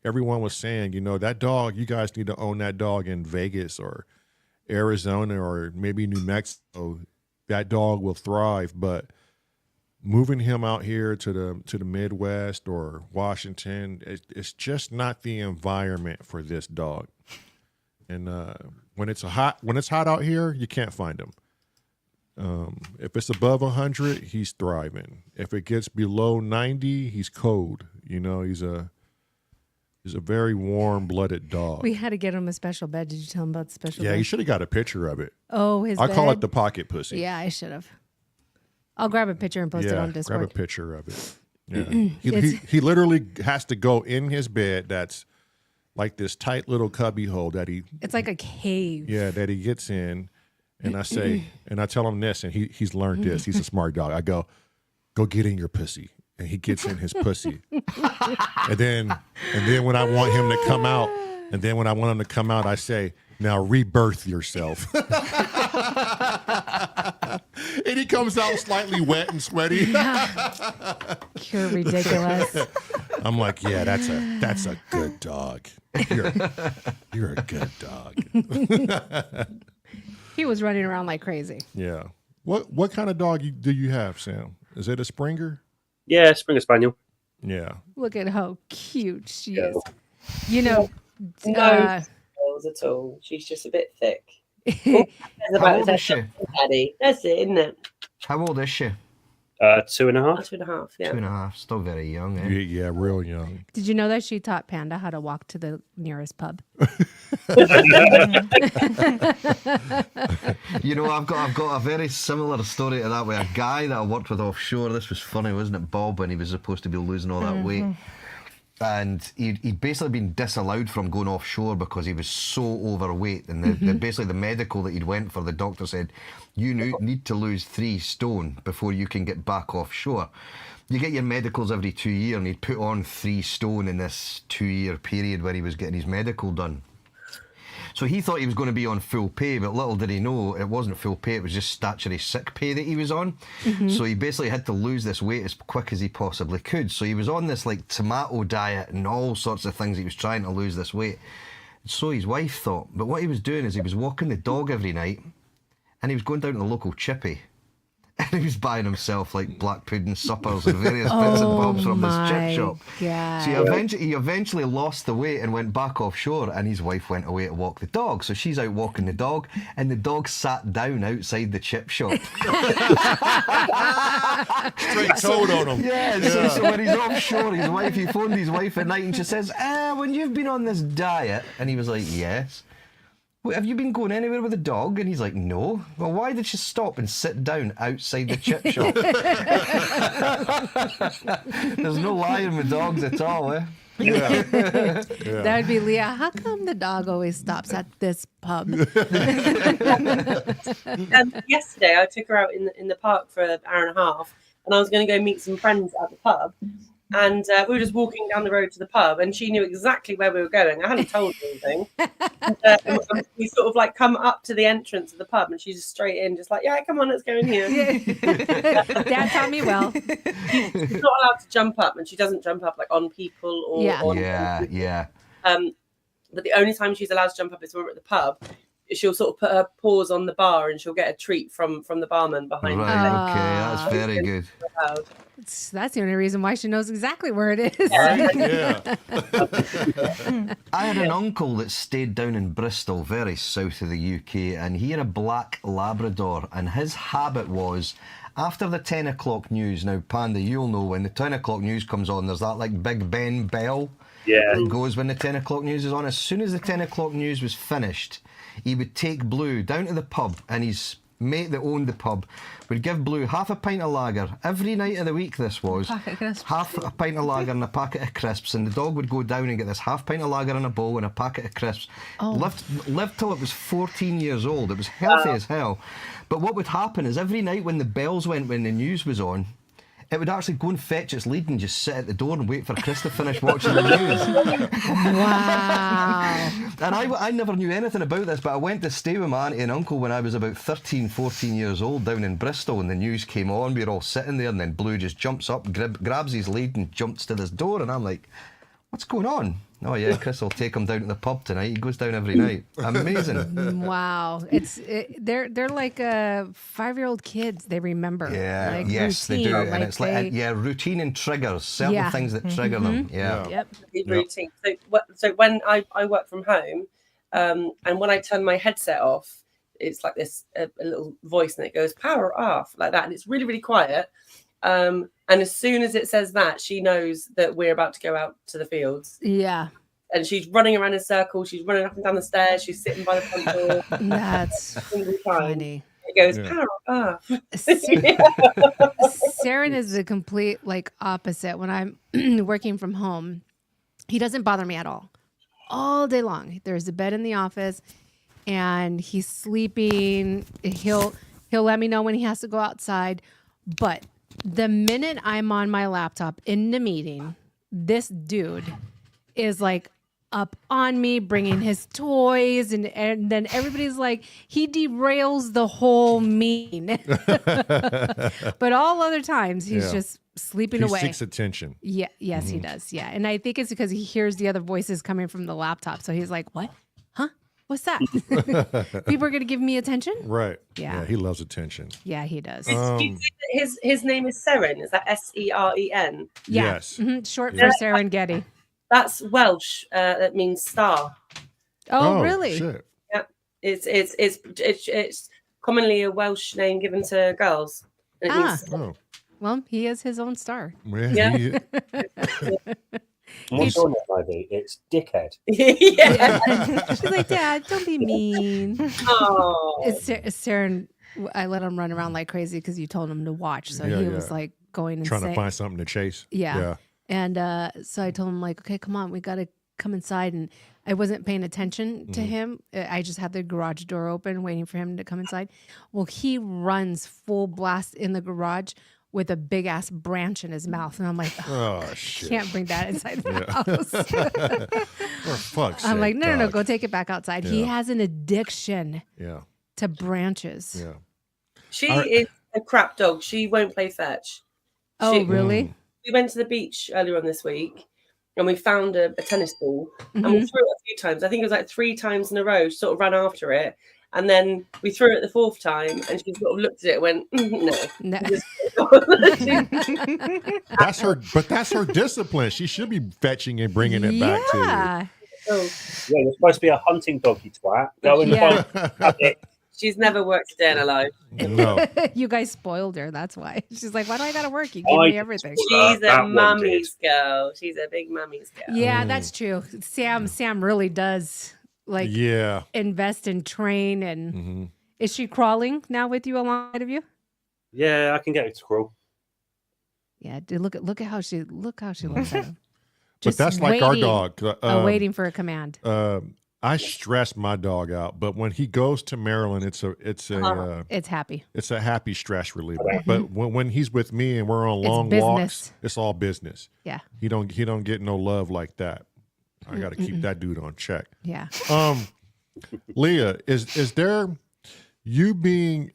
everyone was saying, you know, that dog, you guys need to own that dog in Vegas or Arizona or maybe New Mexico. That dog will thrive. But moving him out here to the Midwest or Washington, it's just not the environment for this dog. And when it's hot out here, you can't find him. If it's above 100, he's thriving. If it gets below 90, he's cold. You know, he's a very warm-blooded dog. We had to get him a special bed. Did you tell him about the special bed? Yeah, you should have got a picture of it. Oh, his I bed? call it the pocket pussy. Yeah, I should have. I'll grab a picture and post it on Discord. Grab a picture of it. Yeah. he literally has to go in his bed that's like this tight little cubby hole that he... It's like a cave. Yeah, that he gets in. And I say, and I tell him this, and he's learned this. He's a smart dog. I go get in your pussy. And he gets in his pussy. and then when I want him to come out, I say, now rebirth yourself. And he comes out slightly wet and sweaty. You're ridiculous. I'm like, yeah, that's a good dog. You're a good dog. He was running around like crazy. Yeah. What kind of dog do you have, Sam? Is it a Springer? Yeah, Springer Spaniel. Yeah. Look at how cute she is. You know, no skills at all. She's just a bit thick. How old is she? Daddy. That's it, isn't it? How old is she? 2.5. 2.5, yeah. 2.5. Still very young, eh? Yeah, real young. Did you know that she taught Panda how to walk to the nearest pub? You know, I've got a very similar story to that with a guy that I worked with offshore. This was funny, wasn't it, Bob, when he was supposed to be losing all that weight. and he'd basically been disallowed from going offshore because he was so overweight. And basically the medical that he'd went for, the doctor said, you need to lose 3 stone before you can get back offshore. You get your medicals every 2 years, and he'd put on 3 stone in this 2-year period where he was getting his medical done. So he thought he was going to be on full pay, but little did he know it wasn't full pay, it was just statutory sick pay that he was on. So he basically had to lose this weight as quick as he possibly could. So he was on this like tomato diet and all sorts of things. He was trying to lose this weight. So his wife thought. But what he was doing is he was walking the dog every night, and he was going down to the local chippy. And he was buying himself like black pudding suppers and various bits and bobs from this chip shop. God. So he eventually lost the weight and went back offshore, and his wife went away to walk the dog. So she's out walking the dog, and the dog sat down outside the chip shop. Straight toed on him. Yeah, so when he's offshore, he phoned his wife at night, and she says, when you've been on this diet, and he was like, yes. Well, have you been going anywhere with the dog? And he's like, no. Well, why did she stop and sit down outside the chip shop? There's no lying with dogs at all, eh? Yeah. That would be Leah. How come the dog always stops at this pub? Yesterday, I took her out in the park for an hour and a half, and I was going to go meet some friends at the pub. And we were just walking down the road to the pub, and she knew exactly where we were going. I hadn't told her anything. And we sort of like come up to the entrance of the pub, and she's just straight in, just like, yeah, come on, let's go in here. Dad taught me well. She's not allowed to jump up, and she doesn't jump up like on people or on. Yeah. But the only time she's allowed to jump up is when we're at the pub. She'll sort of put her paws on the bar, and she'll get a treat from the barman behind her. Right, okay, that's very good. That's the only reason why she knows exactly where it is. Yeah. I had an uncle that stayed down in Bristol, very south of the UK, and he had a black Labrador, and his habit was, after the 10 o'clock news, now Panda, you'll know, when the 10 o'clock news comes on, there's that like Big Ben bell that goes when the 10 o'clock news is on. As soon as the 10 o'clock news was finished, he would take Blue down to the pub, and his mate that owned the pub would give Blue half a pint of lager every night of the week. This was Packet of crisps. half a pint of lager and a packet of crisps, and the dog would go down and get this half pint of lager in a bowl and a packet of crisps. Lived till it was 14 years old. It was healthy as hell. But what would happen is every night when the bells went, when the news was on, it would actually go and fetch its lead and just sit at the door and wait for Chris to finish watching the news. Wow. And I never knew anything about this, but I went to stay with my auntie and uncle when I was about 13, 14 years old down in Bristol, and the news came on. We were all sitting there, and then Blue just jumps up, grabs his lead and jumps to this door, and I'm like, what's going on? Oh yeah, Chris will take him down to the pub tonight. He goes down every night. Amazing. Wow. They're like 5-year-old kids. They remember. Yeah, like yes, routine. they do. Like And it's routine and triggers, certain things that trigger them. Yeah. Yep. Routine. So when I work from home, and when I turn my headset off, it's like this a little voice, and it goes power off like that, and it's really, really quiet. And as soon as it says that, she knows that we're about to go out to the fields. Yeah. And she's running around in circles. She's running up and down the stairs. She's sitting by the front door. That's funny. It goes power off. Saren is the complete like opposite. When I'm working from home, he doesn't bother me at all day long. There's a bed in the office, and he's sleeping. He'll let me know when he has to go outside, but the minute I'm on my laptop in the meeting, this dude is like up on me, bringing his toys, and then everybody's like, he derails the whole meeting. But all other times, he's just sleeping away. He seeks attention. Yeah, yes, he does. Yeah, and I think it's because he hears the other voices coming from the laptop, so he's like, "What? Huh? What's that? People are going to give me attention?" Right. Yeah. He loves attention. Yeah, he does. His name is Seren. Is that SEREN? Yeah. Yes. Short for Serengeti. That's Welsh. That means star. Oh, really? Shit. Yeah. It's commonly a Welsh name given to girls. And it means Oh. Well, he is his own star. Yeah. What's your name, Ivy? It's Dickhead. yeah. She's like, "Dad, don't be mean." Oh. It's Saren. I let him run around like crazy because you told him to watch, so he was like going Trying insane. to find something to chase. Yeah. And so I told him, like, okay, come on, we got to come inside. And I wasn't paying attention to him. I just had the garage door open, waiting for him to come inside. Well, he runs full blast in the garage with a big ass branch in his mouth. And I'm like, Oh, shit. can't bring that inside the house. For fuck's I'm sake, like, no, dog. go take it back outside. He Yeah. has an addiction Yeah. to branches. Yeah. She Alright. is a crap dog. She won't play fetch. Oh, She- really? We went to the beach earlier on this week and we found a tennis ball and we Mhm. threw it a few times. I think it was like 3 times in a row. She sort of ran after it. And then we threw it the 4th time and she sort of looked at it and went, no. No. That's her discipline. She should be fetching and bringing it back to you. Yeah. Oh, Yeah, you're supposed to be a hunting dog, you twat. Go and Yeah. find it. she's never worked a day in her life. No. You guys spoiled her. That's why. She's like, why do I got to work? You give me everything. She's That a one mummy's girl. She's a big mummy's girl. Yeah, that's true. Sam really does like Yeah. invest and train. And hmm is she crawling now with you alongside of you? Yeah, I can get it to crawl. Yeah, dude, look at how she looks at him. But that's like our dog. Waiting for a command. I stress my dog out, but when he goes to Maryland, it's It's happy. a happy stress reliever. But when he's with me and we're on It's long business. walks, it's all business. Yeah. He don't get no love like that. I got to keep that dude on check. Yeah. Leah, is there you being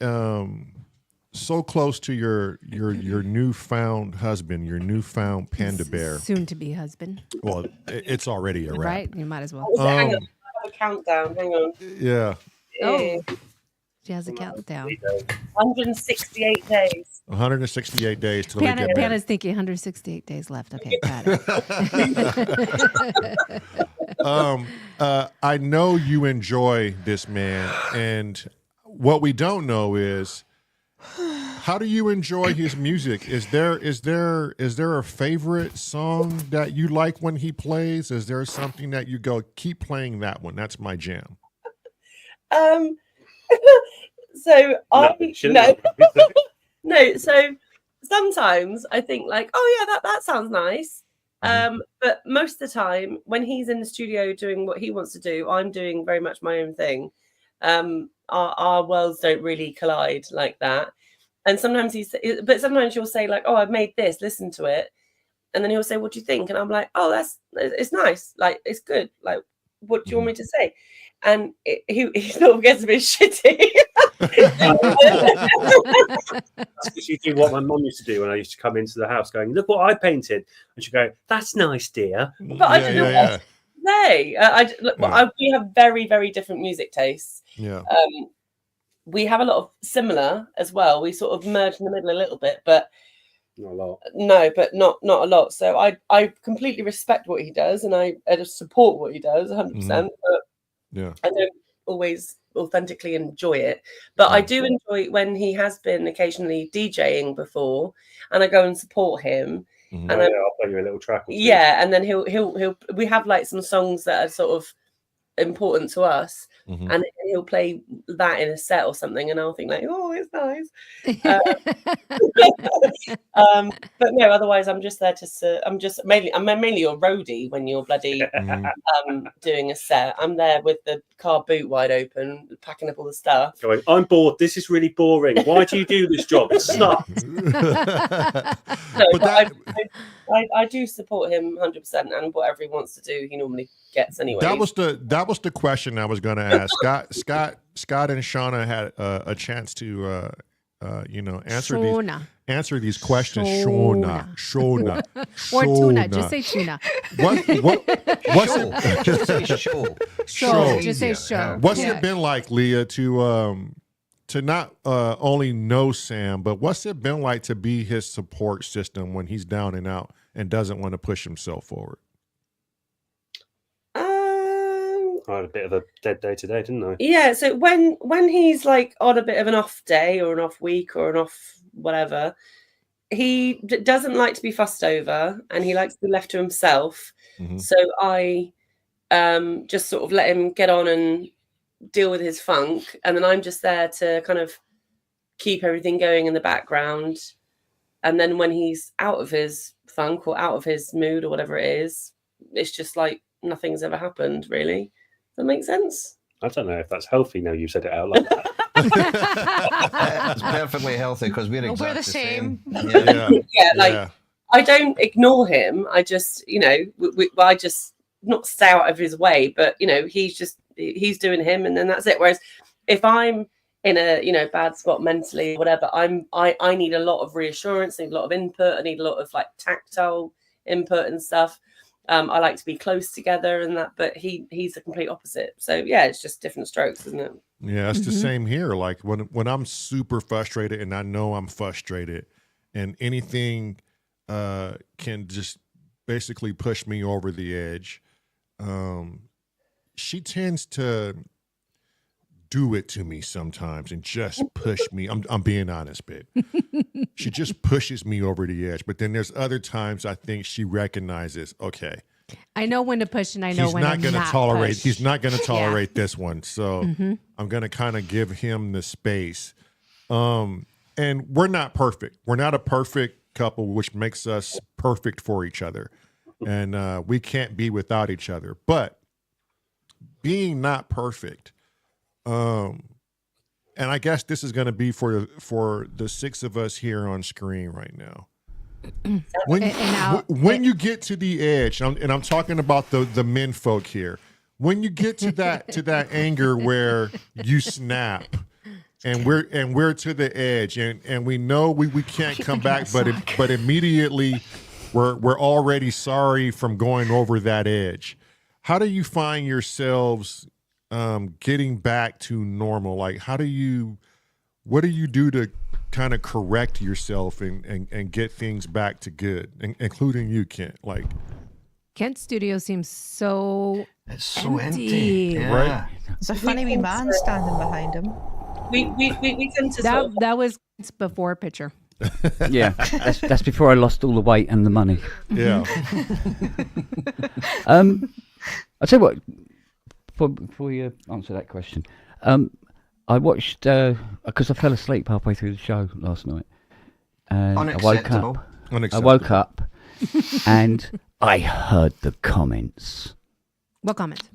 so close to your newfound husband, your newfound panda bear? Soon to be husband. Well, it's already a wrap. Right? You might as well. Hang on. I have a countdown. Hang on. Yeah. Oh. She has a countdown. 168 days. 168 days till they get married. Pana's thinking 168 days left. Okay, got it. I know you enjoy this man, and what we don't know is how do you enjoy his music? Is there a favorite song that you like when he plays? Is there something that you go, keep playing that one? That's my jam. So No. no. So sometimes I think like, oh yeah, that sounds nice. But most of the time when he's in the studio doing what he wants to do, I'm doing very much my own thing. Our worlds don't really collide like that. And sometimes sometimes you'll say like, oh, I've made this, listen to it. And then he'll say, what do you think? And I'm like, oh, it's nice. Like, it's good. Like, what do you want me to say? And he sort of gets a bit shitty. She do what my mum used to do when I used to come into the house going, look what I painted. And she'd go, that's nice, dear. But I don't know what to say. We have very, very different music tastes. Yeah. We have a lot of similar as well. We sort of merge in the middle a little bit, but Not a lot. no, but not a lot. So I completely respect what he does and I just support what he does 100%. But Yeah. I don't always authentically enjoy it. But I do enjoy when he has been occasionally DJing before and I go and support him. Mhm. And I'll play you a little track. Or two. yeah, and then he'll we have like some songs that are sort of important to us. Mhm. And he'll play that in a set or something, and I'll think like, oh, it's nice. But no, otherwise I'm just there to. I'm mainly your roadie when you're bloody doing a set. I'm there with the car boot wide open, packing up all the stuff. Going, I'm bored. This is really boring. Why do you do this job? It's not. No, but I do support him 100%, and whatever he wants to do, he normally gets anyway. That was the question I was going to ask. Scott and Shauna had a chance to answer these questions. Shauna. Or tuna. Just say tuna. What's it? Just say show. Show. Just say show. What's Yeah. it been like, Leah, to not only know Sam, but what's it been like to be his support system when he's down and out and doesn't want to push himself forward? I had a bit of a dead day today, didn't I? Yeah, so when he's like on a bit of an off day or an off week or an off whatever, he doesn't like to be fussed over and he likes to be left to himself. Mhm. So I just sort of let him get on and deal with his funk, and then I'm just there to kind of keep everything going in the background. And then when he's out of his funk or out of his mood or whatever it is, it's just like nothing's ever happened, really. Does that make sense? I don't know if that's healthy now you've said it out like that. It's perfectly healthy because we're exactly we're the same. Yeah, like I don't ignore him. I just, you know, I just not stay out of his way, but you know, he's doing him, and then that's it. Whereas if I'm in a, you know, bad spot mentally, whatever, I need a lot of reassurance, I need a lot of input, I need a lot of like tactile input and stuff. I like to be close together and that, but he's the complete opposite. So yeah, it's just different strokes, isn't it? Yeah, it's the same here. Like when I'm super frustrated and I know I'm frustrated, and anything can just basically push me over the edge. She tends to do it to me sometimes and just push me. I'm being honest, babe. She just pushes me over the edge. But then there's other times I think she recognizes, okay, I know when to push, and I know when I'm not tolerate. push. He's not going to tolerate this one. So I'm going to kind of give him the space. And we're not perfect. We're not a perfect couple, which makes us perfect for each other. And we can't be without each other. But being not perfect, and I guess this is going to be for the six of us here on screen right now. When you get to the edge, and I'm talking about the men folk here, when you get to that anger where you snap, and we're to the edge, and we know we can't come back, but immediately we're already sorry from going over that edge. How do you find yourselves getting back to normal? Like, what do you do to kind of correct yourself and get things back to good, including you, Kent? Like, Kent's studio seems so it's so empty. Yeah. Right? There's a funny wee man standing behind him. We tend to that was before picture. Yeah, that's before I lost all the weight and the money. Yeah. I'll tell you what, before you answer that question, I watched, because I fell asleep halfway through the show last night, and I woke up and I heard the comments. What comments?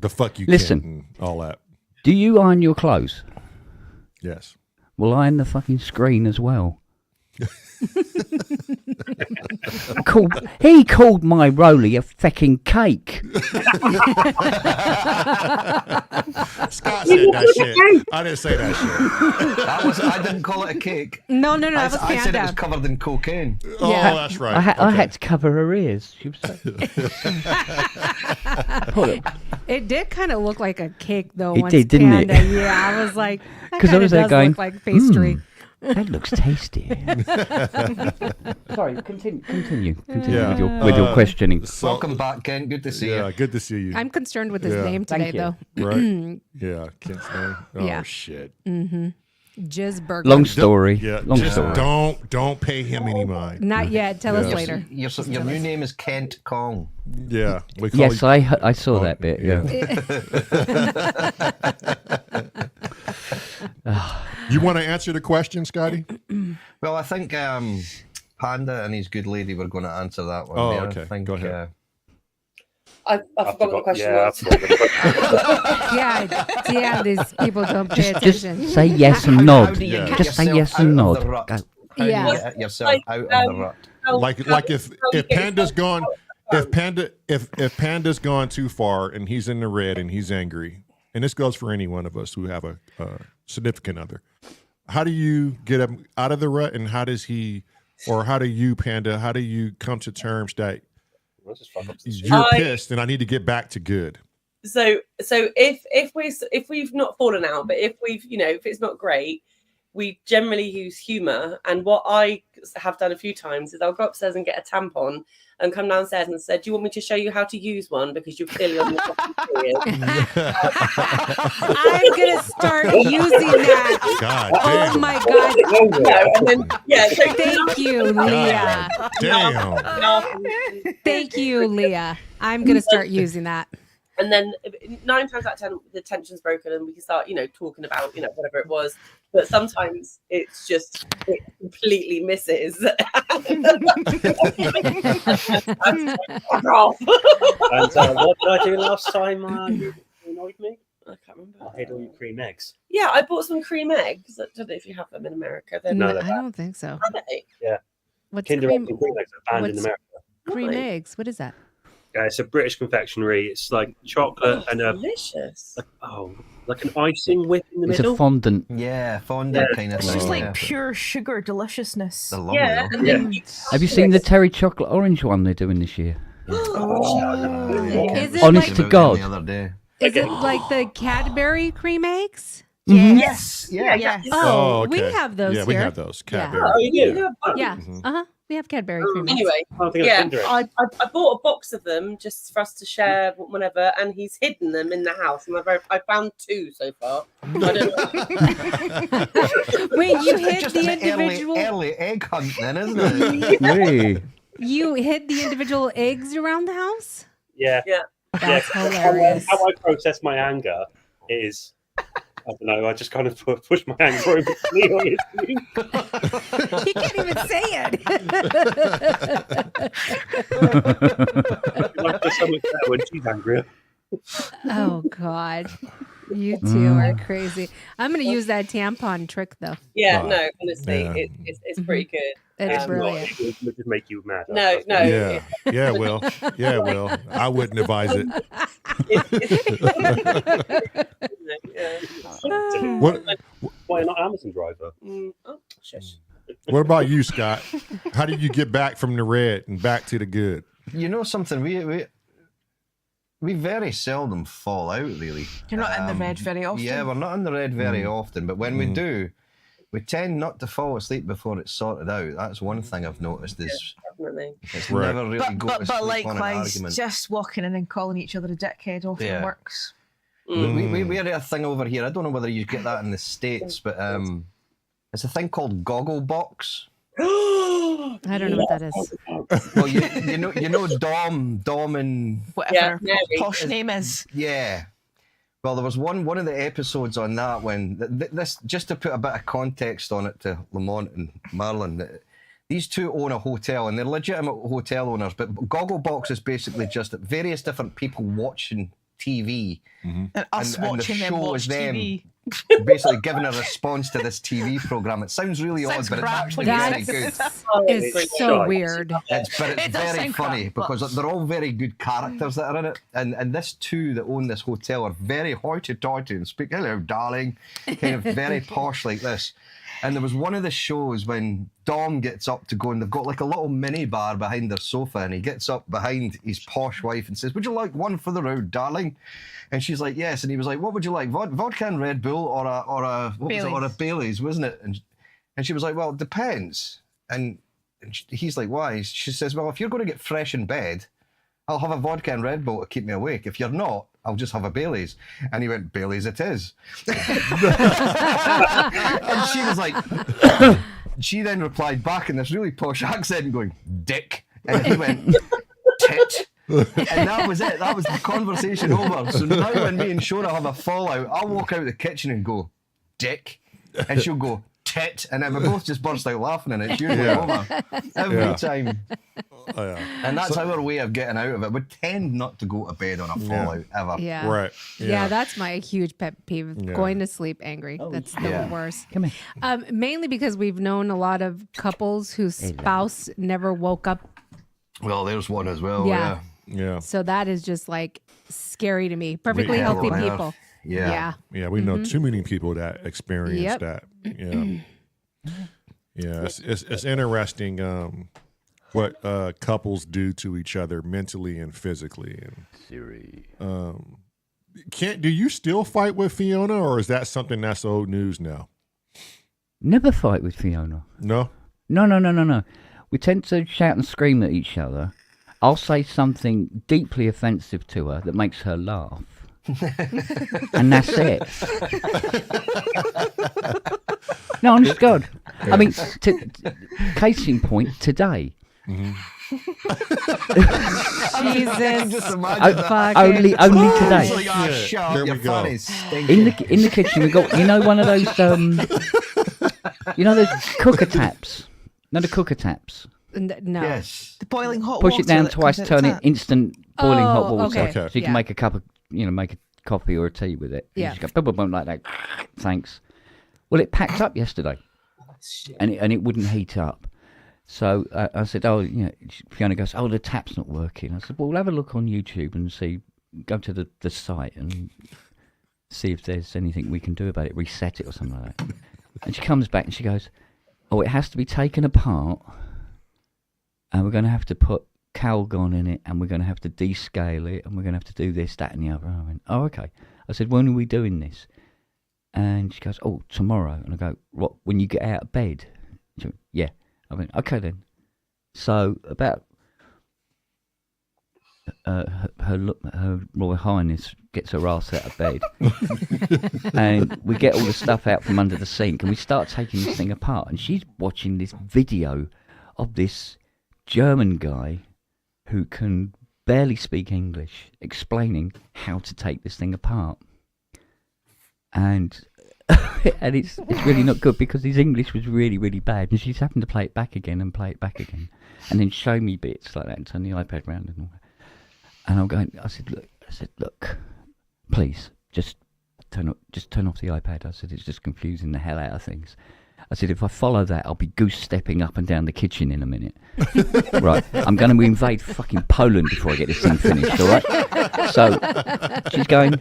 The fuck you Listen, Kent, and all that. Do you iron your clothes? Yes. Well, iron the fucking screen as well. He called my Rolly a fecking cake. Scott said that shit. I didn't say that shit. I didn't call it a cake. No, that was I said it was Panda. covered in cocaine. Oh, Yeah. that's right. I had to cover her ears. She was so... It did kind of look like a cake, though. It once did, didn't it? Panda, yeah, I was like, that 'Cause I kind of was there does going, look like pastry. That looks tasty. Sorry, continue Yeah. with your questioning. Welcome back, Ken. Good to see you. Yeah, good to see you. I'm concerned with his Yeah. name today, Thank you. though. Right? Yeah, Kent's name. Oh, Yeah. shit. Jizzburger. Long story. Yeah, Long just story. don't pay him any mind. Not yet. Tell us Yeah. later. Your new name is Kent Kong. Yeah. We call Yes, you- I saw that bit. Yeah. You want to answer the question, Scotty? Well, I think Panda and his good lady were going to answer that one. Oh, there. okay. I think, Go ahead. I forgot what the question Yeah, I was. forgot the question. Yeah, these people don't pay Just attention. say yes and How nod. do you get Just say yourself yes out and of the nod. rut? Go. How do Yeah. you get yourself out of the rut? Like if Panda's gone, if Panda's gone too far and he's in the red and he's angry, and this goes for any one of us who have a significant other, how do you get him out of the rut, and how do you, Panda, how do you come to terms that Let's just fuck up some shit. you're pissed and I need to get back to good? So if we've not fallen out, but if we've, you know, if it's not great, we generally use humor. And what I have done a few times is I'll go upstairs and get a tampon and come downstairs and say, do you want me to show you how to use one? Because you're clearly on your fucking period. I'm gonna start using that. God Oh damn. my god! No, and then, yeah, so Thank you, Leah. Damn. Thank you, Leah. I'm gonna start using that. And then 9 times out of 10, the tension's broken and we can start, talking about, whatever it was. But sometimes it completely misses. And what did I do last time you annoyed me? I can't remember. I hid all your cream eggs. Yeah, I bought some cream eggs. I don't know if you have them in America. No, I don't think so. Are they? Yeah. What's Kinder cream? Eggs and cream eggs are banned in America. Cream eggs. What is that? Yeah, it's a British confectionery. It's like chocolate and delicious. Like an icing whip in the It's middle. a fondant. Yeah, fondant kind of It's thing. just like yeah. pure sugar deliciousness. They're lovely, Yeah, though. and then Have you seen the Terry chocolate orange one they're doing this year? Is it Honest like, to God. The other day. is it like the Cadbury cream eggs? Yes. Yeah. Yes. Oh, we okay. have those Yeah, we here. have those. Yeah. Cadbury. Oh, you do? Yeah. We have Cadbury cream eggs. Anyway, I don't think it's yeah, Kinder Eggs. I bought a box of them just for us to share, whenever, and he's hidden them in the house. And I found 2 so far. I don't know. Wait, you hid Just the an individual. early egg hunt then, isn't it? Hey. You hid the individual eggs around the house? Yeah. That's How hilarious. I process my anger is, I don't know, I just kind of push my anger over to Leo. He can't even say it. Like there's so much better when she's angry. Oh God, you two are crazy. I'm gonna use that tampon trick though. Yeah, Wow. no, honestly, Yeah. it's pretty good. It's Um, brilliant. It would just make you mad. No, no. Yeah, yeah, Will. Yeah, Will. I wouldn't advise it. What Why not Amazon driver? Oh, shush. What about you, Scott? How did you get back from the red and back to the good? You know something? We very seldom fall out, really. You're not in the red very often. Yeah, we're not in the red very often, but when we do, we tend not to fall asleep before it's sorted out. That's one thing I've noticed is Definitely. it's Right. never really go to But sleep on an likewise, argument. just walking in and calling each other a dickhead often Yeah. works. We had a thing over here. I don't know whether you get that in the States, but it's a thing called Goggle Box. I don't know what that is. Well, you know Dom and Whatever Yeah, Mary. posh name is. yeah. Well, there was one of the episodes on that when this, just to put a bit of context on it to Lamont and Marilyn, these two own a hotel and they're legitimate hotel owners, but Gogglebox is basically just various different people watching TV. And us And the watching them show watch is them. TV. Basically giving a response to this TV program. It sounds really Sounds odd, but it's crap actually when you very say good. It's It's so shite. weird. But It it's does very sound funny crap, but- because they're all very good characters that are in it. And this two that own this hotel are very hoity-toity and speak, hello, darling, kind of very posh like this. And there was one of the shows when Dom gets up to go and they've got like a little mini bar behind their sofa and he gets up behind his posh wife and says, would you like one for the road, darling? And she's like, yes. And he was like, what would you like? Vodka and Red Bull or a what was it? Or a Bailey's, wasn't it? And she was like, well, it depends. And he's like, why? She says, well, if you're going to get fresh in bed, I'll have a vodka and Red Bull to keep me awake. If you're not, I'll just have a Bailey's. And he went, Bailey's it is. And she was like, she then replied back in this really posh accent going, dick. And he went, tit. And that was it. That was the conversation over. So now when me and Shona have a fallout, I'll walk out of the kitchen and go, dick. And she'll go, tit. And then we both just burst out laughing and it's usually over. Every time. Oh, yeah. And that's our way of getting out of it. We tend not to go to bed on a fallout ever. Yeah. Right. Yeah, that's my huge pet peeve. Yeah. Going to sleep angry. That's the yeah. worst. Come here. Mainly because we've known a lot of couples whose spouse never woke up. Well, there's one as well. Yeah. Yeah. So that is just like scary to me. Perfectly Yeah, healthy well, people. Yeah. Yeah. Yeah, we know too many people that experience Yep. that. Yeah. Yeah, it's interesting what couples do to each other mentally and physically. And do you still fight with Fiona, or is that something that's old news now? Never fight with Fiona. No? No. We tend to shout and scream at each other. I'll say something deeply offensive to her that makes her laugh. And that's it. No, honest to God. I mean, case in point, today, Jesus. Just imagine that. Only today. It's like, Yeah, shut up, there your we go. fanny's stinking. In the kitchen we got one of those those cooker taps. No, the cooker taps. No. Yes. The boiling hot Push water. it down that twice, comes out turn the it tap. instant boiling hot Oh, water. okay. So you can make a cup of make a coffee or a tea with it. And Yeah. you just go boom, boom, boom, like that. Thanks. Well, it packed up yesterday, and it wouldn't heat up. So I said, Fiona goes, the tap's not working. I said, well, we'll have a look on YouTube and see. Go to the site and see if there's anything we can do about it. Reset it or something like that. And she comes back and she goes, it has to be taken apart, and we're going to have to put Calgon in it, and we're going to have to descale it, and we're going to have to do this, that, and the other. I went, okay. I said, when are we doing this? And she goes, tomorrow. And I go, what, when you get out of bed? She went, yeah. I went, okay then. So about her Royal Highness gets her ass out of bed, and we get all the stuff out from under the sink, and we start taking this thing apart, and she's watching this video of this German guy who can barely speak English explaining how to take this thing apart. And it's really not good because his English was really, really bad, and she's having to play it back again and play it back again, and then show me bits like that and turn the iPad round and all that. And I'm going. I said, look, please, just turn off the iPad. I said, it's just confusing the hell out of things. I said, if I follow that, I'll be goose stepping up and down the kitchen in a minute. Right, I'm going to invade fucking Poland before I get this thing finished. All right. So she's going.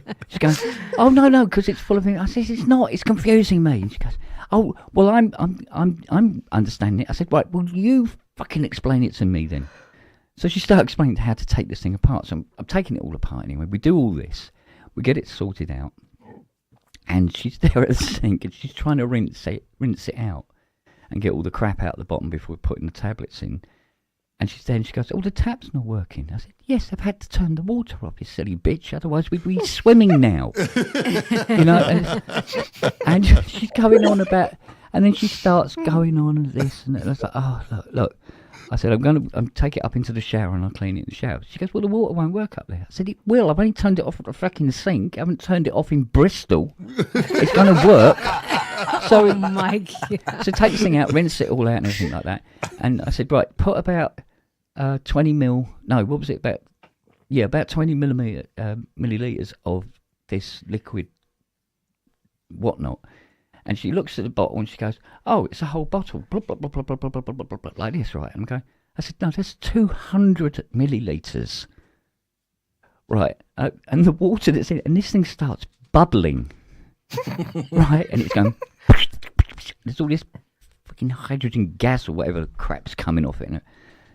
Oh no, because it's full of things. I said, it's not. It's confusing me. And she goes, oh well, I'm understanding it. I said, right, well you fucking explain it to me then. So she started explaining how to take this thing apart. So I'm taking it all apart anyway. We do all this. We get it sorted out. And she's there at the sink and she's trying to rinse it out and get all the crap out the bottom before we're putting the tablets in. And she's there and she goes, the tap's not working. I said, yes, I've had to turn the water off, you silly bitch. Otherwise we'd be swimming now. And she's going on about, and then she starts going on and this and that. And I was like, look. I said, I'm take it up into the shower and I'll clean it in the shower. She goes, well, the water won't work up there. I said, it will. I've only turned it off at the fucking sink. I haven't turned it off in Bristol. It's going to work. So, Oh my God. So take this thing out, rinse it all out and everything like that. And I said, right, put about 20 mil, no, what was it? About 20 millilitres of this liquid whatnot. And she looks at the bottle and she goes, it's a whole bottle, blah, blah, blah, blah, blah, blah, blah, blah, blah, blah, like this, right? And I'm going, I said, no, that's 200 millilitres. Right, and the water that's in it, and this thing starts bubbling, right? And it's going, there's all this fucking hydrogen gas or whatever crap's coming off it.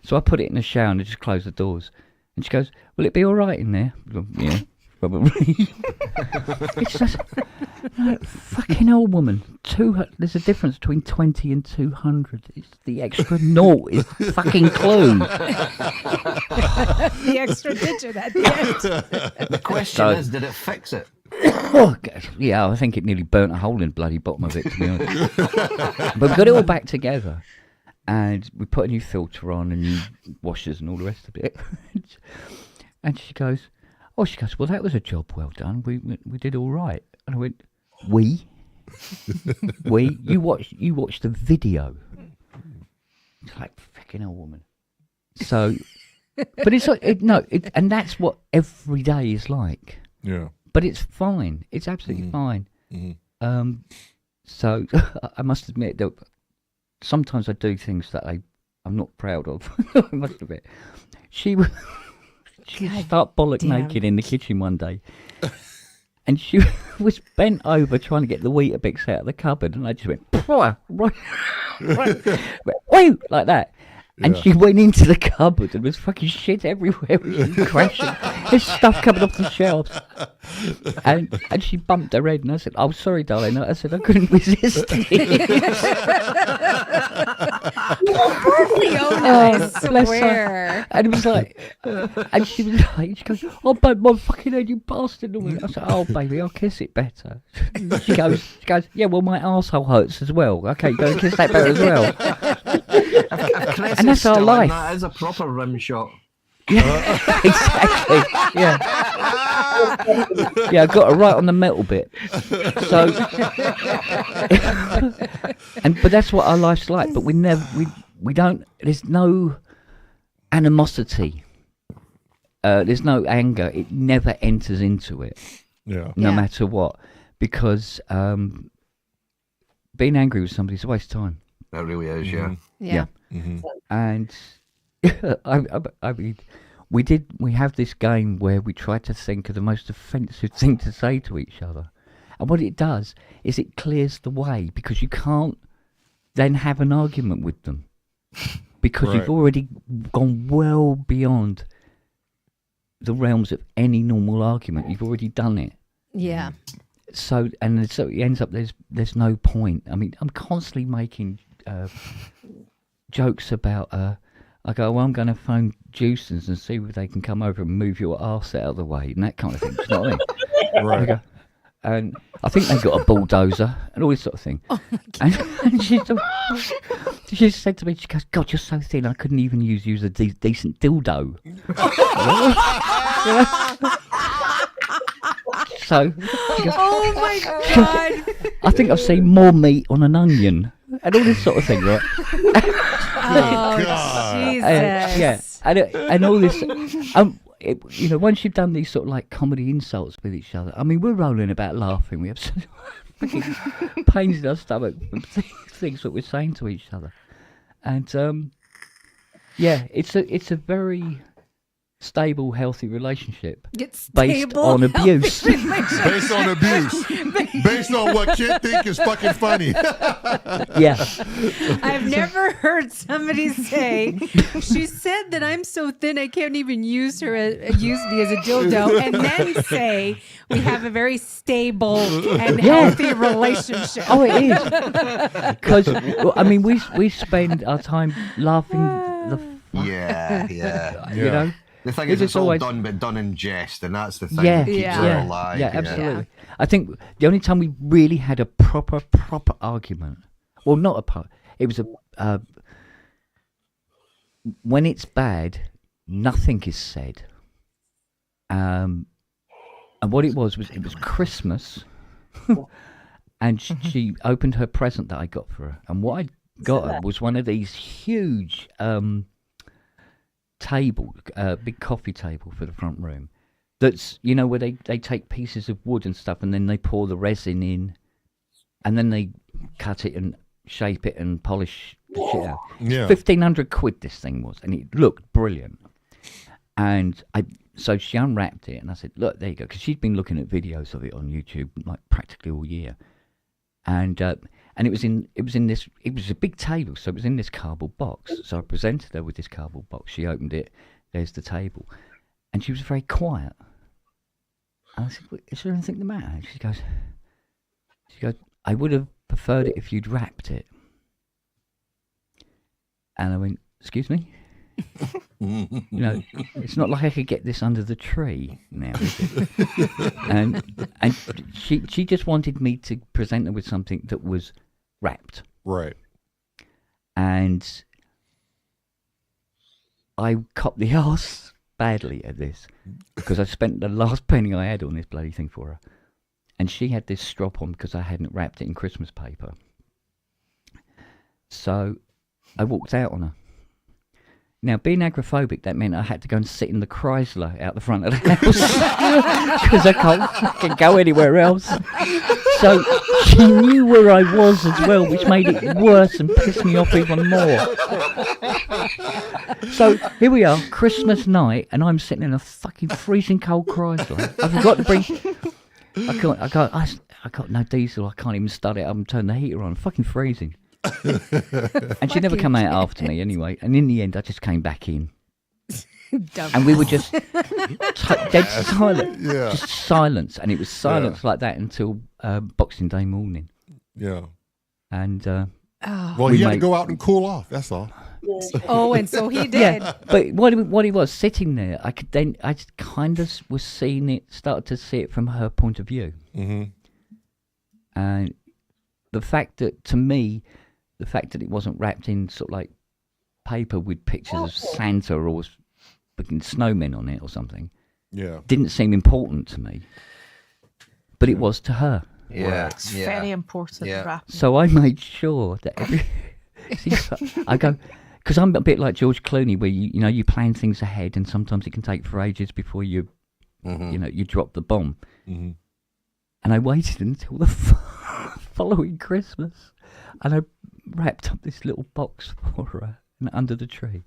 So I put it in the shower and I just close the doors. And she goes, will it be all right in there? Well, yeah. Probably. It's just fucking old woman. There's a difference between 20 and 200. It's the extra naught is fucking clue. The extra digit at the end. The question is, did it fix it? Yeah, I think it nearly burnt a hole in the bloody bottom of it, to be honest. But we got it all back together, and we put a new filter on and new washers and all the rest of it. And she goes, well, that was a job well done. We did all right. And I went, we? You watched the video. It's like, freaking old woman. So, but it's like, and that's what every day is like. Yeah. But it's fine. It's absolutely fine. Mm-hmm. So I must admit that sometimes I do things that I'm not proud of. I must admit. She start bollock naked in the kitchen one day, and she was bent over trying to get the Weetabix out of the cupboard, and I just went right, like that. And she went into the cupboard and was fucking shit everywhere. It was crashing. There's stuff coming off the shelves. And she bumped her head and I said, oh, sorry, darling. I said, I couldn't resist it. I swear. And it was like, and she was like, she goes, oh, babe, my fucking head, you bastard. I said, oh, baby, I'll kiss it better. She goes, yeah, well, my arsehole hurts as well. Okay, go and kiss that better as well. If Chris And is that's our still in, life. that is a proper rim shot. Exactly. Yeah. Yeah, I got it right on the metal bit. So, but that's what our life's like. But we don't. There's no animosity. There's no anger. It never enters into it. Yeah. No matter what, because being angry with somebody is a waste of time. That really is, yeah. Yeah. And I mean, we have this game where we try to think of the most offensive thing to say to each other, and what it does is it clears the way, because you can't then have an argument with them because you've already gone well beyond the realms of any normal argument. You've already done it. Yeah. So it ends up there's no point. I mean, I'm constantly making jokes about I go, well, I'm going to phone Dixons and see if they can come over and move your arse out of the way and that kind of thing. You know what I mean? Right. And I think they got a bulldozer and all this sort of thing. Oh my God. And she said to me, she goes, God, you're so thin, I couldn't even use a decent dildo. So, she goes, Oh my God. I think I've seen more meat on an onion and all this sort of thing, right? Oh, God. Jesus. Yeah, and all this. You know, once you've done these sort of like comedy insults with each other, I mean, we're rolling about laughing. We have fucking pains in our stomach from things that we're saying to each other, and yeah, it's a very stable, healthy relationship It's based stable, on abuse. Based on abuse. Based on what kids think is fucking funny. Yeah, I've never heard somebody say, she said that I'm so thin I can't even use me as a dildo, and then say we have a very stable and healthy relationship. oh, it is, because I mean, we spend our time laughing. Yeah. You know. The thing It is, is it's all always- done, but done in jest, and that's the thing Yeah, that keeps Yeah. it alive. Yeah, absolutely. I think the only time we really had a proper argument, well, not a part. It was when it's bad, nothing is said. And what it was Christmas, and she opened her present that I got for her, and what I got her was one of these huge table, big coffee table for the front room. That's, you know, where they take pieces of wood and stuff and then they pour the resin in and then they cut it and shape it and polish the shit out. Yeah. 1,500 quid this thing was, and it looked brilliant. And so she unwrapped it and I said, look, there you go, because she'd been looking at videos of it on YouTube like practically all year. And it was a big table, so it was in this cardboard box. So I presented her with this cardboard box. She opened it. There's the table, and she was very quiet. And I said, "Is there anything the matter?" And she goes, "I would have preferred it if you'd wrapped it." And I went, "Excuse me." You know, it's not like I could get this under the tree now, is it? and she just wanted me to present her with something that was wrapped. Right. And I copped the arse badly at this because I spent the last penny I had on this bloody thing for her. And she had this strop on because I hadn't wrapped it in Christmas paper. So I walked out on her. Now, being agoraphobic, that meant I had to go and sit in the Chrysler out the front of the house because I can't fucking go anywhere else. So she knew where I was as well, which made it worse and pissed me off even more. So here we are, Christmas night, and I'm sitting in a fucking freezing cold Chrysler. I forgot to bring. I got no diesel. I can't even start it up and turn the heater on. I'm fucking freezing. And she never come out after me anyway. And in the end, I just came back in. And we were just dead silent. Yeah. Just silence. And it was silence like that until Boxing Day morning. Yeah. And Well, he had to go out and cool off. That's all. Oh, and so he did. yeah, but what he was sitting there, I just kind of was seeing it, started to see it from her point of view. Mm-hmm. And the fact that, to me, the fact that it wasn't wrapped in sort of like paper with pictures of Santa or fucking snowmen on it or something. Yeah. Didn't seem important to me, but it was to her. Yeah, It's very important. Yeah. Wrapping. So I made sure that I go, because I'm a bit like George Clooney, where you plan things ahead, and sometimes it can take for ages before you drop the bomb. Mm-hmm. And I waited until the following Christmas, and I wrapped up this little box for her under the tree,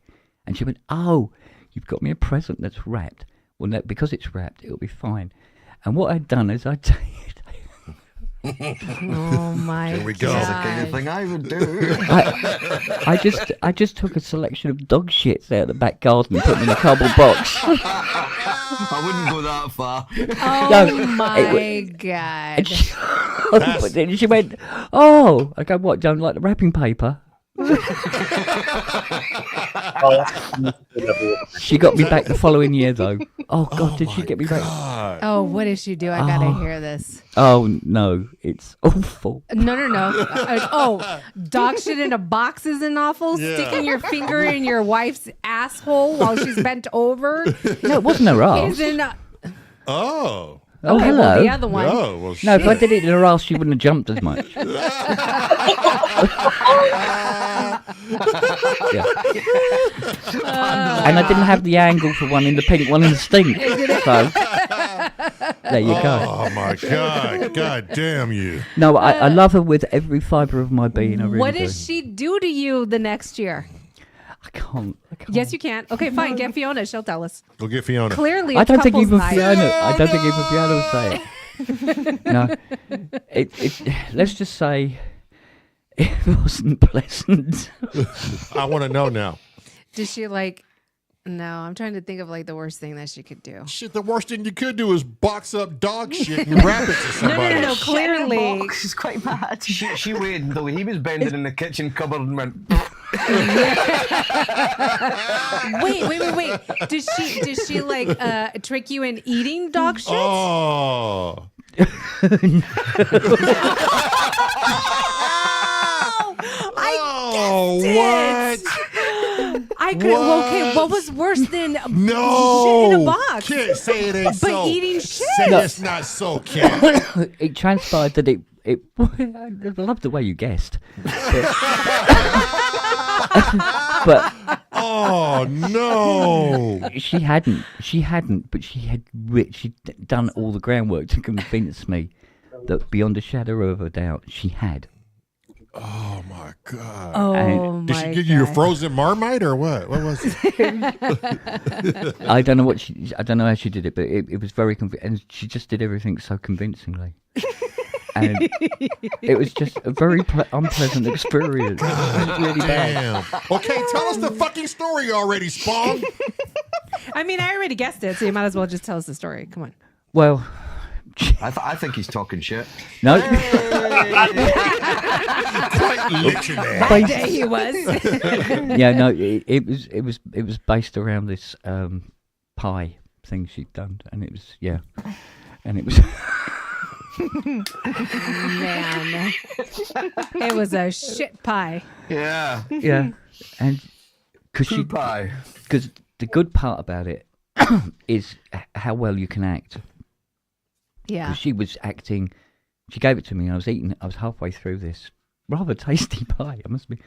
and she went, "Oh, you've got me a present that's wrapped. Well, no, because it's wrapped, it'll be fine." And what I'd done is Oh my Here we go. That's the kind of thing I would do. I just took a selection of dog shits out of the back garden and put them in a cardboard box. I wouldn't go that far. Oh No, my god. And she, but then she went, "Oh," I go, "What? Don't like the wrapping paper?" She got me back the following year, though. Oh God, did she get me back? Oh, what did she do? I gotta hear this. Oh no, it's awful. No. Dog shit in a box isn't awful. Yeah. Sticking your finger in your wife's asshole while she's bent over No, it wasn't her ass. isn't. Oh. Oh, Okay, hello. well, the other one. Oh, well, No, if I shit. did it in her ass, she wouldn't have jumped as much. Yeah. And I didn't have the angle for one in the pink, one in the stink. So there you go. Oh, my God. God damn you. No, I love her with every fibre of my being. I really What do. does she do to you the next year? I can't. Yes, you can. Okay, fine. Get Fiona. She'll tell us. Go get Fiona. Clearly, I it's don't think couples even night. Fiona. I don't think even Fiona would say it. No, let's just say it wasn't pleasant. I want to know now. Does she like? No, I'm trying to think of like the worst thing that she could do. Shit, the worst thing you could do is box up dog shit and wrap it to somebody. No. Clearly, It's quite bad. She waited until he was bending in the kitchen cupboard and went. wait. Did she like trick you in eating dog shit? Oh. Oh, what? I could. Well, okay, what was worse than No. shit in a box? Can't say it ain't But so. eating shit. Say it's not so, Ken. It transpired that it. I love the way you guessed. But Oh, no. she hadn't, but she'd done all the groundwork to convince me that beyond a shadow of a doubt, she had. Oh, my God. Oh Did my she give you a God. frozen Marmite or what? What was it? I don't know I don't know how she did it, but it was very and she just did everything so convincingly. And it was just a very unpleasant experience. It was really bad. Damn. Okay, tell us the fucking story already, Spawn. I mean, I already guessed it, so you might as well just tell us the story. Come on. Well, I think he's talking shit. no. Quite literally. That day he was. Yeah, no. It was based around this pie thing she'd done, and it was and it was. Man, it was a shit pie. Yeah. Yeah, and because Pie. because the good part about it is how well you can act. Yeah. 'Cause she was acting. She gave it to me. And I was halfway through this rather tasty pie, I must be.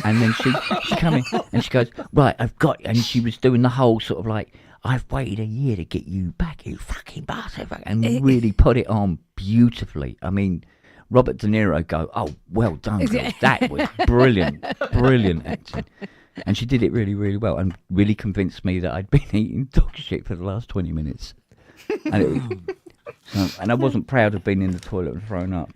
And then she came in and she goes, "Right, I've got," and she was doing the whole sort of like, "I've waited a year to get you back, you fucking bastard," and really put it on beautifully. I mean, Robert De Niro go, "Oh, well done, girl. That was brilliant acting." And she did it really, really well, and really convinced me that I'd been eating dog shit for the last 20 minutes. And it was, and I wasn't proud of being in the toilet and throwing up.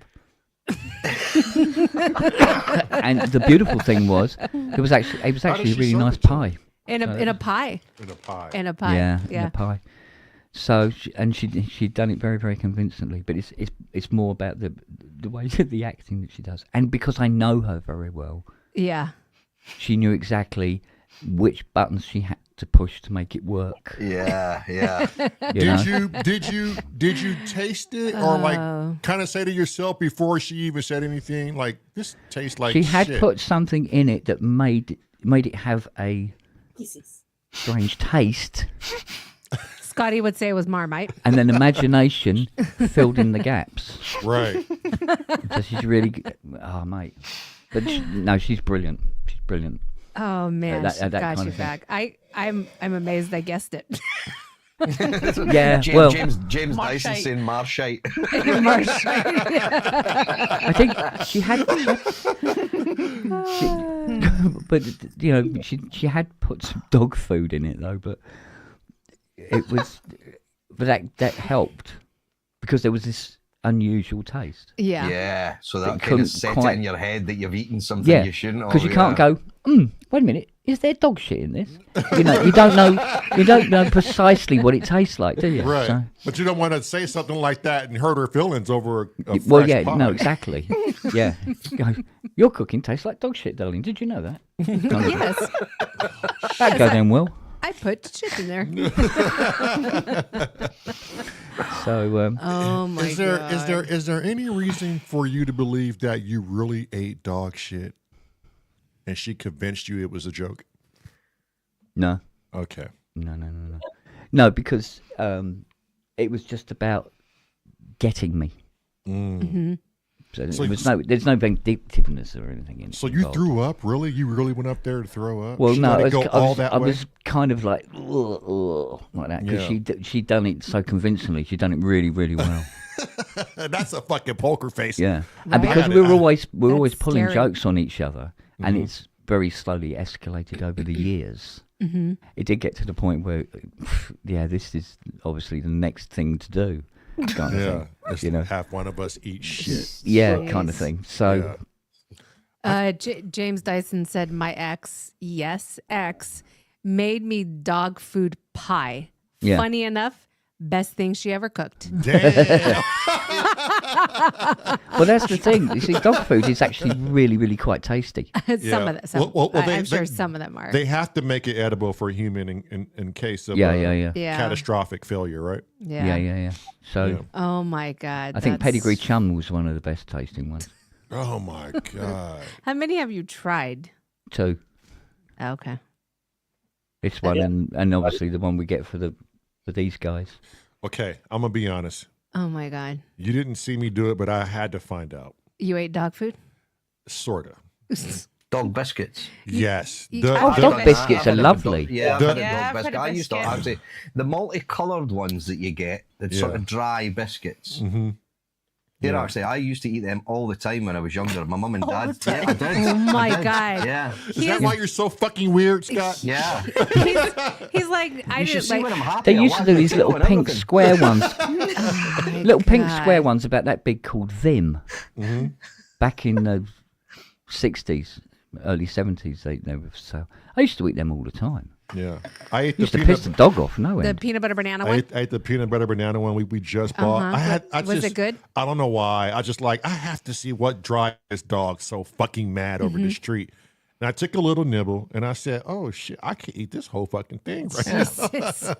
And the beautiful thing was, it was actually a really nice pie. In a pie. In a pie. In a pie. Yeah, in a pie. So she'd done it very, very convincingly. But it's more about the way the acting that she does, and because I know her very well, Yeah. she knew exactly which buttons she had to push to make it work. Yeah. Did you taste it or like kind of say to yourself before she even said anything like this tastes like She had shit? put something in it that made made it have a Kisses. strange taste, Scotty would say it was Marmite. and then imagination filled in the gaps. Right. So she's really good. Oh, mate. But no, she's brilliant. She's brilliant. Oh man, that she kind got of you thing. back. I'm amazed I guessed it. Yeah, James Dyson Marshite. saying Marshite. I think she had. But you know, she had put some dog food in it though. But it was, but that helped because there was this unusual taste. Yeah. Yeah, so But that you kind of couldn't set quite- it in your head that you've eaten something Yeah, you shouldn't. because you have, can't yeah. go. Wait a minute. Is there dog shit in this? You know, you don't know precisely what it tastes like, do you? Right. So- But you don't want to say something like that and hurt her feelings over a well, fresh yeah, pie. no, exactly. Yeah. Go, your cooking tastes like dog shit, darling. Did you know that? Yes. That'd go down well. I put shit in there. So, Oh my god. Is there any reason for you to believe that you really ate dog shit and she convinced you it was a joke? no. Okay. No, because it was just about getting me. Mm-hmm. So, So there's no vindictiveness or anything in it. So you involved. threw up? Really? You really went up there to throw up? Well, She no, let it go all that I way? was kind of like, ugh, like that, because Yeah. she'd done it so convincingly. She'd done it really, really well. That's a fucking poker face. Yeah, Right. and because we were always That's pulling scary. jokes on each other, and it's very slowly escalated over the years. Mm-hmm. It did get to the point where, yeah, this is obviously the next thing to do. Kind of Yeah. thing, It's you know. have one of us eat shit. Yeah, kind of Jeez. thing. So, Yeah. James Dyson said, "My ex, yes, ex, made me dog food pie. Yeah. Funny enough, best thing she ever cooked." Damn. well, that's the thing. You see, dog food is actually really, really quite tasty. Some of them. Well, I'm sure some of them are. They have to make it edible for a human in case of Yeah. yeah. catastrophic failure, right? Yeah. So, Yeah. Oh my god. I think that's- pedigree chum was one of the best tasting ones. Oh my god. How many have you tried? 2. Okay. This one and obviously the one we get for these guys. Okay, I'm gonna be honest. Oh my god. You didn't see me do it, but I had to find out. You ate dog food? Sorta. Dog biscuits. Yes. you- Oh, I've dog done that. biscuits I've are had a lovely. Yeah, I've The- had a Yeah, dog I've had biscuit. a I used to biscuit. actually the multicoloured ones that you get, the sort of dry biscuits. Mm-hmm. They're actually, I used to eat them all the time when I was younger. My mum and dad. the Yeah, I did. Oh my I did. God. Yeah. Is that why you're so fucking weird, Scott? Yeah. He's like, I You should didn't see like. when I'm happy. They I used to wag do my these tail little and pink everything. square ones, Oh my little pink God. square ones about that big called Vim. Mm-hmm. Back in the 60s, early 70s, they were so. I used to eat them all the time. Yeah. I ate the Used to piss the peanut. dog off, no The end. peanut butter banana I one. ate the peanut butter banana one we just bought. Was it good? I don't know why. I just like I have to see what drives this dog so fucking mad over Mm-hmm. the street. And I took a little nibble and I said, "Oh shit, I can eat this whole fucking thing right now." Jesus.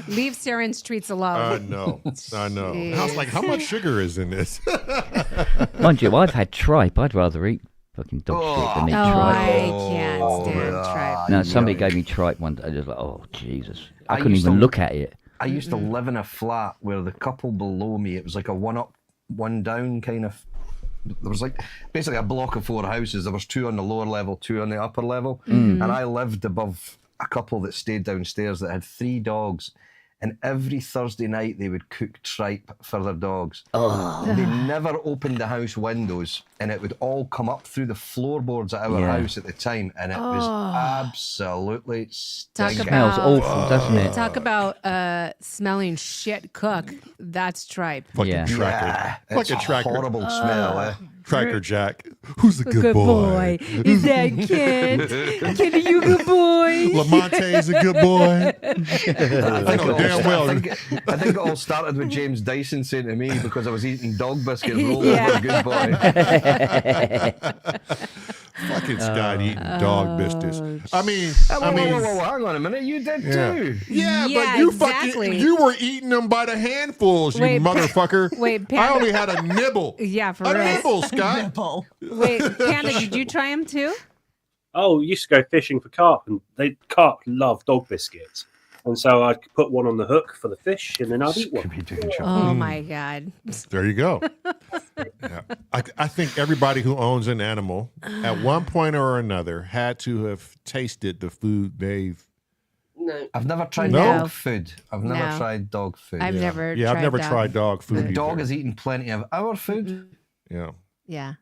Leave Saren's treats alone. I know. And I was like, "How much sugar is in this?" Mind you, I've had tripe. I'd rather eat fucking dog shit than eat Oh, tripe. I can't stand tripe. No, somebody gave me tripe one day. I was like, oh, Jesus. I I couldn't used even to- look at it. I used to live in a flat where the couple below me, it was like a one up, one down kind of. There was like basically a block of 4 houses. There was 2 on the lower level, 2 on the upper level, and I lived above a couple that stayed downstairs that had 3 dogs. And every Thursday night they would cook tripe for their dogs. They never opened the house windows, and it would all come up through the floorboards at our Yeah. house at the time, and it was absolutely Talk stinking. Smells about- awful, doesn't it? Talk about smelling shit cook. That's tripe. Fucking Yeah. tracker. Yeah, it's Fucking a tracker. horrible smell. Eh? Tracker Jack. Who's the good boy? Is that Kent? Kent, are you good boy? Lamonte's a good boy. I know damn well. I think it all started with James Dyson saying to me because I was eating dog biscuits rolled Yeah. over a good boy. Fucking Scott eating dog biscuits. I mean, Whoa, hang on a minute. You did too. Yeah, Yeah, but you exactly. you were eating them by the handfuls, you Wait, motherfucker. wait, I Panda. only had a nibble. Yeah, for A real. nibble, Scott. Nipple. Wait, Panda, did you try them too? Oh, we used to go fishing for carp, and carp love dog biscuits. And so I'd put one on the hook for the fish, and then I'd eat one. Oh my God. There you go. Yeah. I think everybody who owns an animal at one point or another had to have tasted the food they've. No. I've never tried No. dog food. I've never No. tried dog food. I've never Yeah, tried I've never that. tried dog food. The either. dog has eaten plenty of our food. Yeah. Yeah.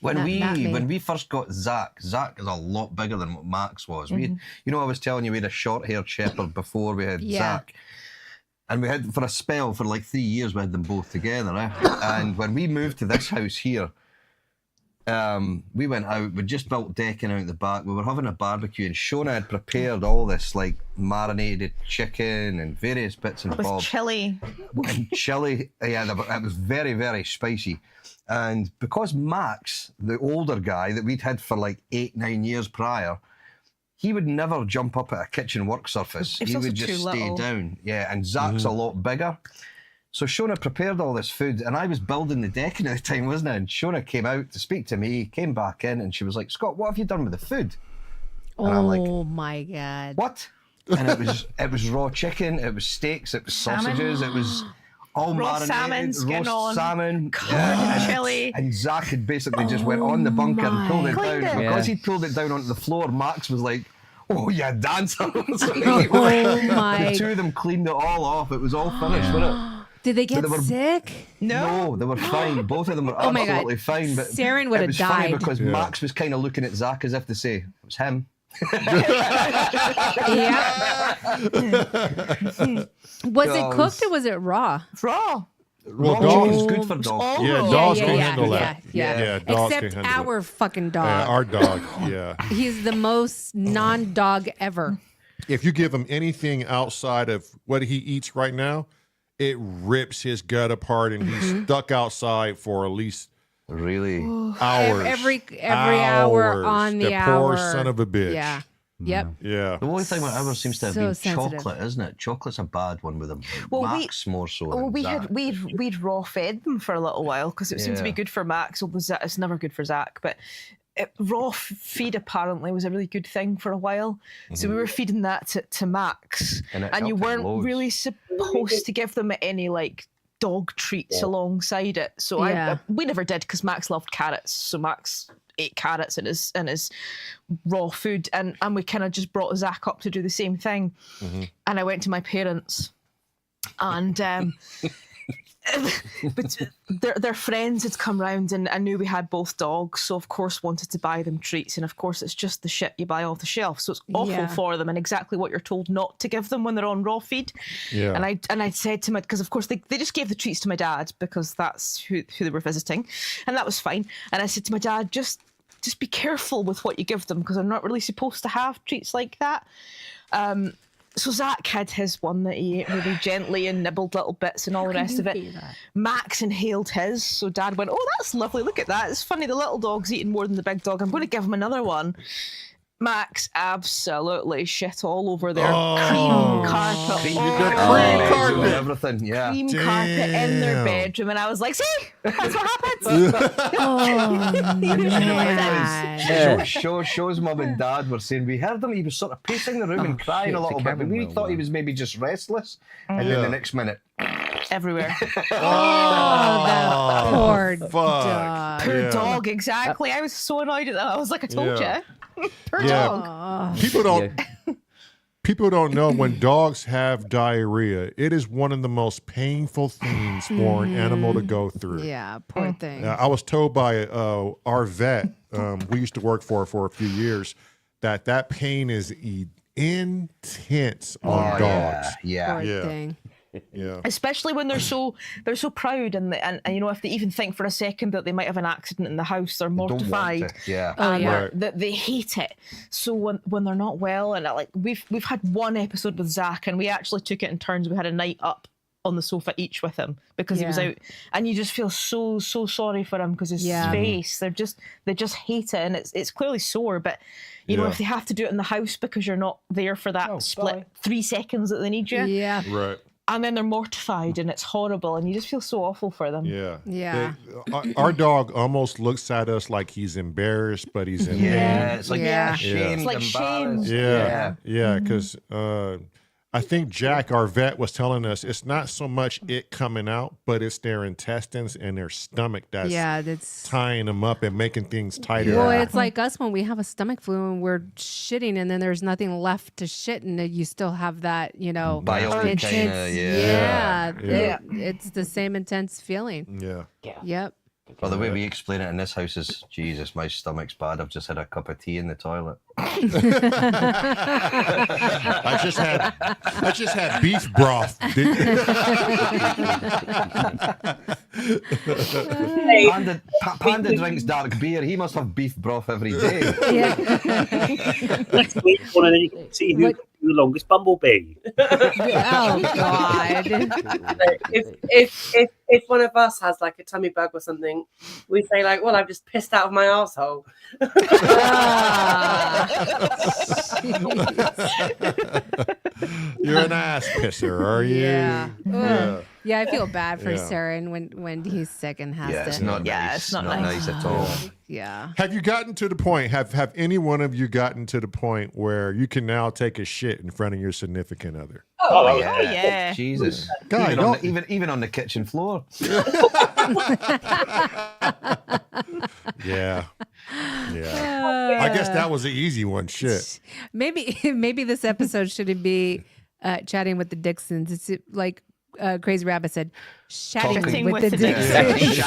When Not me. when we first got Zach is a lot bigger than what Max was. We, I was telling you we had a short-haired shepherd before we had Yeah. Zach, and we had for a spell for like 3 years we had them both together. And when we moved to this house here, we went out. We just built decking out the back. We were having a barbecue, and Shona had prepared all this like marinated chicken and various bits and With bobs. chili. And chili. Yeah, it was very, very spicy. And because Max, the older guy that we'd had for like 8-9 years prior, he would never jump up at a kitchen work surface. It's He also would just too stay little. down. Yeah, and Zach's a lot bigger. So Shona prepared all this food, and I was building the decking at the time, wasn't I? And Shona came out to speak to me, came back in, and she was like, "Scott, what have you done with the food?" And I'm like, Oh my God. "What?" And it was raw chicken, it was steaks, it was sausages, it was all Raw marinated, salmon, skin roast on, salmon, covered in chili. And Zach had basically just went on the bunker and pulled it Cleaned down. it. Because Yeah. he pulled it down onto the floor, Max was like, "Oh yeah, dancer." So Oh my. the two of them cleaned it all off. It was all finished, wasn't it? Did they get they were- sick? No, they were fine. Both of them were Oh my God. absolutely fine. But Saren would it have was funny died. because Max was kind of looking at Zach as if to say, "It was him." Yeah. Was it cooked or was it raw? Raw. Raw dogs- chicken's good for dogs. all Yeah, raw. dogs yeah, can yeah, handle yeah, that. yeah. Yeah, dogs Except can handle our fucking dog. Yeah, our dog. Yeah. He's the most non-dog ever. If you give him anything outside of what he eats right now, it rips his gut apart, and he's stuck outside for at least Really? hours. Every hour Hours. on the poor hour. son of a bitch. Yeah. Yep. Yeah. The only thing with ours seems to have So been sensitive. chocolate, isn't it? Chocolate's a bad one with them. Well, Max more so. Well, than we Zach. had we'd raw fed them for a little while because it seemed to be Yeah. good for Max. Although it's never good for Zach, but raw feed apparently was a really good thing for a while. So we were feeding that to Max, And it and you helped it weren't loads. really supposed to give them any like dog treats alongside it. So Yeah. we never did because Max loved carrots. So Max ate carrots in his raw food, and we kind of just brought Zach up to do the same thing. And I went to my parents, and but their friends had come round, and I knew we had both dogs, so of course wanted to buy them treats. And of course it's just the shit you buy off the shelf, so it's awful Yeah. for them and exactly what you're told not to give them when they're on raw feed. Yeah. And I said to my, because of course they just gave the treats to my dad because that's who they were visiting, and that was fine. And I said to my dad, just be careful with what you give them because they're not really supposed to have treats like that. So Zach had his one that he ate really gently and nibbled little bits and all the rest of it. Max inhaled his, so Dad went, "Oh, that's lovely. Look at that. It's funny. The little dog's eating more than the big dog. I'm going to give him another one." Max absolutely shit all over their cream carpet. Cream carpet. and everything. Yeah. Cream carpet in their Damn. bedroom, and I was like, "See, that's what happens." Oh, man. Show's mum and dad were saying we heard him. He was sort of pacing the room and crying shit, a little it's a bit. But we chamomile thought he one. was maybe just restless, and Yeah. then the next minute, Everywhere. Oh, that poor fuck. dog. Poor Yeah. dog, exactly. I was so annoyed at that. I was like, "I told Yeah. you." Poor Yeah. dog. People don't know when dogs have diarrhea, it is one of the most painful things for an animal to go through. Yeah, poor thing. I was told by our vet, we used to work for a few years, that pain is intense on dogs. Yeah. Poor Yeah. thing. Yeah. Especially when they're so proud and you know, if they even think for a second that they might have an accident in the house, they're Don't want mortified. to. Yeah. Oh, yeah. Right. That they hate it. So when they're not well, and like we've had one episode with Zach, and we actually took it in turns. We had a night up on the sofa each with him because he was Yeah. out, and you just feel so sorry for him because his Yeah. face, they just hate it, and it's clearly sore. But you know, Yeah. if they have to do it in the house because you're not there for that split 3 seconds that they need you, Yeah. Right. and then they're mortified and it's horrible, and you just feel so awful for them. Yeah. Yeah. Our dog almost looks at us like he's embarrassed, but he's in Yeah, pain. it's like Yeah. ashamed, It's like embarrassed. shame. Yeah, because I think Jack, our vet, was telling us it's not so much it coming out, but it's their intestines and their stomach that's That's tying them up and making things tighter. well, it's like us when we have a stomach flu and we're shitting, and then there's nothing left to shit, and you still have that, Bile intense. kinda, Yeah. It's the same intense feeling. Yeah. Yep. Well, the way we explain it in this house is, Jesus, my stomach's bad. I've just had a cup of tea in the toilet. I just had beef broth. Panda drinks dark beer. He must have beef broth every day. Yeah. Let's wait one and then you can see who the longest bumblebee. Oh God. If one of us has like a tummy bug or something, we say like, "Well, I've just pissed out of my arsehole." You're an ass pisser, are you? Yeah. Yeah. Yeah, I feel bad for Yeah. Sarah and when he's sick and has Yeah, to. it's not Yeah, nice. it's not not nice. nice at all. Yeah. Have you gotten to the point? Have any one of you gotten to the point where you can now take a shit in front of your significant other? Oh, yeah. Jesus. God, Even on the kitchen floor. Yeah. Yeah. I guess that was the easy one. Shit. Maybe this episode shouldn't be chatting with the Dixons. It's like Crazy Rabbit said, chatting with the Dixons.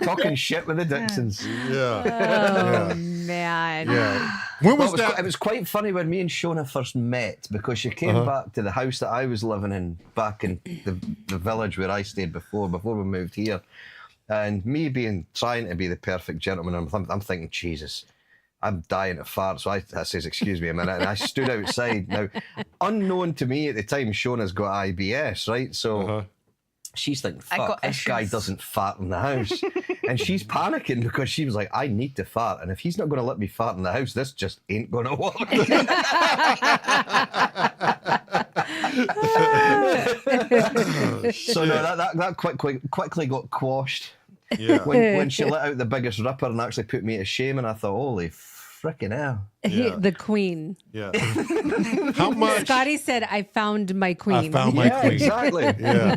Talking shit with the Dixons. Yeah. Oh man. Yeah. When was Well, that? it was quite funny when me and Shona first met because she came back to the house that I was living in back in the village where I stayed before we moved here. And me trying to be the perfect gentleman, I'm thinking, Jesus, I'm dying of fart. So I says, excuse me a minute. And I stood outside. Now, unknown to me at the time, Shona's got IBS, right? So she's thinking, fuck, this guy doesn't fart in the house. And she's panicking because she was like, I need to fart. And if he's not going to let me fart in the house, this just ain't going to work. So no, that quickly got quashed. Yeah. When she let out the biggest ripper and actually put me to shame, and I thought, holy frickin' hell. Yeah. The queen. Yeah. How much? Scotty said, I found my queen. I found my queen. Exactly. Yeah.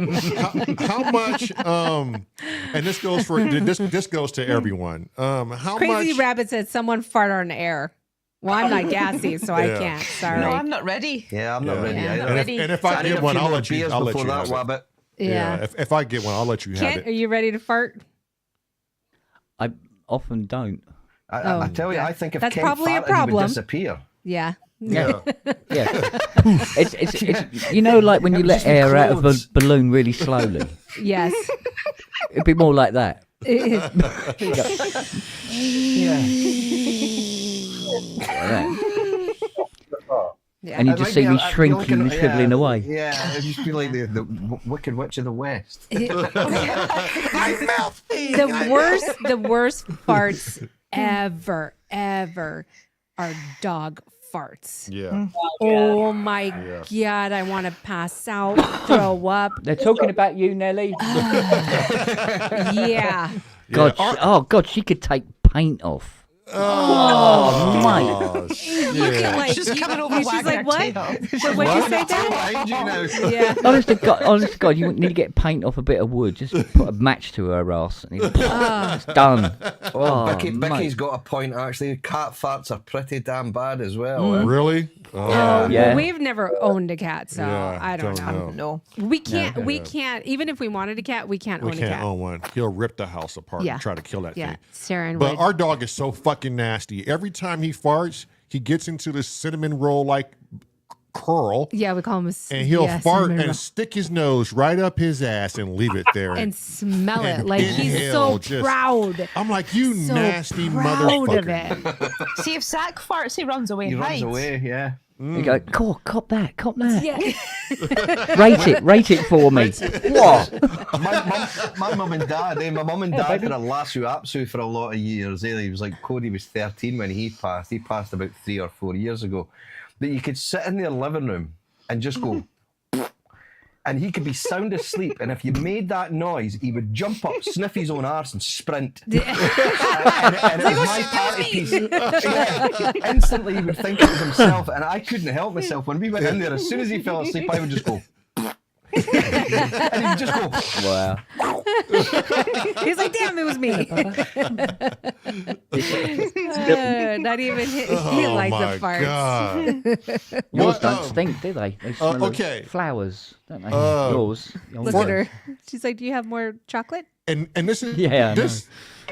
How much? And this goes for this goes to everyone. How Crazy much? Rabbit said, someone fart on air. Well, I'm not gassy, so I Yeah. can't. Sorry. No, I'm not ready. Yeah, I'm not ready Yeah, either. I'm And ready. if I I need get a one, few I'll more let you. beers I'll let before you that have it. wabbit. Yeah. If I get one, I'll let you have Kent, are it. you ready to fart? I often don't. I tell you, I think if That's Ken probably a farted, he problem. would disappear. Yeah. Yeah. Yeah. it's you know, like when you let air out of a clothes. balloon really slowly. Yes. It'd be more like that. Yeah. Yeah. And you just see me shrinking looking- and shriveling away. Yeah, it'd just be like the Wicked Witch of the West. The worst farts ever are dog farts. Yeah. Oh my God, I want to pass out, throw up. They're talking about you, Nelly. Yeah. God, God, she could take paint off. Oh, mate. Oh, Look shit. at like, She's coming over she's wagging like, her what? tail. What'd you say, Dad? Behind you now. Yeah. Honest to God, you need to get paint off a bit of wood. Just put a match to her ass. And it's done. Oh, Becky's mate. got a point, actually. Cat farts are pretty damn bad as well. eh? Really? Oh, Oh, Yeah. well, we've never owned a cat, so Yeah, I don't know. No. We can't. We can't. Even if we wanted a cat, we can't we own a can't cat. own one. He'll rip the house apart Yeah. and try to kill that Yeah, thing. Sarah and But Wood. our dog is so fucking nasty. Every time he farts, he gets into this cinnamon roll like curl, Yeah, we call him a and he'll fart cinnamon and roll. stick his nose right up his ass and leave it there. and smell it and like he's inhale so just- proud. I'm like, you So nasty proud motherfucker. of it. See, if Zach farts, he runs away He and runs hides. away, yeah. You go, cop that. Yeah. Rate it for me. What? My mum and dad, my mum and dad had a lasso apsu for a lot of years. He was like, Cody was 13 when he passed. He passed about 3 or 4 years ago. But you could sit in their living room and just go, and he could be sound asleep, and if you made that noise, he would jump up, sniff his own arse, and sprint. and it was my party piece. Yeah, instantly, he would think it was himself, and I couldn't help myself. When we went in there, as soon as he fell asleep, I would just go. And he'd just go. Wow. He's like, damn, it was me. Not even he likes the farts. God. Yours don't stink, do they? They smell of flowers, don't they? Yours. Look at her. She's like, do you have more chocolate? And this is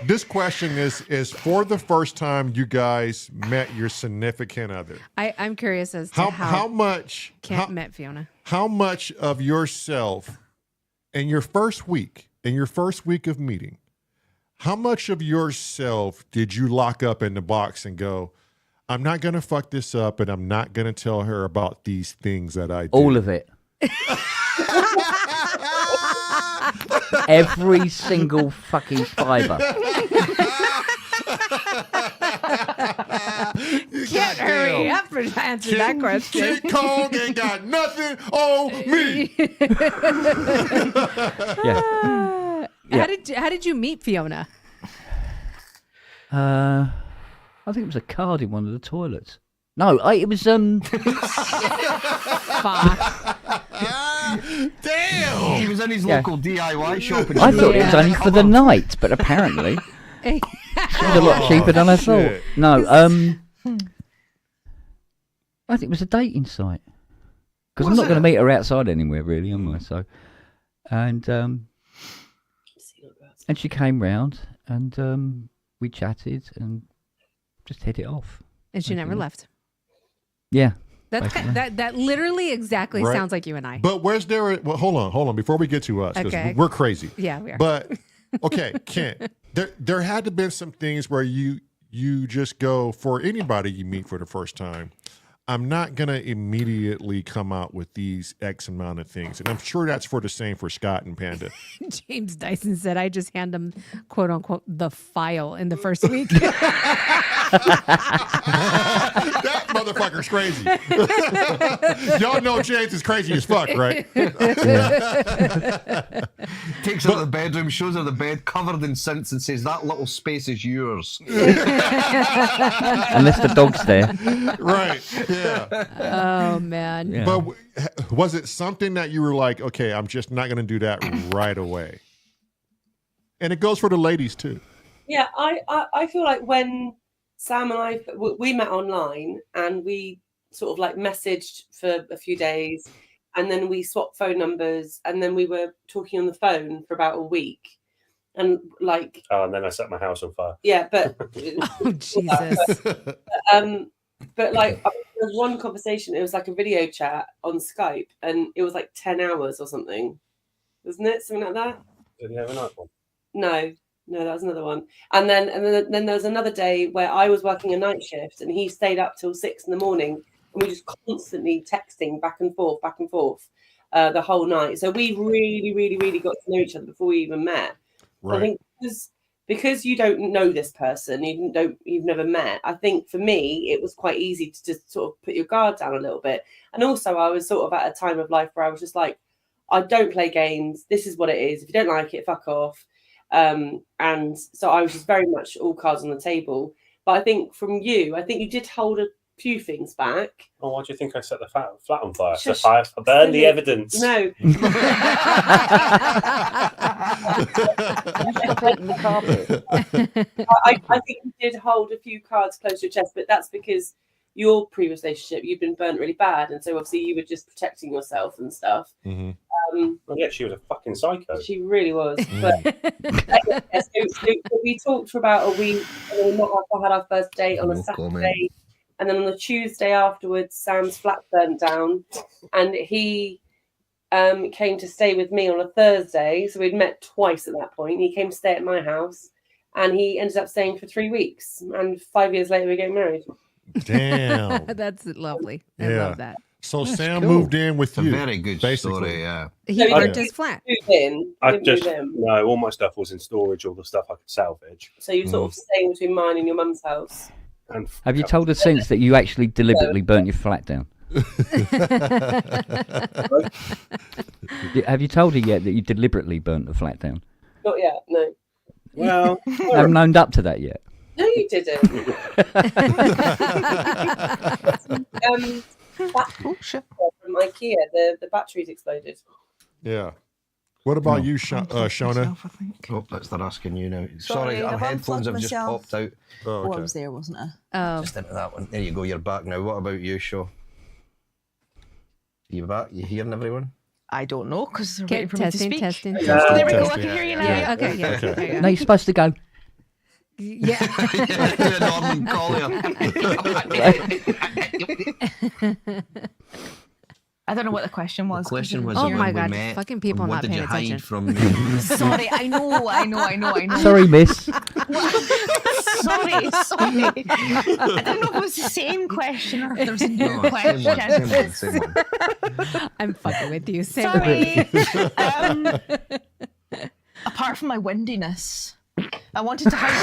this question is for the first time you guys met your significant other. I'm curious as to how much Kent met Fiona. How much of yourself in your first week of meeting, how much of yourself did you lock up in the box and go, I'm not going to fuck this up and I'm not going to tell her about these things that I do? All of it. Every single fucking fiber. Can't hurry up and answer that question. Kid Kong ain't got nothing on me. How did you meet Fiona? I think it was a card in one of the toilets. No, it was Fuck. Damn! He was in his local DIY shop. I thought it was only for the night, but apparently she was a lot cheaper than I thought. No, I think it was a dating site. Because I'm not going to meet her outside anywhere, really, am I? So, and she came round and we chatted and just hit it off. And she never left. Yeah. That literally exactly sounds like you and I. But where's there? Well, hold on. Before we get to us, because we're crazy. Yeah, we are. But okay, Kent, there had to been some things where you just go, for anybody you meet for the first time, I'm not gonna immediately come out with these X amount of things, and I'm sure that's for the same for Scott and Panda. James Dyson said, I just hand him, quote unquote, the file in the first week. That motherfucker's crazy. Y'all know James is crazy as fuck, right? Takes her to the bedroom, shows her the bed covered in scents, and says, that little space is yours. Unless the dog's there. Right. Yeah. Oh, man. Yeah. But was it something that you were like, okay, I'm just not going to do that right away? And it goes for the ladies, too. Yeah, I feel like when Sam and I, we met online and we sort of like messaged for a few days and then we swapped phone numbers and then we were talking on the phone for about a week. And like... Oh, and then I set my house on fire. Yeah, but... Oh, Jesus. But like, there was one conversation, it was like a video chat on Skype and it was like 10 hours or something. Wasn't it? Something like that? Did you have a night one? No, that was another one. And then there was another day where I was working a night shift and he stayed up till 6 a.m. and we just constantly texting back and forth the whole night. So we really, really, really got to know each other before we even met. Right. I think because you don't know this person, you've never met. I think for me, it was quite easy to just sort of put your guard down a little bit. And also I was sort of at a time of life where I was just like, I don't play games. This is what it is. If you don't like it, fuck off. And so I was just very much all cards on the table. But I think from you, you did hold a few things back. Oh, why do you think I set the flat on fire? So I burned the evidence. No. I think you did hold a few cards close to your chest, but that's because your previous relationship, you've been burnt really bad, and so obviously you were just protecting yourself and stuff. Mm-hmm. Well, yeah, she was a fucking psycho. She really was. But so we talked for about a week, and then we had our first date on a Saturday, and then on the Tuesday afterwards, Sam's flat burnt down, and he came to stay with me on a Thursday. So we'd met twice at that point. He came to stay at my house, and he ended up staying for 3 weeks, and 5 years later we were getting married. Damn. That's lovely. I Yeah. love that. So That's Sam cool. moved in with It's a you. very good basically. story, yeah. He So burnt you his flat. moved in. I Didn't just move in. no, all my stuff was in storage, all the stuff I could salvage. So you're sort of staying between mine and your mum's house. And Have you told us since that you actually deliberately burnt your flat down? Have you told her yet that you deliberately burnt the flat down? Not yet, no. Well, I haven't owned up to that yet. No, you didn't. Oh, shit. From IKEA, the batteries exploded. Yeah. What about you, Shona? Myself, I think. Oh, that's they're asking you now. Sorry, Sorry, our I've headphones have unplugged just myself. popped out. Oh, Oh, I okay. was there, wasn't I? Oh, Just into that one. There you go, you're back now. What about you, Shaw? You back? You hearing everyone? I don't know because they're okay, waiting for me to testing, speak. testing, Oh, testing. there we go. I Testing, can hear you now. yeah. Okay, yeah. Okay. There you No, you're supposed to go. go. Yeah. Yeah, Norman Collier. I don't know what the question was. The question was Oh when my we God, met, fucking people and what not did paying you hide attention. from me? Sorry, I know. Sorry, miss. Sorry. I don't know if it was the same question or if there was a new No, same one. I'm fucking with you. Same Sorry. Apart from my windiness, I wanted to hide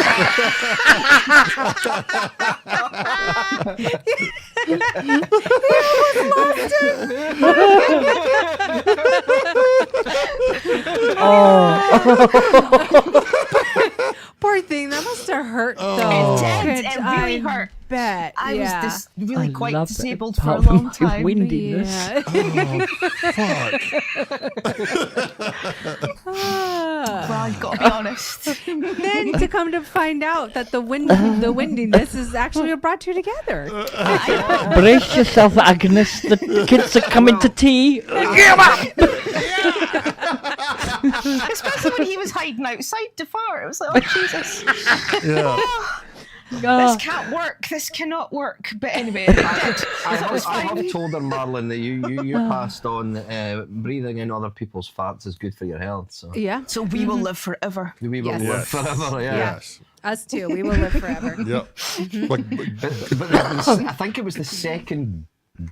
Poor thing. That must have hurt though. It did. Could It really I hurt. Bet. I yeah. was really I quite love that disabled for a apart from long my time. windiness. Yeah. Well, I've got to be honest. Then to come to find out that the windiness is actually what brought you together. Brace yourself, Agnes. The kids are coming to tea. Especially when he was hiding outside to fart. It was like, oh, Jesus. Yeah. This can't work. This cannot work. But anyway, it did. I have told her, Marlon, that you passed on breathing in other people's farts is good for your health. So Yeah. So we will live forever. we will Yes. live Yes. forever. Yeah. Yes. Us too. We will live forever. Yep. But I think it was the second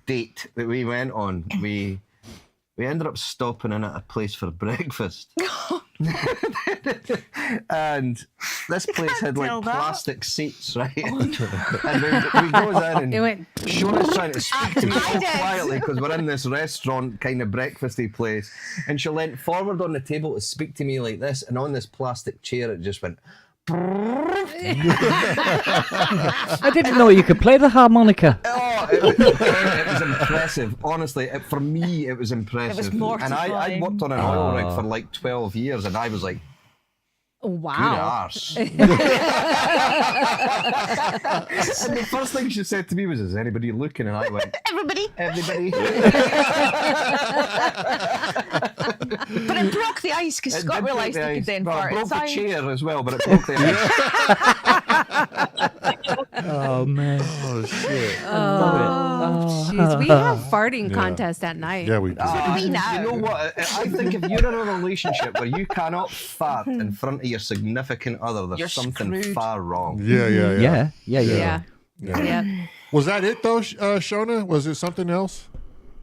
date that we went on. We ended up stopping in at a place for breakfast. And this place had like tell that. plastic seats, right? And we goes in It and went. Shona's trying to speak to me I so did. quietly because we're in this restaurant kind of breakfasty place. And she leant forward on the table to speak to me like this, and on this plastic chair it just went. I didn't know you could play the harmonica. Oh, it was impressive. Honestly, for me, it was impressive. And I mortifying. worked on an oil rig for like 12 years, and I was like, good Wow. arse. And the first thing she said to me was, is anybody looking? And I went, Everybody. everybody. But it broke the ice because It Scott did break realised the he could ice. then Well, fart it broke the inside. chair as well, but it broke the ice. Oh, man. oh shit. Oh, jeez. We have farting contests at night. Yeah, we do. We know. You know what? I think if you're in a relationship where you cannot fart in front of your significant other, there's You're something screwed. far wrong. Yeah. Yeah. Yeah. Yeah. Was that it though, Shona? Was it something else?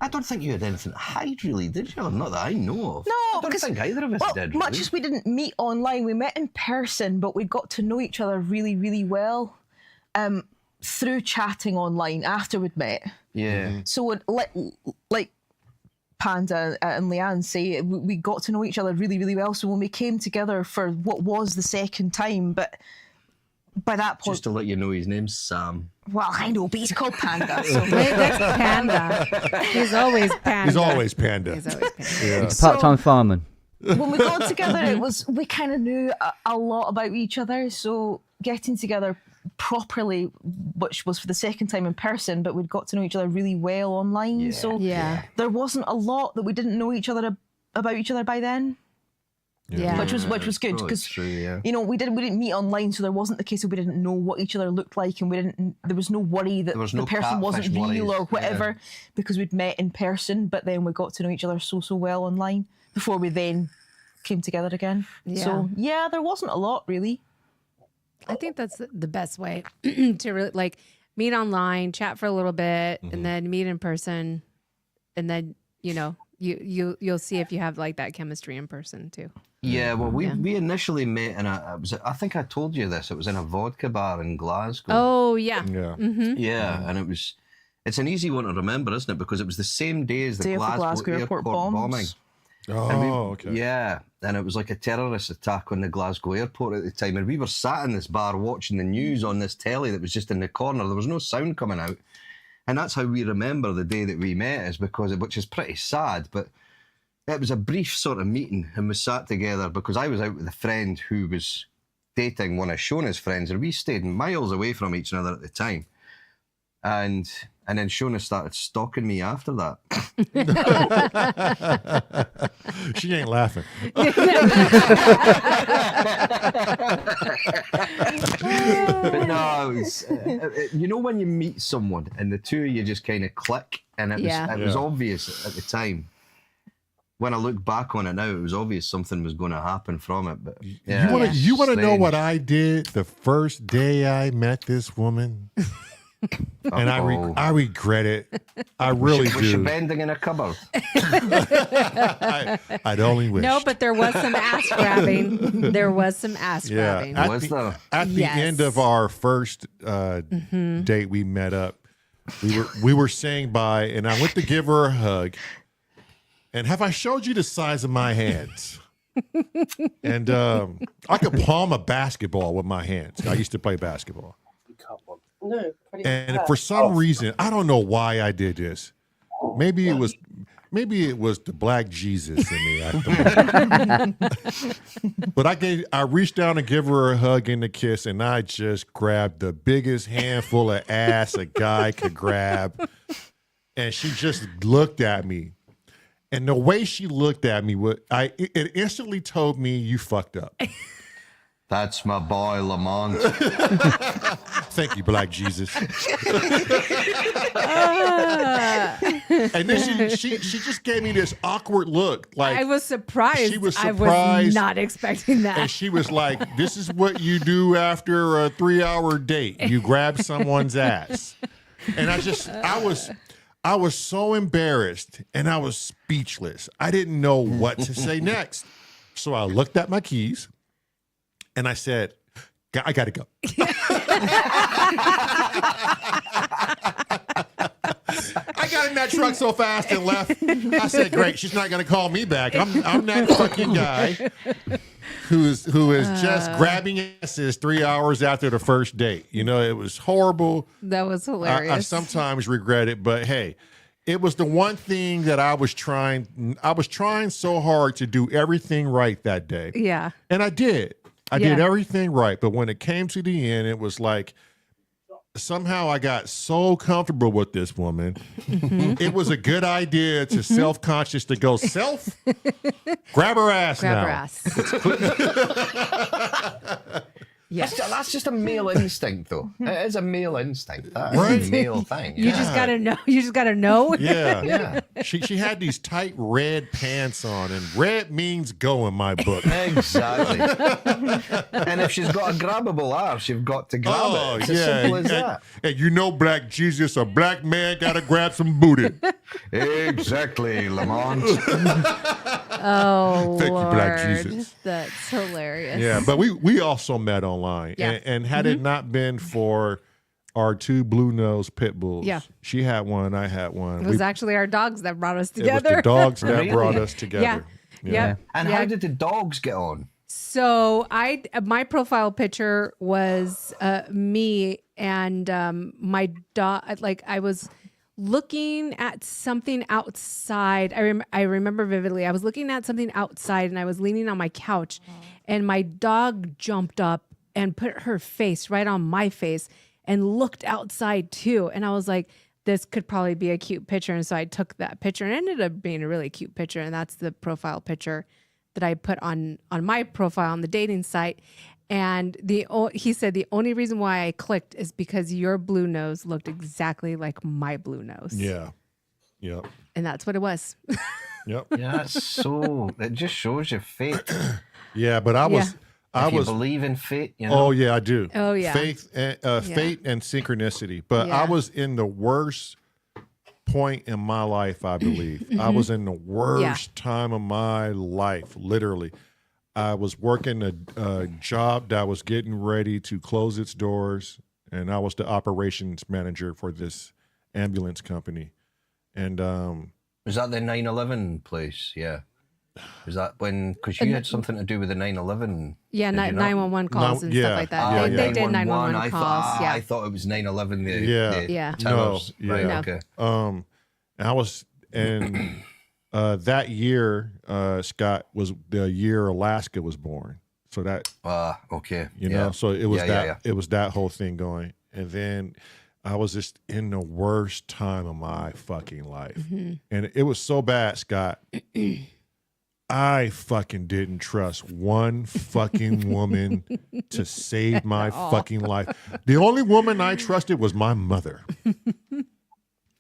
I don't think you had anything to hide, really, did you? Not that I know of. No, I don't because think either of us well, did. much Really. as we didn't meet online, we met in person, but we got to know each other really, really well through chatting online after we'd met. Yeah. So, like Panda and Leanne say, we got to know each other really, really well. So when we came together for what was the second time, but by that point, Just to let you know, his name's Sam. well, I know, but he's called Panda. So Wait, that's Panda. He's always Panda. He's always Panda. He's always Panda. Yeah. Part-time fireman. when we got together, we kind of knew a lot about each other. So getting together properly, which was for the second time in person, but we'd got to know each other really well online. Yeah. So Yeah. there wasn't a lot that we didn't know each other about each other by then. Yeah. Which was good Probably because true, yeah. you know we didn't meet online, so there wasn't the case of we didn't know what each other looked like, and there was no worry that There was the no person wasn't catfish real worries, or whatever because we'd met in person. But then we got to know each other so well online before we then came together again. Yeah. So yeah, there wasn't a lot really. I think that's the best way to really like. meet online, chat for a little bit, and then meet in person, and then you'll see if you have like that chemistry in person too. Yeah, well, we initially met in I think I told you this. It was in a vodka bar in Glasgow. Oh yeah, Yeah. Yeah, and it's an easy one to remember, isn't it? Because it was the same day as the Glasgow airport bombing. Oh, okay. Yeah, and it was like a terrorist attack on the Glasgow airport at the time. And we were sat in this bar watching the news on this telly that was just in the corner. There was no sound coming out. And that's how we remember the day that we met, is because which is pretty sad, but it was a brief sort of meeting, and we sat together because I was out with a friend who was dating one of Shona's friends, and we stayed miles away from each other at the time. And then Shona started stalking me after that. She ain't laughing. But no, it was, you know when you meet someone and the two of you just kind of click, and it was obvious at the time. When I look back on it now, it was obvious something was going to happen from it. But yeah, you want to know what I did the first day I met this woman? And I regret it. I really do. Was she bending in a cupboard? I'd only wish. No, but there was some ass grabbing. There was some ass grabbing. Was there? At the end of our first date, we met up. We were saying bye, and I went to give her a hug. And have I showed you the size of my hands? And I could palm a basketball with my hands. I used to play basketball. No. And for some reason, I don't know why I did this. Maybe it was the black Jesus in me. I thought. But I reached down to give her a hug and a kiss, and I just grabbed the biggest handful of ass a guy could grab. And she just looked at me. And the way she looked at me, it instantly told me, you fucked up. That's my boy, Lamont. Thank you, Black Jesus. And then she just gave me this awkward look. Like I was surprised. She was I surprised. was not expecting that. And she was like, this is what you do after a 3-hour date. You grab someone's ass. And I was so embarrassed, and I was speechless. I didn't know what to say next. So I looked at my keys, and I said, I got to go. I got in that truck so fast and left. I said, great, she's not going to call me back. I'm that fucking guy who is just grabbing asses 3 hours after the first date. You know, it was horrible. That was hilarious. I sometimes regret it, but hey, it was the one thing that I was trying so hard to do everything right that day. Yeah. And I did. I did everything right. But when it came to the end, it was like, somehow I got so comfortable with this woman. It was a good idea to self-conscious to go grab her ass Grab now. her ass. Yes. That's just a male instinct, though. It is a male instinct. That's Right. a male thing. You just gotta know. You just gotta know. Yeah. Yeah. She had these tight red pants on, and red means go in my book. Exactly. And if she's got a grabbable arse, you've got to grab it. It's as simple as that. And you know, Black Jesus, a black man got to grab some booty. Exactly, Lamont. Oh, Thank you, Lord. Black Jesus. That's hilarious. Yeah, but we also met online. Yeah. And had it not been for our two blue nose pit bulls, she had one, I had one. It was actually our dogs that brought us It was together. the dogs that Really? brought us together. Yeah. And how did the dogs get on? So my profile picture was me and my dog. Like I was looking at something outside. I remember vividly. I was looking at something outside, and I was leaning on my couch, and my dog jumped up and put her face right on my face and looked outside too. And I was like, this could probably be a cute picture. And so I took that picture, and it ended up being a really cute picture. And that's the profile picture that I put on my profile on the dating site. And he said the only reason why I clicked is because your blue nose looked exactly like my blue nose. Yeah. Yep. And that's what it was. Yep. Yeah, that's it just shows your fate. Yeah, but If you believe in fate, you know. Oh yeah, I do. Oh, yeah. Fate and synchronicity. But I was in the worst point in my life, I believe. I was in the worst time of my life, literally. I was working a job that was getting ready to close its doors, and I was the operations manager for this ambulance company. And was that the 9/11 place? Yeah. Was that when? Because you had something to do with the 9/11. Yeah, 911 calls and stuff like that. They did 911 calls. I thought it was 9/11. Yeah. Towers. No, Right. No. Okay. And I was, and that year, Scott, was the year Alaska was born. So that, okay. you know, so it was it was that whole thing going. And then I was just in the worst time of my fucking life. And it was so bad, Scott. I fucking didn't trust one fucking woman to save my fucking life. The only woman I trusted was my mother.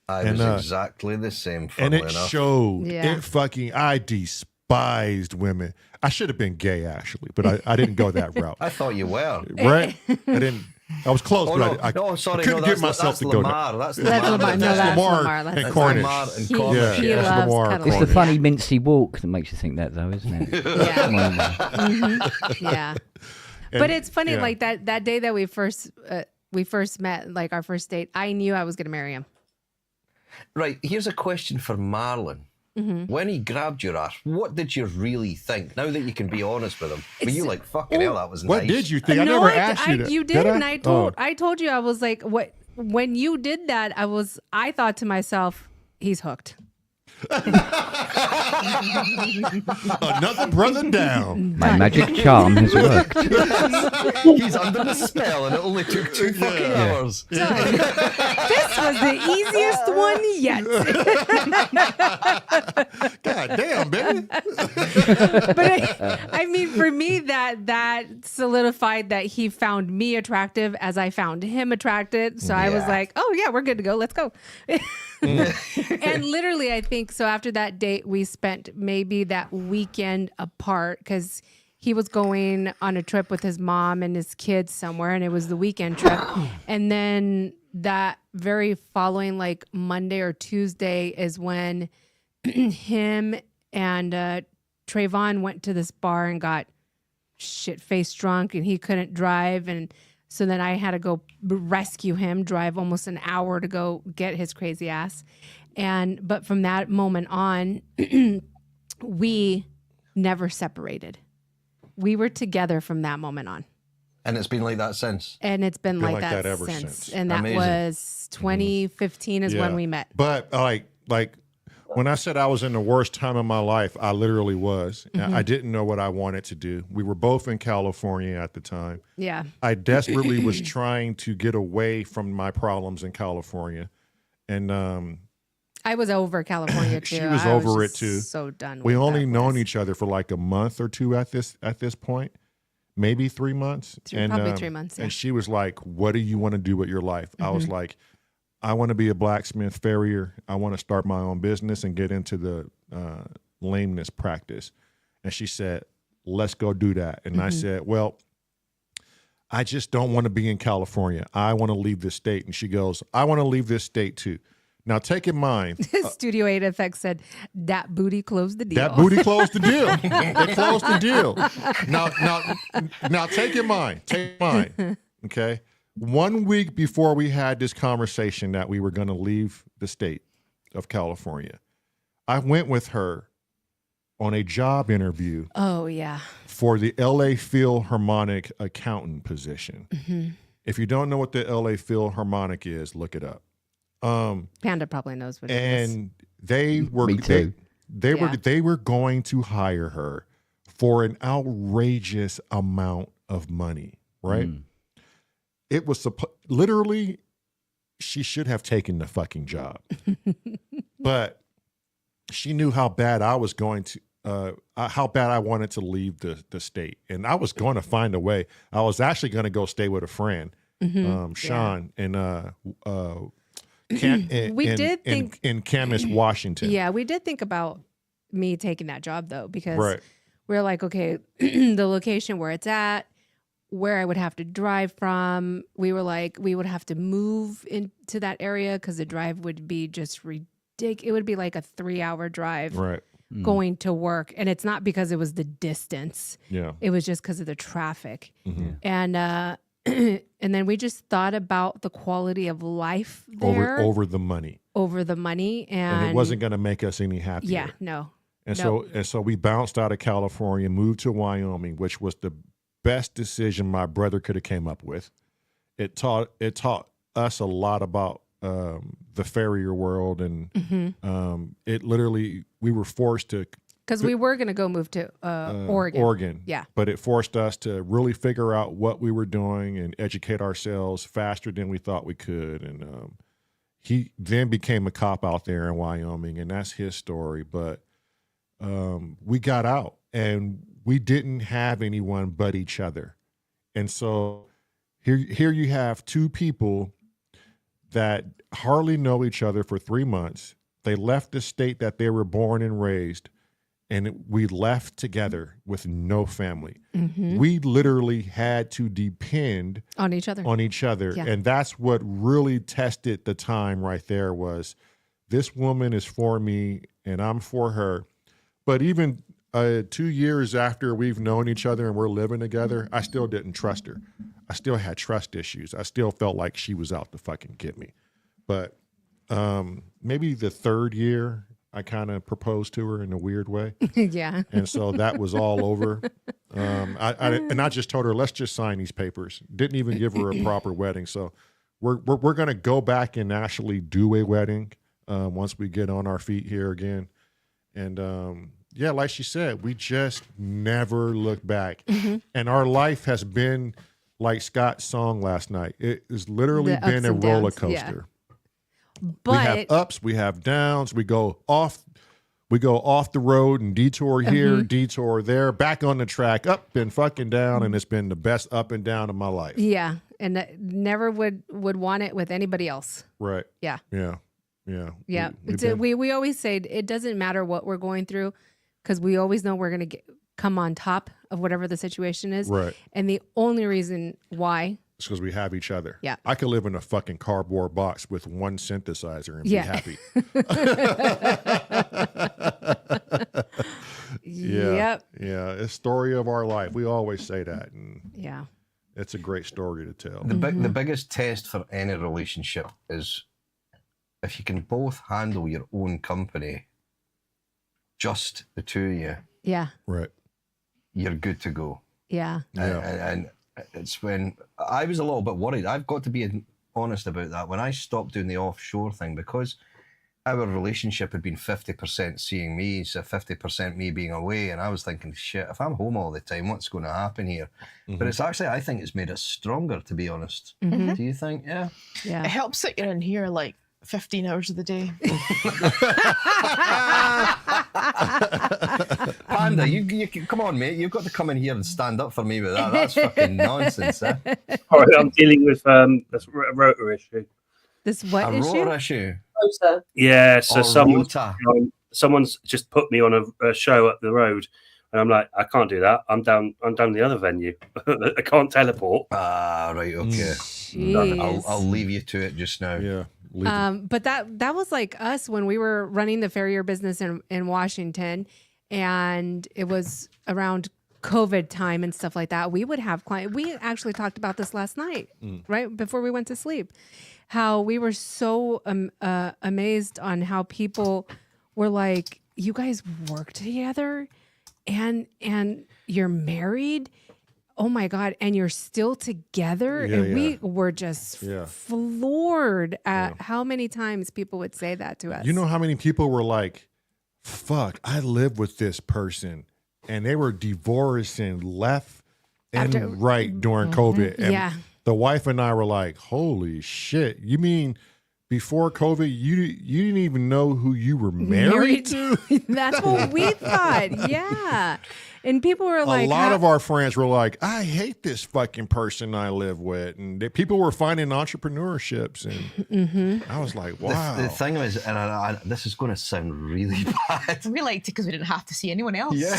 I was exactly the same. And it enough. showed. Yeah. It fucking, I despised women. I should have been gay, actually, but I didn't go that route. I thought you were. Right? I didn't. I was close, but I sorry, couldn't get myself to go Lamar. there. That's Lamar. No, that's Lamar. And Cornish. He Yeah, loves Lamar. cuddling. It's the Cornish. funny mincy walk that makes you think that, though, isn't it? Yeah. But it's funny, like that day that we first met, like our first date, I knew I was going to marry him. Right, here's a question for MARELYN. When he grabbed your ass, what did you really think? Now that you can be honest with him, were you like, fucking hell, that was What nice? did you think? I never asked you that. You did, and I? I told you, I was like, what? When you did that, I thought to myself, he's hooked. Another brother down. My magic charm has worked. He's under the spell, and it only took 2 fucking hours. So, this was the easiest one yet. God damn, baby. But I mean, for me, that solidified that he found me attractive as I found him attractive. So I was like, oh yeah, we're good to go. Let's go. And literally, I think so. After that date, we spent maybe that weekend apart because he was going on a trip with his mom and his kids somewhere, and it was the weekend trip. And then that very following, like Monday or Tuesday, is when him and Trayvon went to this bar and got shit-faced drunk, and he couldn't drive, and so then I had to go rescue him, drive almost an hour to go get his crazy ass. But from that moment on, we never separated. We were together from that moment on. And it's been like that since. And it's been like that ever since. since. And that Amazing. was 2015 is when we met. But like when I said I was in the worst time of my life, I literally was. I didn't know what I wanted to do. We were both in California at the time. Yeah. I desperately was trying to get away from my problems in California. And I was over California too. she was I over just it too. So done. We with only that known place. each other for like a month or two at this point. Maybe 3 months. Probably 3 months. Yeah. And she was like, what do you want to do with your life? I was like, I want to be a blacksmith farrier. I want to start my own business and get into the lameness practice. And she said, let's go do that. And I said, well, I just don't want to be in California. I want to leave this state. And she goes, I want to leave this state too. Now, take in mind. Studio 8 FX said, that booty closed the deal. That booty closed the deal. It closed the deal. Now, take in mind. Okay. 1 week before we had this conversation that we were going to leave the state of California, I went with her on a job interview. Oh, yeah. For the LA Philharmonic accountant position. If you don't know what the LA Philharmonic is, look it up. Panda probably knows what it is. And they were Me too. They were going to hire her for an outrageous amount of money, right? It was literally, she should have taken the fucking job. But she knew how bad I was going to, how bad I wanted to leave the state. And I was going to find a way. I was actually going to go stay with a friend, Sean, and We did think in Camas, Washington. Yeah, we did think about me taking that job though, because we were like, okay, the location where it's at, where I would have to drive from. We were like, we would have to move into that area because the drive would be just ridiculous. It would be like a 3-hour drive going to work. And it's not because it was the distance. Yeah. It was just because of the traffic. And and then we just thought about the quality of life there. Over the money. Over the money. And it wasn't going to make us any happier. Yeah, no. And so we bounced out of California, moved to Wyoming, which was the best decision my brother could have came up with. It taught us a lot about the farrier world, and it literally, we were forced to, because we were going to go move to Oregon. Yeah. But it forced us to really figure out what we were doing and educate ourselves faster than we thought we could. And he then became a cop out there in Wyoming, and that's his story. But we got out, and we didn't have anyone but each other. And so here you have two people that hardly know each other for 3 months. They left the state that they were born and raised, and we left together with no family. We literally had to depend on each other. Yeah. And that's what really tested the time right there, was this woman is for me and I'm for her. But even 2 years after we've known each other and we're living together, I still didn't trust her. I still had trust issues. I still felt like she was out to fucking get me. But maybe the 3rd year, I kind of proposed to her in a weird way. Yeah. And so that was all over. I just told her, let's just sign these papers. Didn't even give her a proper wedding. So we're going to go back and actually do a wedding once we get on our feet here again. And yeah, like she said, we just never look back. And our life has been like Scott's song last night. It has literally been a roller coaster. But we have ups, we have downs. We go off the road and detour here, detour there, back on the track, up and fucking down, and it's been the best up and down of my life. Yeah, and never would want it with anybody else. Right. Yeah. Yeah. Yeah. Yeah. We always say it doesn't matter what we're going through, because we always know we're going to come on top of whatever the situation is. Right. And the only reason why, it's because we have each other. Yeah. I could live in a fucking cardboard box with one synthesizer and be happy. Yep. Yeah. It's the story of our life. We always say that. And yeah, it's a great story to tell. The biggest test for any relationship is if you can both handle your own company, just the two of you. Yeah. Right. You're good to go. Yeah. And it's when I was a little bit worried. I've got to be honest about that. When I stopped doing the offshore thing, because our relationship had been 50% seeing me, so 50% me being away, and I was thinking, shit, if I'm home all the time, what's going to happen here? But it's actually, I think it's made us stronger, to be honest. Do you think? Yeah. Yeah. It helps that you're in here like 15 hours of the day. Panda, you come on, mate. You've got to come in here and stand up for me with that. That's fucking nonsense, eh? All right, I'm dealing with this rotor issue. This what A issue? rotor issue. Closer. Yeah, so Or someone's just put me on a show up the road, and I'm like, I can't do that. I'm down the other venue. I can't teleport. Ah, right, okay. I'll leave you to it just now. Yeah. But that was like us when we were running the farrier business in Washington, and it was around COVID time and stuff like that. We would have clients. We actually talked about this last night, right before we went to sleep, how we were so amazed on how people were like, you guys work together and you're married. Oh my God. And you're still together. And we were just floored at how many times people would say that to us. You know how many people were like, fuck, I live with this person. And they were divorcing left and right during COVID. And the wife and I were like, holy shit. You mean before COVID, you didn't even know who you were married to? That's what we thought. Yeah. And people were like, a lot of our friends were like, I hate this fucking person I live with. And people were finding entrepreneurships. And I was like, wow. The thing is, and this is going to sound really bad. We liked it because we didn't have to see anyone else. Yeah.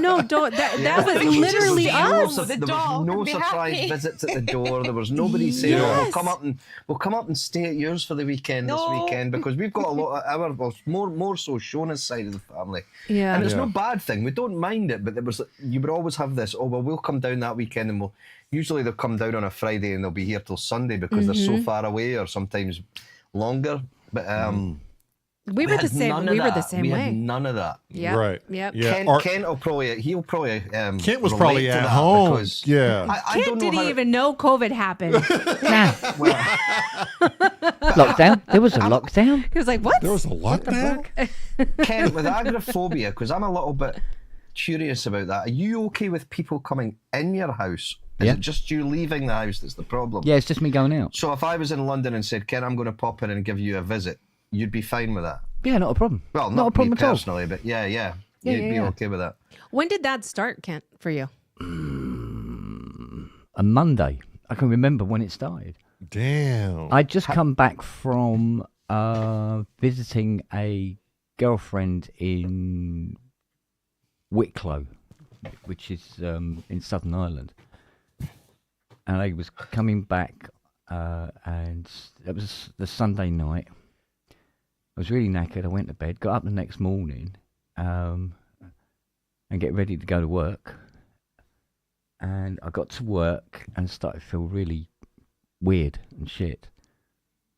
no, don't. That was literally us. There was no surprise visits at the door. There was nobody saying, "Oh, we'll come up and stay at yours for the weekend this weekend," because we've got a lot of more so Shona's side of the family. Yeah. And it's no bad thing. We don't mind it, but you would always have this. Oh well, we'll come down that weekend, and usually they'll come down on a Friday and they'll be here till Sunday because they're so far away, or sometimes longer. But we were the same. We were the same we way. had none of that. Yeah. Right. Yep. Yeah. Kent will probably. Kent was probably at home. Because yeah. I Kent didn't even know COVID happened. Lockdown? There was a lockdown? He was like, what? There was a lockdown? Kent, with agoraphobia, because I'm a little bit curious about that. Are you okay with people coming in your house? Is it just you leaving the house that's the problem? Yeah, it's just me going out. So if I was in London and said, Ken, I'm going to pop in and give you a visit, you'd be fine with that? Yeah, not a problem. Well, not a problem me at all. personally, but yeah. You'd be okay with that. When did that start, Kent, for you? A Monday. I can remember when it started. Damn. I'd just come back from visiting a girlfriend in Wicklow, which is in Southern Ireland. And I was coming back, and it was the Sunday night. I was really knackered. I went to bed, got up the next morning, and get ready to go to work. And I got to work and started to feel really weird and shit,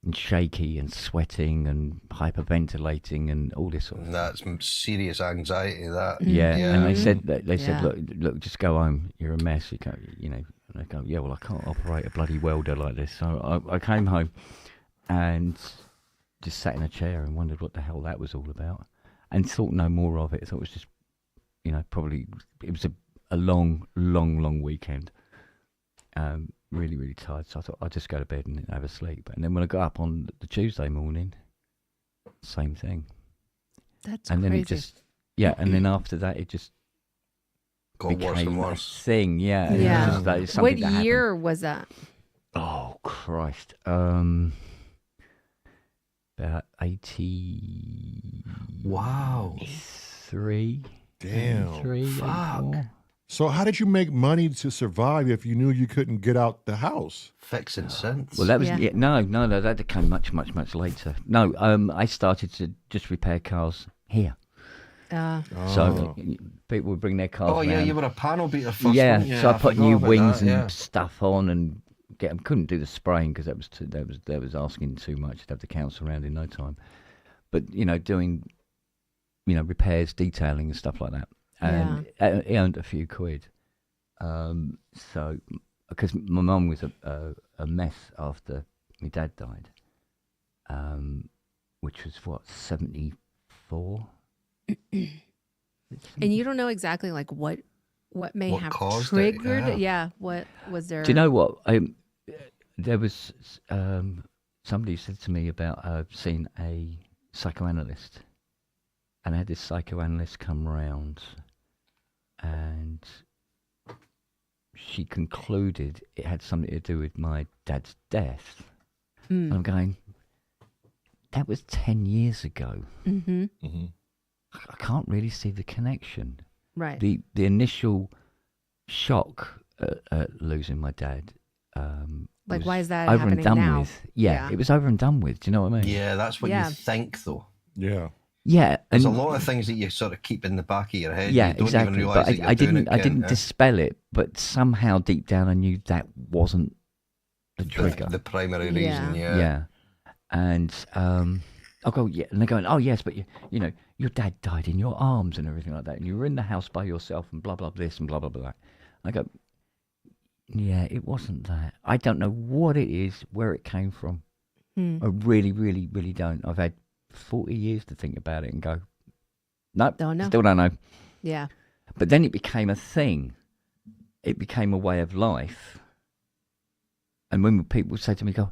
and shaky and sweating and hyperventilating and all this sort of That's serious anxiety, that. Yeah, and they said, Yeah. look, just go home. You're a mess. You can't, And I go, yeah, well, I can't operate a bloody welder like this. So I came home and just sat in a chair and wondered what the hell that was all about, and thought no more of it. I thought it was just, probably it was a long weekend. Really, really tired. So I thought I'd just go to bed and have a sleep. And then when I got up on the Tuesday morning, same thing. That's And then crazy. it just, and then after that, it just Got worse became and a worse. thing. Yeah. and it was Yeah. just like What something that year was that? happened. Oh Christ. About 83. Wow. Damn. 83, 84. So how did you make money to survive if you knew you couldn't get out the house? Fixing synths. Well, that was Yeah. no. That came much later. No, I started to just repair cars here. So people would bring their cars. Oh, yeah, round. you were a panel beater first. Yeah, weren't you? so I put forgot new about wings that, and stuff on and get them. Couldn't do the spraying because that was asking too much. You'd have the council around in no time. But doing repairs, detailing and stuff like that, and it earned a few quid. So because my mum was a mess after my dad died, which was 74. And you don't know exactly like what may What have caused it, triggered. yeah. What was there? Do you know what? There was somebody said to me about seeing a psychoanalyst, and I had this psychoanalyst come round, and she concluded it had something to do with my dad's death. And I'm going, that was 10 years ago. Mm-hmm. Mm-hmm. I can't really see the connection. Right. The initial shock at losing my dad. Like, was why is that over happening and done now? with? Yeah, Yeah. it was over and done with. Do you know what I mean? Yeah, that's what Yeah. you think, though. Yeah. Yeah, There's a and lot of things that you sort of keep in the back of your head. yeah, you don't exactly. even realise But that you're I doing didn't. it, I didn't Ken, dispel it, but somehow deep down I knew that wasn't the trigger. the primary reason, Yeah. And I'll go, yeah, and they're going, oh yes, but your dad died in your arms and everything like that, and you were in the house by yourself and blah blah this and blah blah blah. That. I go, yeah, it wasn't that. I don't know what it is, where it came from. I really, really, really don't. I've had 40 years to think about it and go, nope, Don't know. still don't know. Yeah. But then it became a thing. It became a way of life. And when people say to me, go,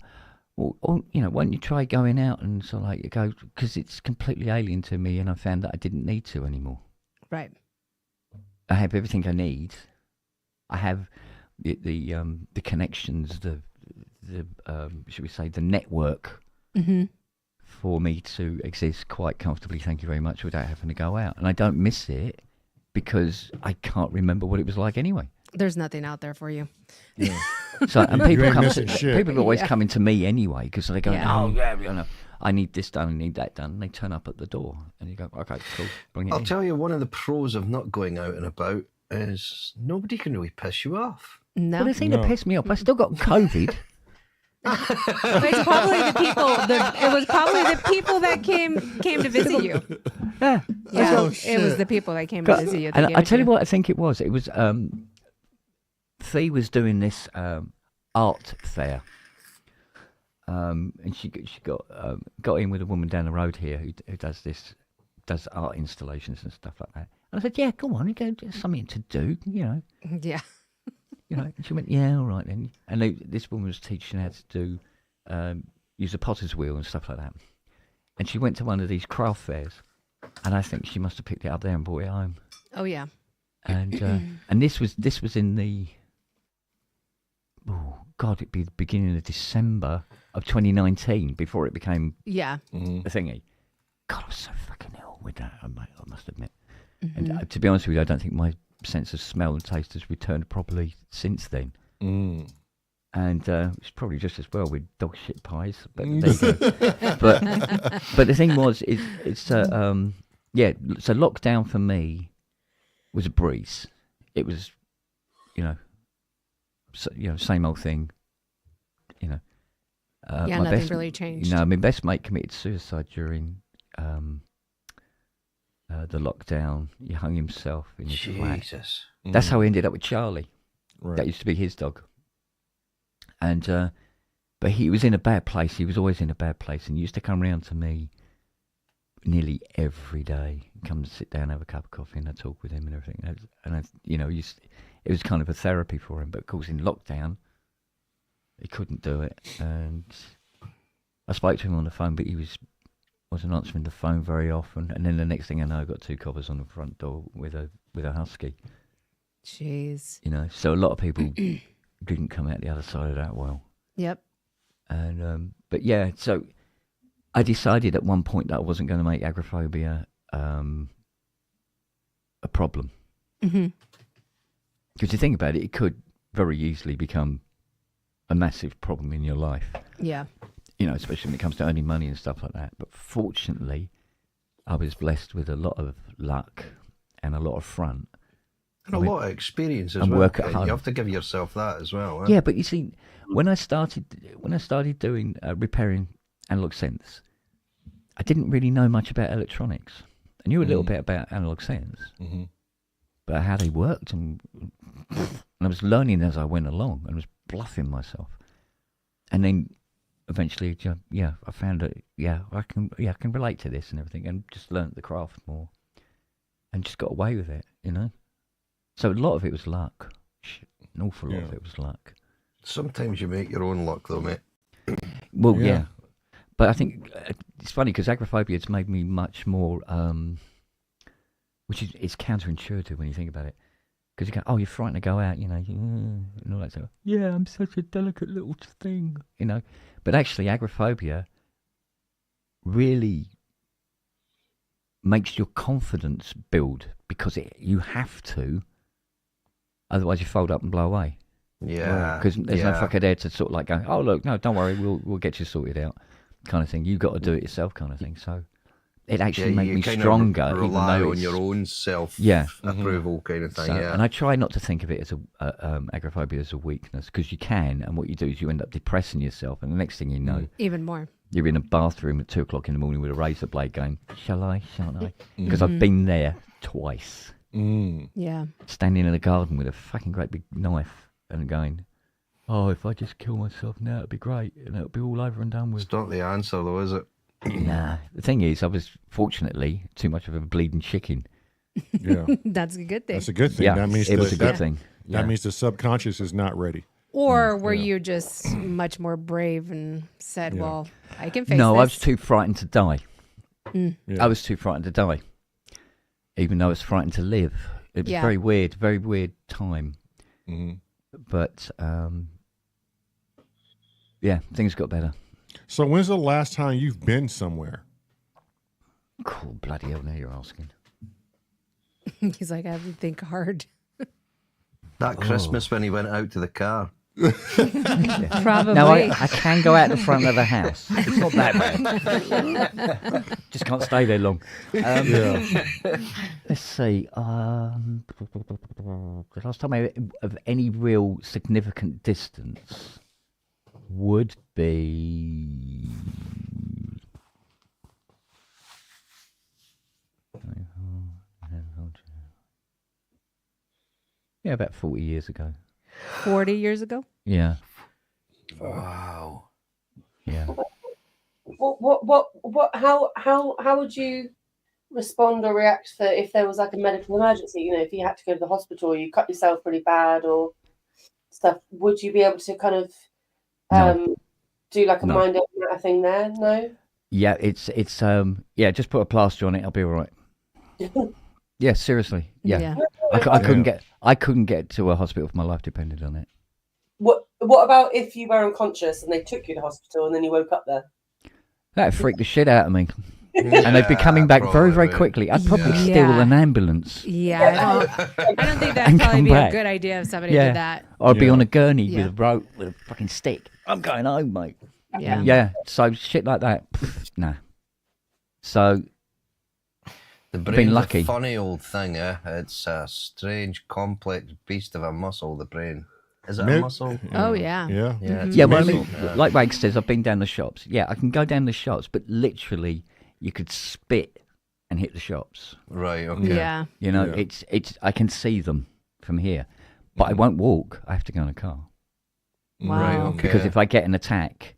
or you know, why don't you try going out and sort of like you go, because it's completely alien to me, and I found that I didn't need to anymore. Right. I have everything I need. I have the connections, the should we say, the network for me to exist quite comfortably, thank you very much, without having to go out. And I don't miss it because I can't remember what it was like anyway. There's nothing out there for you. Yeah. So, and You people ain't come missing shit. people are always coming to me anyway because they go, Yeah. oh yeah, you know, I need this done, I need that done. And they turn up at the door, and you go, okay, cool, bring it I'll in. tell you, one of the pros of not going out and about is nobody can really piss you off. No. Well, the thing that pissed me off, I still got COVID. It's probably the people. It was probably the people that came to visit you. Yeah. Yeah, Oh, it was shit. the people that came to visit you. that And gave I it tell to you what, I think it was. It was Fee was doing this art fair, and she got in with a woman down the road here who does art installations and stuff like that. And I said, yeah, go on, there's something to do, you know. Yeah. You know, and she went, yeah, all right then. And this woman was teaching how to do use a potter's wheel and stuff like that. And she went to one of these craft fairs, and I think she must have picked it up there and brought it home. Oh yeah. And and this was in the it'd be the beginning of December of 2019 before it became Yeah. a thingy. God, I was so fucking ill with that, I must admit. And to be honest with you, I don't think my sense of smell and taste has returned properly since then. And it's probably just as well with dog shit pies. But there you go. but the thing was, so lockdown for me was a breeze. It was, same old thing. Yeah, nothing really changed. My best mate committed suicide during the lockdown. He hung himself in his flat. Jesus. That's how he ended up with Charlie. Right. That used to be his dog. And but he was in a bad place. He was always in a bad place, and he used to come round to me nearly every day. Come and sit down, have a cup of coffee, and I talk with him and everything. It was kind of a therapy for him. But of course, in lockdown, he couldn't do it. And I spoke to him on the phone, but he wasn't answering the phone very often. And then the next thing I know, I got 2 coppers on the front door with a husky. Jeez. So a lot of people didn't come out the other side of that well. Yep. And but yeah, so I decided at one point that I wasn't going to make agoraphobia a problem. Mm-hmm. Because you think about it, it could very easily become a massive problem in your life. Yeah. Especially when it comes to earning money and stuff like that. But fortunately, I was blessed with a lot of luck and a lot of front. And a lot of experience as and well. work at home. You have to give yourself that as well. Yeah, but you see, when I started doing repairing analog synths, I didn't really know much about electronics. I knew a little bit about analog synths, but how they worked, and I was learning as I went along, and was bluffing myself. And then eventually, I found that I can relate to this and everything, and just learnt the craft more, and just got away with it, So a lot of it was luck. An awful lot of it was luck. Sometimes you make your own luck, though, mate. Well, yeah. But I think it's funny because agoraphobia has made me much more, which is it's counterintuitive when you think about it. Because you go, oh, you're frightened to go out, and all that stuff. Yeah, I'm such a delicate little thing, But actually, agoraphobia really makes your confidence build because you have to. Otherwise, you fold up and blow away. Yeah. Because there's no fucker there to sort of like go, oh, look, no, don't worry, we'll get you sorted out, kind of thing. You've got to do it yourself, kind of thing. So it actually made me stronger. You rely on your own self-approval kind of thing, And I try not to think of it as agoraphobia as a weakness, because you can, and what you do is you end up depressing yourself, and the next thing you know, even more. You're in a bathroom at 2 o'clock in the morning with a razor blade going, shall I, shan't I? Because I've been there twice. Yeah. Standing in a garden with a fucking great big knife and going, oh, if I just kill myself now, it'd be great, and it'll be all over and done with. It's not the answer, though, is it? Nah. The thing is, I was fortunately too much of a bleeding chicken. Yeah. That's a good thing. That's a good thing. Yeah, That means it was a good thing. That means the subconscious is not ready. Or were you just much more brave and said, well, I can face No, this? I was too frightened to die. Yeah. I was too frightened to die, even though I was frightened to live. It was very weird time. Mm-hmm. But things got better. So when's the last time you've been somewhere? Cool, bloody hell! Now you're asking. He's like, I have to think hard. That Christmas when he went out to the car. Probably. Now I can go out the front of the house. It's not that bad. Just can't stay there long. Let's see. The last time of any real significant distance would be. Yeah, about 40 years ago. 40 years ago? Yeah. Wow. Yeah. How would you respond or react if there was like a medical emergency? You know, if you had to go to the hospital, or you cut yourself pretty bad or stuff. Would you be able to kind of do like a mind over matter thing there? No. Yeah, it's just put a plaster on it. I'll be all right. Yeah, seriously. Yeah. I couldn't get to a hospital if my life depended on it. What about if you were unconscious and they took you to hospital and then you woke up there? That freaked the shit out of me. And they'd be coming back very, very quickly. I'd probably steal an ambulance. Yeah, I don't think that'd probably be a good idea if somebody did that. Or I'd be on a gurney with a rope, with a fucking stick. I'm going home, mate. Yeah. Yeah, so shit like that. Nah. So, The been brain's lucky. a funny old thing, eh? It's a strange, complex beast of a muscle, the brain. Is it a muscle? Oh, yeah. Yeah. Yeah, it's yeah, a well, I muscle. mean, like Rag says, I've been down the shops. Yeah, I can go down the shops, but literally, you could spit and hit the shops. Right, okay. Yeah. You know, Yeah. it's. I can see them from here, but I won't walk. I have to go in a car. Wow. Right, okay. Because if I get an attack,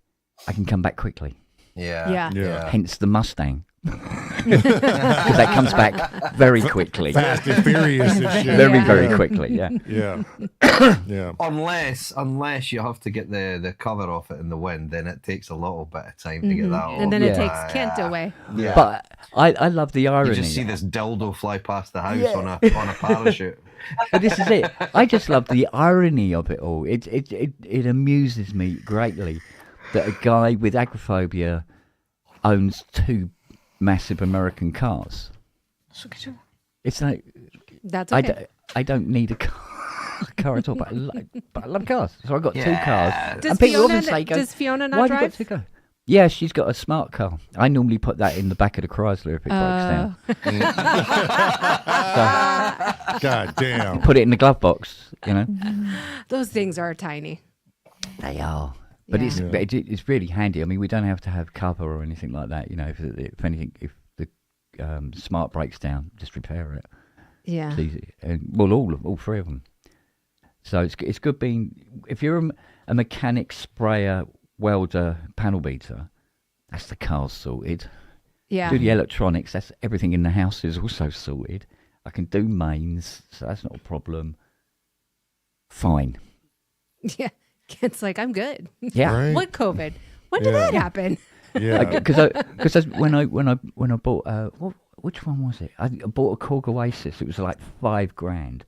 I can come back quickly. Yeah. Yeah. Hence the Mustang. Because that comes back very quickly. Fast and furious and shit. Very, very quickly, yeah. Yeah. Yeah. Unless you have to get the cover off it in the wind, then it takes a little bit of time to get that off. And then it Yeah. takes Kent away. Yeah. But I love the You irony. just see this dildo fly past the house on a parachute. But this is it. I just love the irony of it all. It amuses me greatly that a guy with agoraphobia owns two massive American cars. It's like That's okay. I don't need a car at all, but I love cars. So I've got two cars. Does and people Fiona, often say, does Fiona not why have you drive? got two cars? Yeah, she's got a smart car. I normally put that in the back of the Chrysler if it breaks down. God damn. Put it in the glove box, you know. Those things are tiny. They are. But Yeah. it's really handy. I mean, we don't have to have cover or anything like that. You know, if anything, if the smart breaks down, just repair it. Yeah. It's easy. And, well, all three of them. So it's good being, if you're a mechanic, sprayer, welder, panel beater, that's the car's sorted. Yeah. Do the electronics, that's everything in the house is also sorted. I can do mains, so that's not a problem. Fine. Yeah. Kent's like, I'm good. Yeah. Right? What COVID? When did that happen? Yeah. Because when I bought which one was it? I bought a Korg Oasis. It was like $5,000,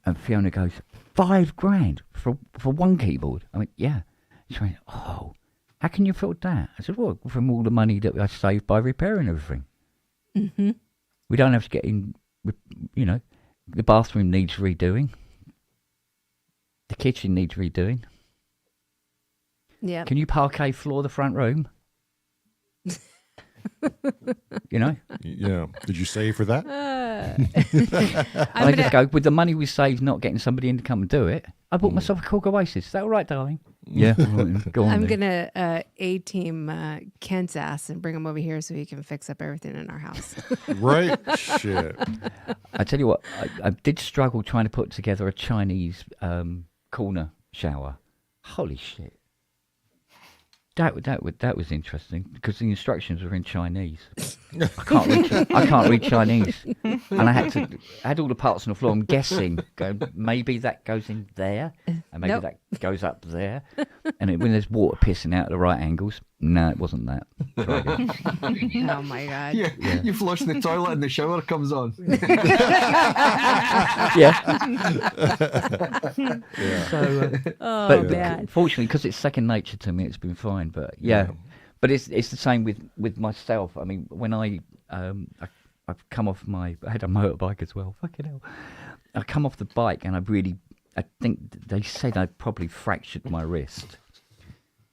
and Fiona goes, $5,000 for one keyboard. I went, yeah. She went, oh, how can you afford that? I said, well, from all the money that I saved by repairing everything. Mm-hmm. We don't have to get in. You know, the bathroom needs redoing. The kitchen needs redoing. Yeah. Can you parquet floor the front room? You know? Yeah. Did you save for that? I just go, with the money we saved not getting somebody in to come and do it, I bought myself a Korg Oasis. Is that all right, darling? Yeah. Go on. I'm then. gonna A-team Kent's ass and bring him over here so he can fix up everything in our house. Right? Shit. I tell you what, I did struggle trying to put together a Chinese corner shower. Holy shit. That was interesting because the instructions were in Chinese. I can't read Chinese, and I had all the parts on the floor. I'm guessing, going, maybe that goes in there. And maybe Nope. that goes up there. And when there's water pissing out at the right angles, no, it wasn't that. Try again. Oh my God. Yeah, you flush the toilet and the shower comes on. Yeah. Yeah. So, Oh, but man. fortunately, because it's second nature to me, it's been fine. But yeah. But it's the same with myself. I mean, when I've come off I had a motorbike as well. Fucking hell. I come off the bike and I think they said I'd probably fractured my wrist.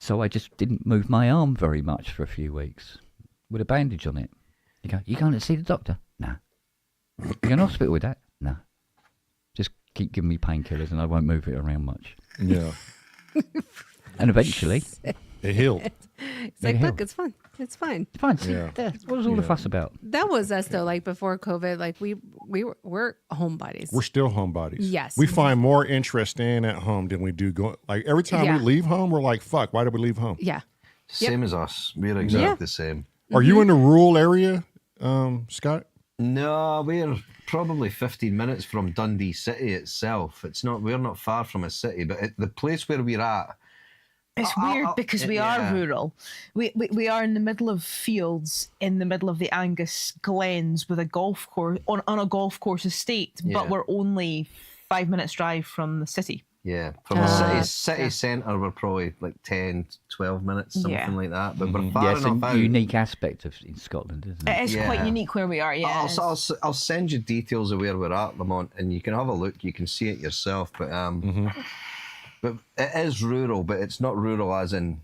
So I just didn't move my arm very much for a few weeks with a bandage on it. You go, you going to see the doctor? No. You going to hospital with that? No. Just keep giving me painkillers and I won't move it around much. Yeah. And eventually, It healed. It's like, look, it's fun. It's fine. it's fine. Yeah. There. What was all the fuss about? That was us though. Like before COVID, like we're homebodies. We're still homebodies. Yes. We find more interest staying at home than we do going. Like every time Yeah. we leave home, we're like, fuck, why did we leave home? Yeah. Same as us. We're exactly the same. Are you in the rural area, Scott? No, we're probably 15 minutes from Dundee City itself. We're not far from a city, but the place where we're at, It's weird because we are rural. We are in the middle of fields, in the middle of the Angus Glens, with a golf course on a golf course estate, but we're only 5 minutes drive from the city. Yeah, from the city centre, we're probably like 10, 12 minutes, something like that. But we're far It's enough a out. unique aspect in Scotland, isn't it? It is quite unique where we are. Yeah, I'll send you details of where we're at, Lamont, and you can have a look. You can see it yourself. But but it is rural, but it's not rural as in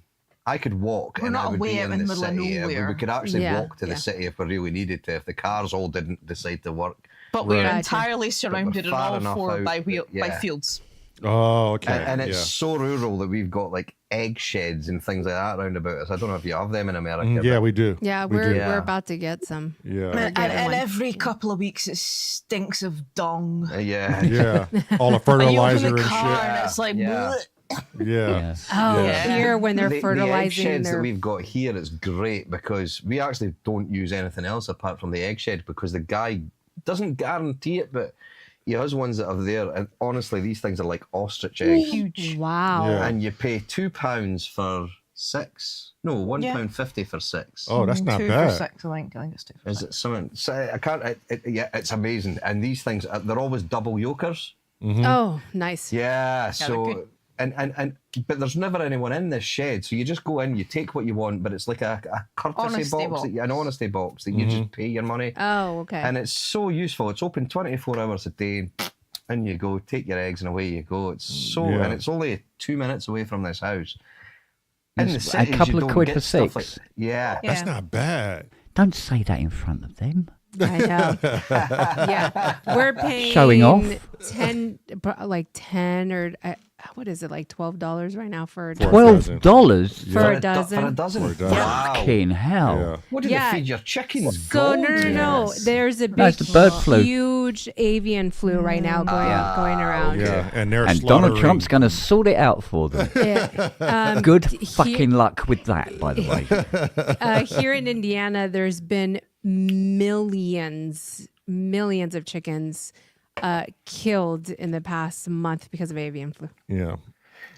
I could walk We're and not I would way be out in in the the middle of city. nowhere. We could actually Yeah, walk to the city if we really needed to, if the cars all didn't decide to work. but we're Right. entirely surrounded in far all enough four out by that- fields. Oh, okay. And it's so rural that we've got like egg sheds and things like that around about us. I don't know if you have them in America. Yeah, but we do. Yeah, We we're do. we're about to get some. Yeah. And, getting and one. every couple of weeks it stinks of dung. Yeah. Yeah. All the And you open fertilizer the and car shit. and it's like, Yeah. bleh. Yeah. Oh, Yeah. here when they're The egg fertilizing sheds that their we've got here is great because we actually don't use anything else apart from the egg shed because the guy doesn't guarantee it, but he has ones that are there. And honestly, these things are like ostrich eggs. Huge. wow. Yeah. And you pay £2 for 6. No, £1.50 for 6. Oh, that's not 2 bad. for 6, I think it's 2 for Is 6. it something? So I can't. Yeah, it's amazing. And these things, they're always double yolkers. Oh, nice. Yeah. they're So good. and but there's never anyone in this shed, so you just go in, you take what you want, but it's like a courtesy Honesty box, an honesty box that you just pay your money. Oh, okay. And it's so useful. It's open 24 hours a day. And you go, take your eggs, and away you go. It's so, Yeah. and it's only 2 minutes away from this house. In the It's a cities, couple you of don't quid get for stuff 6. Like, yeah. That's not bad. Don't say that in front of them. I know. Yeah, we're paying Showing off? 10 or what is it, like $12 right now for a For a dozen? $12 For a For dozen. a dozen. For a dozen. Wow. Fucking hell. Yeah. What do Yeah. they feed your chickens? So Gold? no. Yes. There's a No, big, it's the bird flu. huge avian flu right now going around. Yeah. And they're And Donald slaughtering- Trump's going to sort it out for them. Yeah. Good fucking luck with that, by the way. Here in Indiana, there's been millions of chickens killed in the past month because of avian flu. Yeah.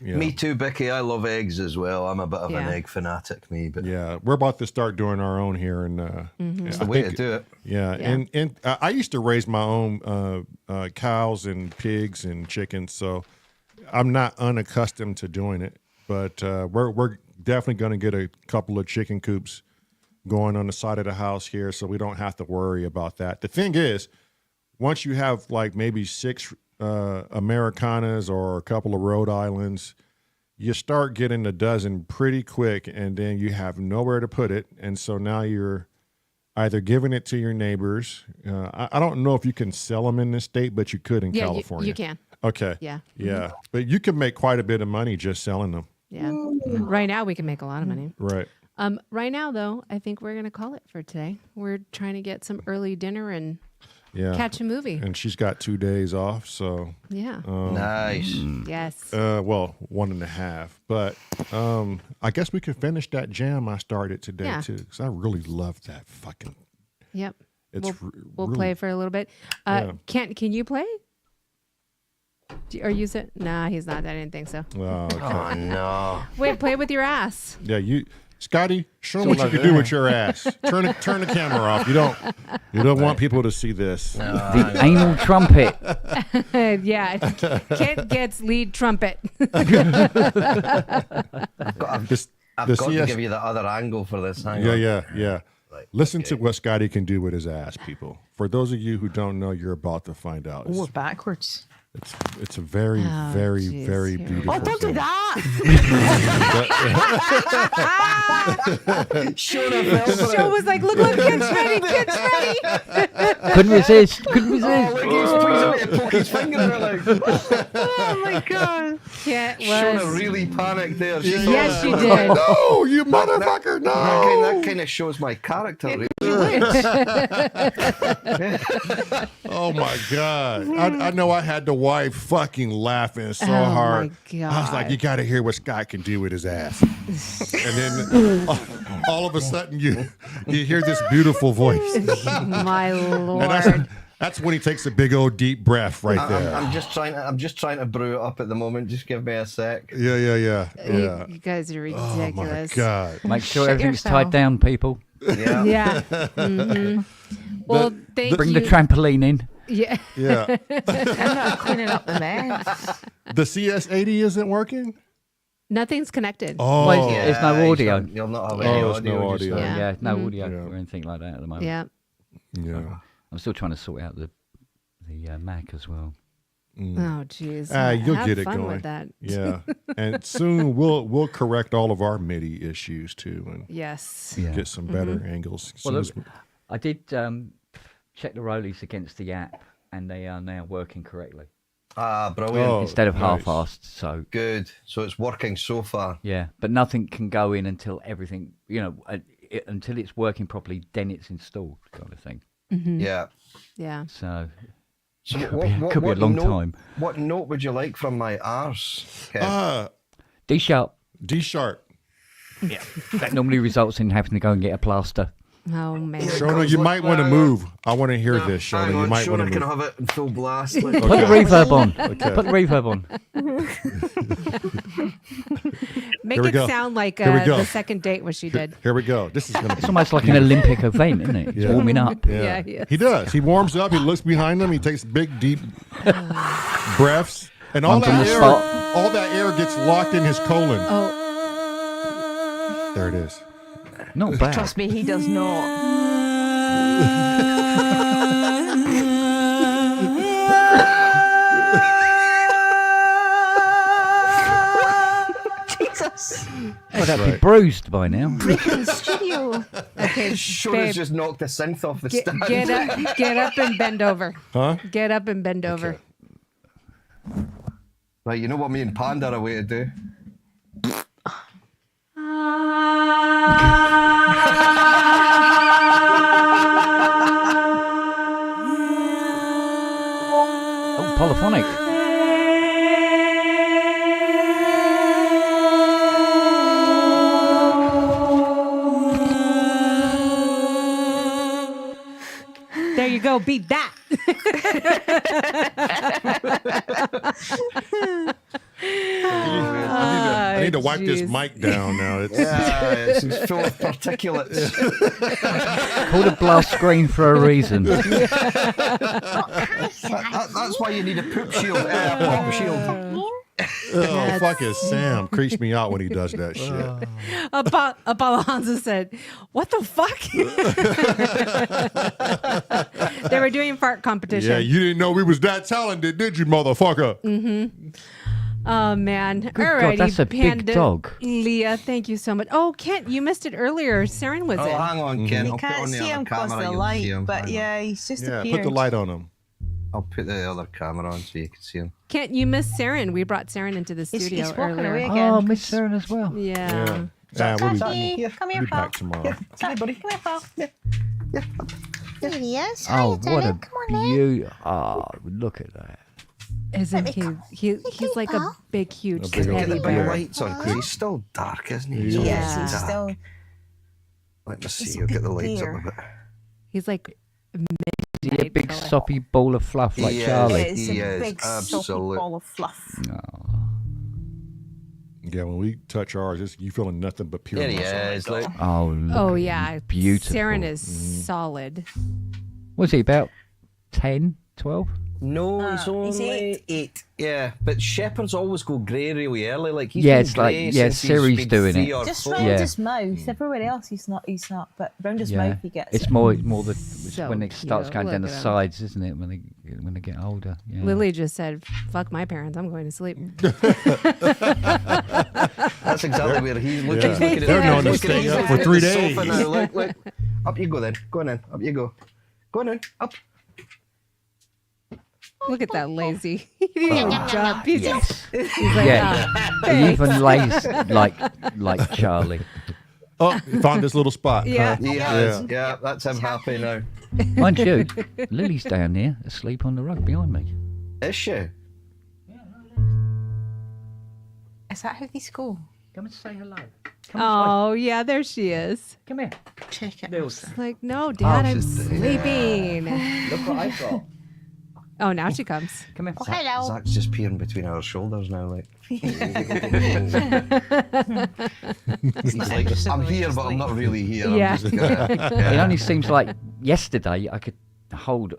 Yeah. Me too, Becky. I love eggs as well. I'm a bit of an Yeah. egg fanatic, me. But Yeah. We're about to start doing our own here. And it's the way to do it. Yeah, Yeah. and I used to raise my own cows and pigs and chickens, so I'm not unaccustomed to doing it. But we're definitely going to get a couple of chicken coops going on the side of the house here, so we don't have to worry about that. The thing is, once you have like maybe 6 Americanas or a couple of Rhode Islands, you start getting a dozen pretty quick, and then you have nowhere to put it, and so now you're either giving it to your neighbors. I don't know if you can sell them in this state, but you could in Yeah, California. you can. Okay. Yeah. Yeah. But you can make quite a bit of money just selling them. Yeah. Right now, we can make a lot of money. Right. Right now, though, I think we're going to call it for today. We're trying to get some early dinner and Yeah. catch a movie. And she's got 2 days off, so Yeah. Nice. Yes. well, 1.5. But I guess we could finish that jam I started today Yeah. too, because I really love that fucking. Yep. It's We'll really, play for a little bit. Yeah. Can you play? Or use it? Nah, he's not. I didn't think so. Oh, okay. Oh no. Wait, play with your ass. Yeah, Scotty, show them what you can do with your ass. Turn the camera off. You don't want people to see this. The anal trumpet. Yeah, Kent gets lead trumpet. I've got to CS give you the other angle for this. Hang Yeah, on. yeah. Right, Listen to what Scotty can do with his ass, people. For those of you who don't know, you're about to find out. Oh, backwards. It's a very, very, jeez, very here we beautiful. Oh, don't do thing. that. Joe was like, look, Kent's ready. Couldn't resist. Couldn't resist. Poke his finger in her leg. Oh my god. Kent Shona was. really panicked there. Yes, she did. No, you motherfucker! No. That kind of shows my character. Really. Oh my god! I know I had the wife fucking laughing so Oh, hard. my I was like, God. you got to hear what Scott can do with his ass. And then all of a sudden you hear this beautiful voice, My lord. and that's when he takes a big old deep breath right there. I'm just trying to brew it up at the moment. Just give me a sec. Yeah. You guys are Oh my ridiculous. god! Make sure Shit everything's yourself. tied down, people. Yeah. Yeah. Mm-hmm. Well, thank Bring you. the trampoline in. Yeah. Yeah, I'm not cleaning up the mess. the CS80 isn't working. Nothing's connected. Oh, Well, there's no audio. You'll not have any there's audio. no just audio. now. Yeah. No Mhm. audio Yeah. or anything like that at the moment. Yeah. yeah. I'm still trying to sort out the Mac as well. Oh, jeez. You'll Have get it fun going. with that. Yeah, and soon we'll correct all of our MIDI issues too, and Yes. Yeah. get some better angles. As Well, soon as I did check the rollies against the app, and they are now working correctly Ah, brilliant. Oh, instead of nice. half-assed. So Good. So it's working so far. yeah, but nothing can go in until everything, until it's working properly. Then it's installed, kind of thing. Yeah. Yeah. So So could be a long note, time. What note would you like from my arse? Kev? D sharp. D sharp. Yeah, that normally results in having to go and get a plaster. Oh, man. Shona, you might want to move. I want to hear this, Shona. Hang You on, might want Shona to can move. have it in full blast. Like, Put the reverb on. Okay. Put the reverb on. Make Here we it go. sound like Here we go. the second date what she did. Here we go. This is gonna It's be. almost like an Olympic event, isn't it? It's Yeah. warming up. Yeah, yes. He does. He warms up. He looks behind him. He takes big, deep breaths, and all Onto the that air, spot. all that air gets locked in his colon. Oh, There it is. Not bad. Trust me, he does not. Jesus. Well, that'd be bruised by now. Breaking the studio. okay, Shona's babe. just knocked the synth off the Get, stand. get up and bend over. Huh? Get up and bend over. Right, you know what me and Panda are away to do? Oh, polyphonic. There you go. Beat that. I need to wipe this jeez. mic down now. It's, Yeah, it's full of particulates. Called a blast screen for a reason. That's why you need a poop shield, pop shield. oh, fuck it. Sam creeps me out when he does that shit. Apollo Hansa said, "What the fuck?" They were doing fart competition. Yeah, you didn't know we was that talented, did you, motherfucker? Oh man! God, Alrighty, that's a big Panda. dog. Leah, thank you so much. Oh, Kent, you missed it earlier. Saren was Oh, in. hang on, Ken. You I'll put can't on the see other him because camera. of the You'll see light, him. but Hang on. yeah, he's just Yeah, appeared. put the light on him. I'll put the other camera on so you can see him. Kent, you missed Saren. We brought Saren into the studio He's walking earlier. away again. Oh, Miss Saren as well. Yeah. Yeah, we'll be, Hey, come we'll here, be pal. back tomorrow. Come here, buddy. Come here, pal. There he is. Oh, Hiya, what a darling. Come on, then. beauty. Oh, look at that. Isn't he's like a big, huge, A big old teddy Get the bear. bear. lights on because he's still dark, isn't he? He's Yeah. always Yes, he's dark. still. Let me see. he's a You'll get the big lights bear. up a bit. He's like Is he a big soppy ball of fluff like He is. Charlie? It's He a is, big soppy absolute. ball of fluff. Yeah, when we touch ours, you feeling nothing but pure There he muscle. is. Like, Oh, look Oh at yeah, him. Beautiful. Saren is solid. Was he about 10, 12? no, he's he's only 8. Yeah, but shepherds always go grey really early. Like he's Yeah, been it's like- grey yeah, since Siri's he's been doing 3 it. or Just 4. round Yeah. his mouth. Everywhere else, he's not. But round his mouth, he gets It's it. more the So when it starts cute. going down Look the at him. sides, isn't it? When they get older. Yeah. Lily just said, "Fuck my parents. I'm going to sleep." That's exactly where he's looking. Yeah. He's looking at They're known to he's looking stay at- up for he's 3 looking at the days. sofa now. Look. Up you go then. Go on in. Up you go. Go on in. Up. Look at that lazy. He didn't even jump. He's Yes. he's like, Yeah. "Ah." He even lays like Charlie. Oh, you found this little spot. Yeah. huh? He has. Yeah, that's him happy now. Mind you, Lily's down there asleep on the rug behind me. Is she? Is that how these go? Come and say hello. Oh yeah, there she is. Come here. Check it. It's like, no, Dad, I'm she's- sleeping. Look what I've got. Oh, now she comes. Come here. Hello. Zach's just peering between our shoulders now, like. He's like, I'm here, but I'm not really here. Yeah. I'm just gonna, It only seems like yesterday I could hold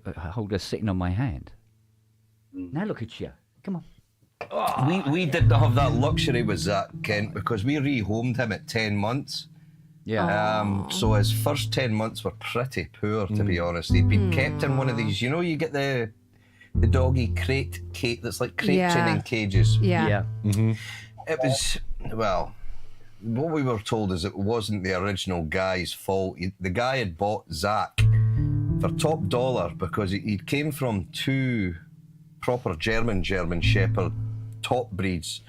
her sitting on my hand. Now look at you. Come on. we didn't have that luxury with Zach, Kent, because we rehomed him at 10 months. Yeah. So his first 10 months were pretty poor, to be honest. He'd been kept in one of these, you get the doggy crate that's like crate Yeah. training cages. Yeah. It was, well, what we were told is it wasn't the original guy's fault. The guy had bought Zach for top dollar because he came from 2 proper German Shepherd top breeds.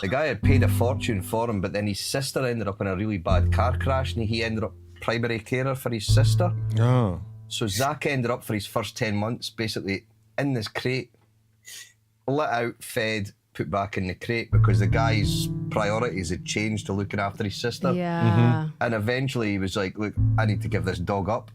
The guy had paid a fortune for him, but then his sister ended up in a really bad car crash and he ended up primary carer for his sister. Oh. So Zach ended up for his first 10 months basically in this crate, let out, fed, put back in the crate because the guy's priorities had changed to looking after his sister. Yeah. And eventually he was like, look, I need to give this dog up.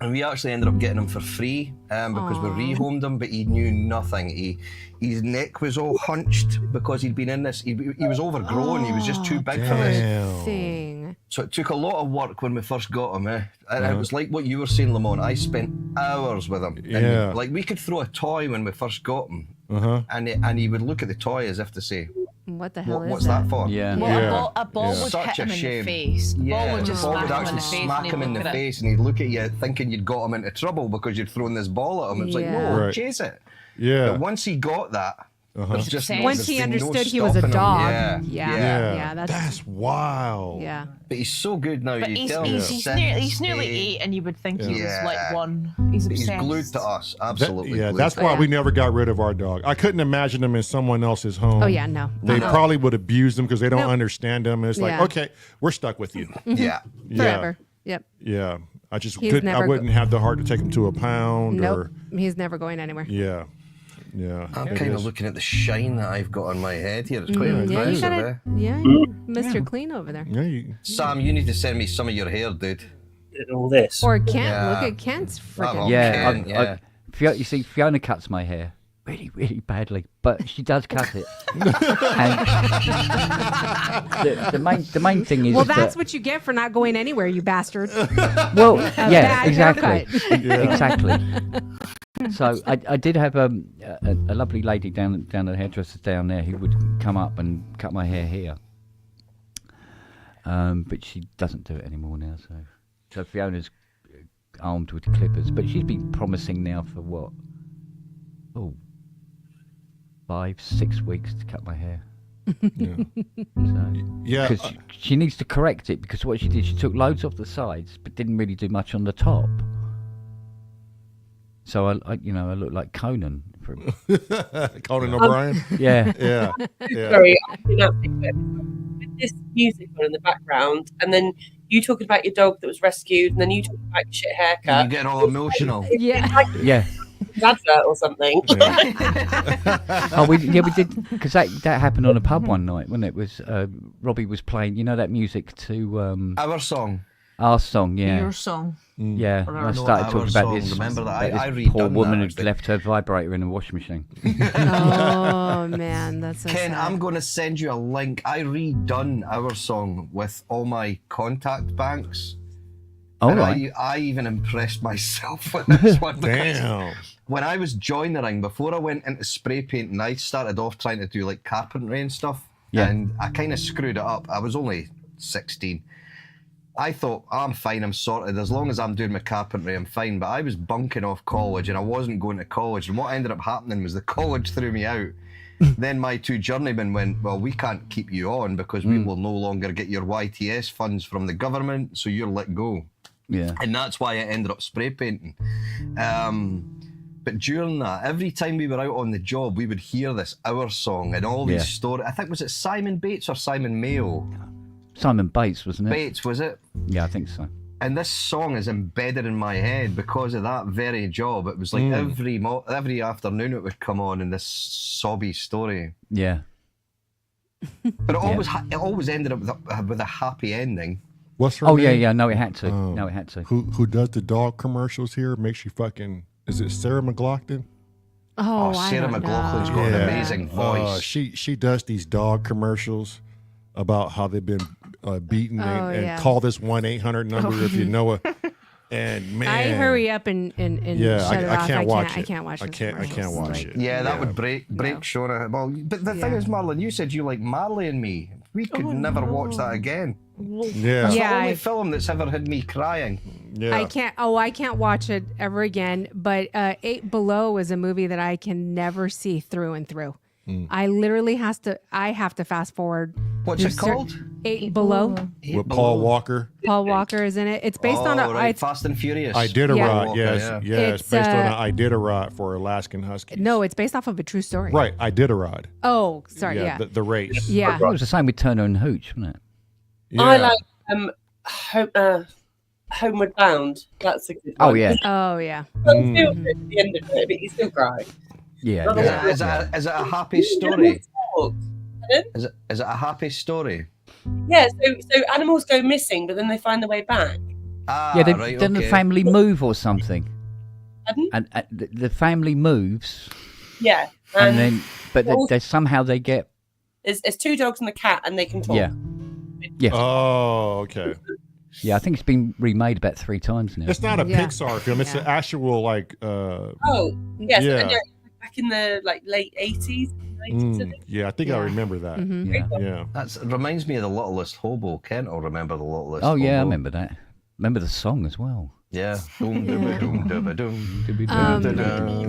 And we actually ended up getting him for free because we rehomed him, but he knew nothing. His neck was all hunched because he'd been in this. He was overgrown. He was just too big for this. Damn. Thing. So it took a lot of work when we first got him. And it was like what you were saying, Lamont. I spent hours with him. Yeah. And like we could throw a toy when we first got him, and he would look at the toy as if to say, What the hell is "What's that for?" Yeah. Well, a ball Yeah. would Such hit a him in shame. the face. A ball would just the ball smack would him in actually the face. smack him in the face, and he'd look at you thinking you'd got him into trouble because you'd thrown this ball at him. It's like, Yeah. no, Right. chase it. Yeah. But once he got that, there's just Once Once there's he been no understood he was a stopping him. dog. Yeah. Yeah. That's That's wild. yeah. But he's so good now. But you he's, tell him he's, to he's, sit, he's nearly stay. 8, and you would think he was Yeah. like 1. He's He's obsessed. glued to us. Absolutely. Yeah, glued that's to why us. we never got rid of our dog. I couldn't imagine him in someone else's home. Oh yeah, no. They probably would abuse them because they don't Nope. understand them. It's like, Yeah. okay, we're stuck with you. Yeah. Forever. Yep. Yeah. I just He's couldn't. I never wouldn't have the heart to take him to a pound Nope. or. He's never going anywhere. Yeah. Yeah. I'm it kind of is. looking at the shine that I've got on my head here. It's quite Yeah, you impressive. gotta. Eh? Yeah, Mr. Clean over there. Yeah. You, Sam, you need to send me some of your hair, dude. All this. Or Kent. Yeah. Look at Kent's freaking. Oh, Yeah, Ken, yeah. you see, Fiona cuts my hair really, really badly, but she does cut it. And the main thing is Well, that's that, what you get for not going anywhere, you bastard. well, yeah, bad exactly, haircut. exactly. So I did have a lovely lady down at the hairdressers down there who would come up and cut my hair here, but she doesn't do it anymore now. So Fiona's armed with clippers, but she's been promising now for what? 5-6 weeks to cut my hair. yeah. So, Yeah. because she needs to correct it, because what she did, she took loads off the sides but didn't really do much on the top. So I look like Conan. Conan O'Brien. Yeah. Yeah. Yeah. Sorry, with this music on in the background, and then you talking about your dog that was rescued, and then you talking about your shit You haircut. get all emotional. Yeah. It's like Yeah. an advert or something. Oh, we did, because that happened on a pub one night when it was Robbie was playing. You know that music to Our song. Our song, yeah. Your song. Yeah, Or I our- started Our talking about song, this. remember that? about I this poor redone woman that, who'd actually. left her vibrator in the washing machine. Oh man, that's so Ken, sad. I'm going to send you a link. I redone our song with all my contact banks. All And right. I even impressed myself with this one. because Damn. When I was joinering, before I went into spray painting, I started off trying to do like carpentry and stuff. Yeah. And I kind of screwed it up. I was only 16. I thought, I'm fine, I'm sorted. As long as I'm doing my carpentry, I'm fine. But I was bunking off college and I wasn't going to college. And what ended up happening was the college threw me out. Then my 2 journeymen went, well, we can't keep you on because we will no longer get your YTS funds from the government, so you're let go. Yeah. And that's why I ended up spray painting. But during that, every time we were out on the job, we would hear this Our song and all these stories. I think, was it Simon Bates or Simon Mayo? Simon Bates, wasn't it? Bates, was it? Yeah, I think so. And this song is embedded in my head because of that very job. It was like every afternoon it would come on in this sobby story. Yeah. But it always ended up with a happy ending. What's her Oh, name? yeah. No, it had to. No, it had to. Who does the dog commercials here? Makes you fucking. Is it Sarah McLachlan? Oh, I Sarah don't McLachlan's know. got an amazing voice. She does these dog commercials about how they've been beaten and yeah. call this 1-800 number if you know it. And man, I hurry up and yeah, shut it off. I can't watch it. I can't watch. I those can't commercials. watch Like, it. Yeah, that would break No. Shona. Well, but the thing is, Marlon, you said you like Marley and Me. We could never watch that again. Yeah, It's Yeah, the only I- film that's ever had me crying. yeah. I can't. Oh, I can't watch it ever again. But 8 Below is a movie that I can never see through and through. I literally have to fast forward. What's it called? 8 Below. With Paul Walker. Paul Walker is in it. It's based on a. right, Fast and Furious. Iditarod, Walker, yes, yeah. yes, It's, based on an Iditarod for Alaskan Huskies. No, it's based off of a true story. Right, Iditarod. Oh, sorry. Yeah. The race. Yeah. It was the same with Turner and Hooch, wasn't it? Yeah. I like Homeward Bound. That's a good one. Oh, yeah. Oh, yeah. Don't feel good at the end of it, but you still cry. Yeah. Is it a happy story? Pardon? Is it a happy story? Yeah, so animals go missing, but then they find their way back. Ah, Yeah, right, then the okay. family move or something. Pardon? And the family moves, Yeah, and then, but also- they somehow they get, It's 2 dogs and a cat, and they can talk. yeah. Yeah. Oh, okay. Yeah, I think it's been remade about 3 times now. It's not a Yeah. Pixar film. It's an actual like. Oh, yes. Yeah. Yeah. Back in the late 80s. 90s, I think. Yeah, I think I Yeah. remember that. Mhm. Yeah. Yeah. It reminds me of The Littlest Hobo. Kent will remember The Littlest Oh Hobo. yeah, I remember that. Remember the song as well. Yeah. Doom, doom, doom, doom, doom.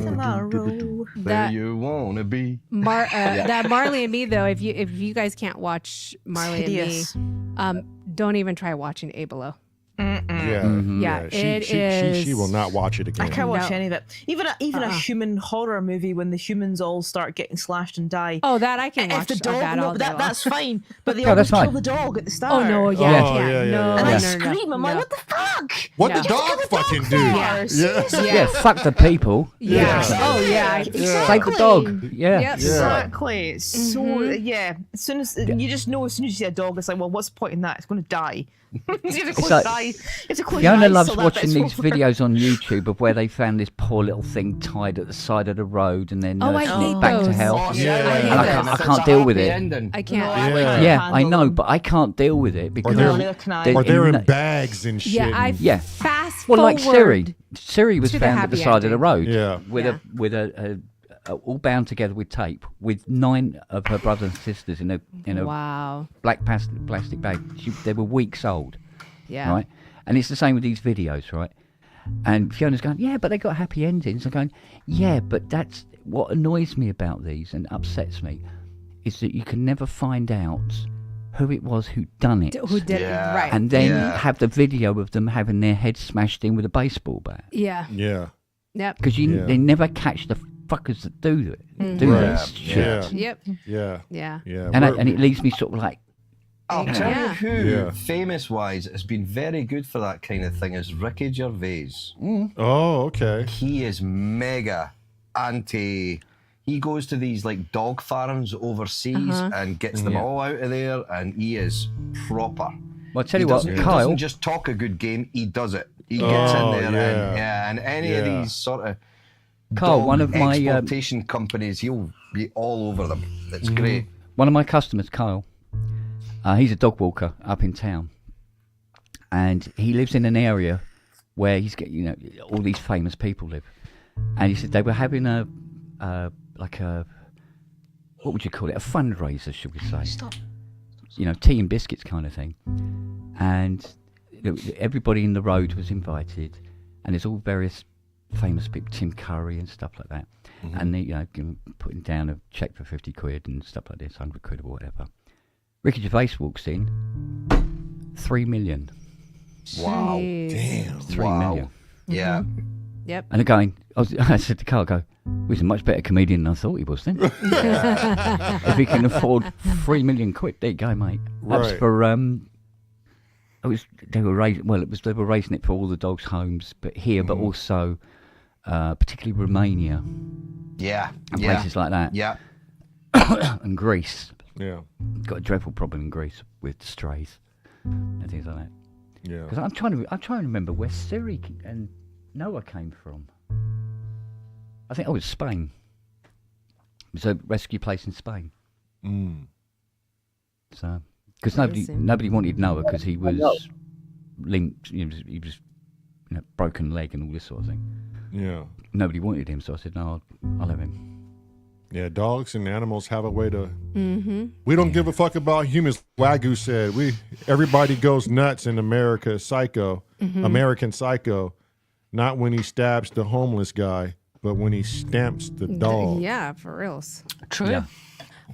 Tomorrow. Where That you wanna be. that Marley and Me though, if you guys can't watch Marley Hideous. and Me, don't even try watching 8 Below. Yeah. Yeah, it She is. will not watch it again. I can't watch No. any of it. Even a human horror movie when the humans all start getting slashed and die. Oh, that I can If watch. the dog, that no, all but day long. that's fine. But they No, always that's kill fine. the dog at the start. Oh no, yeah, Oh, I yeah, can't. yeah, No, yeah. And no, I no, scream. I'm like, no. what the fuck? What No. the dog fucking do? Yeah. Yeah. Yeah, fuck the people. Yeah. Yeah. Oh yeah. Exactly. Save the dog. Yeah. Yep. Exactly. It's so yeah. As soon as you just know, as soon as you see a dog, it's like, well, what's the point in that? It's going to die. It's going to close like- your eye. It's a close your Fiona eyes loves till that watching bit's these over. videos on YouTube of where they found this poor little thing tied at the side of the road and then Oh, I nursing hate it back to those. health. Yeah. I hate And I them. can't- I can't deal with it. I can't. No, Yeah. can't Yeah, I handle know, them. but I can't deal with it because they're- No, neither can I. they- Or they're in no- bags and shit. Yeah, I and- Yeah. fast well, forward. like Siri. Siri was to the found at the happy side of the ending. road. Yeah. With a all bound together with tape, with 9 of her brothers and sisters in a Wow. black plastic bag. They were weeks old, Yeah. right? And it's the same with these videos, right? And Fiona's going, yeah, but they got happy endings. I'm going, yeah, but that's what annoys me about these and upsets me, is that you can never find out who it was who done it, Who did Yeah. it? Right. and then Yeah. have the video of them having their heads smashed in with a baseball bat. Yeah. Yeah. Yep. Because Yeah. they never catch the fuckers that do it, do Right. this shit. Yeah. Yep. Yeah. Yeah. Yeah. And We're- it leaves me sort of like, I'll Yeah. tell you Yeah. who, Yeah. famous-wise, has been very good for that kind of thing is Ricky Gervais. Oh, okay. He is mega anti. He goes to these like dog farms overseas and gets them all out of there, and he is proper. Well, I tell you what, He Kyle. doesn't just talk a good game; he does it. He gets in there, and any of these sort of Kyle, one of my exploitation companies, he'll be all over them. It's great. One of my customers, Kyle, he's a dog walker up in town, and he lives in an area where he's got, you know, all these famous people live. And he said they were having a what would you call it? A fundraiser, should we say? Stop. You know, tea and biscuits kind of thing. And you know, everybody in the road was invited, and there's all various famous people, Tim Curry and stuff like that. And they, you know, putting down a check for 50 quid and stuff like this, 100 quid or whatever. Ricky Gervais walks in, 3 million. Wow. Jeez. 3 million. Yeah. Yep. And again, I said to Carl, well, he's a much better comedian than I thought he was then. If he can afford 3 million quid, there you go, mate. That's Right. for they were raising it for all the dogs' homes, but here, but also particularly Romania Yeah. and Yeah. places like that, Yeah. and Greece. Yeah. Got a dreadful problem in Greece with strays and things like that. Yeah. Because I'm trying to remember where Siri and Noah came from. I think it was Spain. It was a rescue place in Spain. So, because nobody wanted Noah because he was linked. He was you know, broken leg and all this sort of thing. Yeah. Nobody wanted him, so I said, no, I'll have him. Yeah, dogs and animals have a way to. We don't give a fuck about humans. Wagyu said, everybody goes nuts in America. Psycho, American Psycho, not when he stabs the homeless guy, but when he stamps the dog. Yeah, for reals. True. Yeah.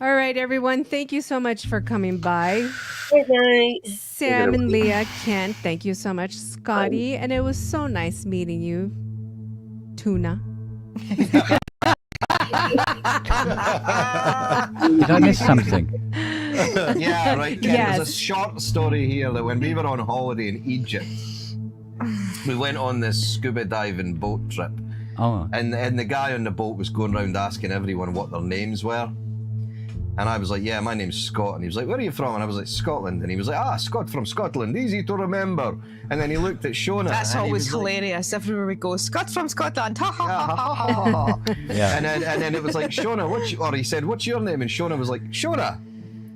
All right, everyone. Thank you so much for coming by. Good night. Sam and Leah, Ken, thank you so much. Scotty, and it was so nice meeting you. Tuna. Did I miss something? Yeah, right. Ken, Yes. There's a short story here that when we were on holiday in Egypt, we went on this scuba diving boat trip, Oh, and the guy on the boat was going around asking everyone what their names were. And I was like, yeah, my name's Scott. And he was like, where are you from? And I was like, Scotland. And he was like, Scott from Scotland, easy to remember. And then he looked at Shona. That's and he always was like, hilarious. Everywhere we go, Scott's from Scotland. Ha ha "Yeah, ha ha, ha. ha, ha, ha." yeah. And then it was like, Shona, or he said, what's your name? And Shona was like, Shona.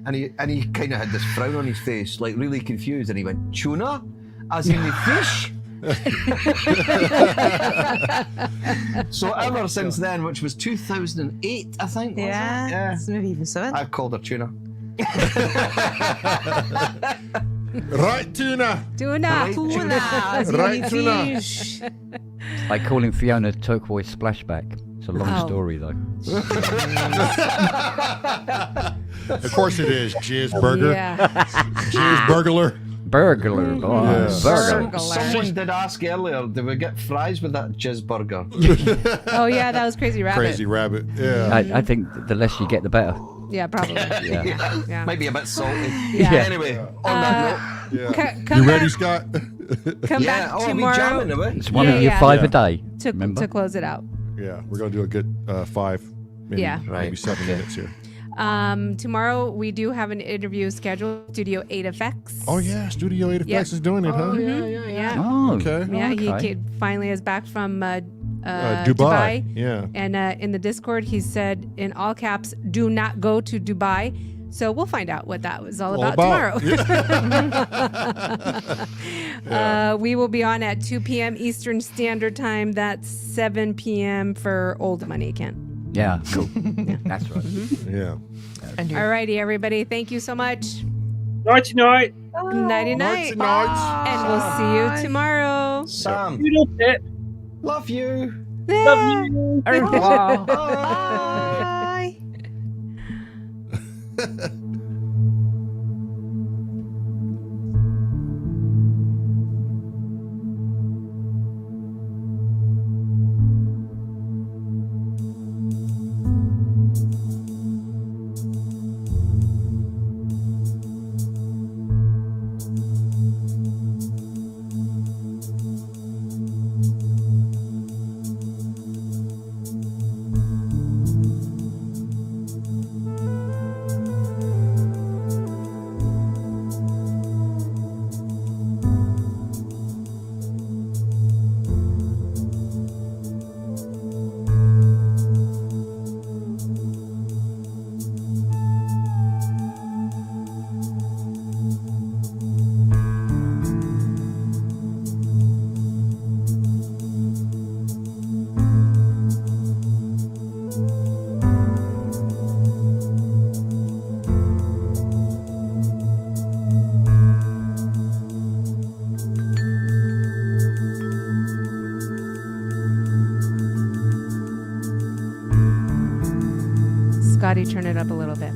And he kind of had this frown on his face, like really confused. And he went, tuna? As in the fish? So ever since then, which was 2008, I think. was it? Yeah, it's maybe even 7. I've called her tuna. Right, tuna. Tuna. Right. Tuna, as in Right, the tuna. fish. Like calling Fiona Turquoise Splashback. It's a long Oh. story, though. Of course it is. Jizz burger. Yeah. Jizz burglar. Burglar. Oh, Yeah. burger. Someone did ask earlier, did we get fries with that jizz burger? Oh, yeah, that was Crazy Rabbit. Crazy rabbit. Yeah. I think the less you get, the better. Yeah, probably. Yeah. Yeah. Might be a bit salty. Yeah. Anyway, on that note, Yeah. Come You ready, back, Scott? come yeah, back are we tomorrow jamming away? It's one Yeah, of your yeah. 5 Yeah. a day. to remember? close it out. Yeah, we're gonna do a good 5, maybe, Yeah. Right, maybe 7 okay. minutes here. Tomorrow we do have an interview scheduled. Studio 8 Effects. Oh yeah, Studio 8 Yeah. Effects is doing it, huh? Yeah. Oh, Okay. Yeah, okay. he finally is back from Dubai. Dubai. Yeah. And in the Discord, he said in all caps, "Do not go to Dubai." So we'll find out what that was all about tomorrow. We will be on at 2 p.m. Eastern Standard Time. That's 7 p.m. for old money, Ken. Yeah, cool. That's right. Yeah. All righty, everybody. Thank you so much. Nighty night. Nighty night. And we'll see you tomorrow. Sam, Doodle tip. love you. Love you. Bye. Scotty turn it up a little bit.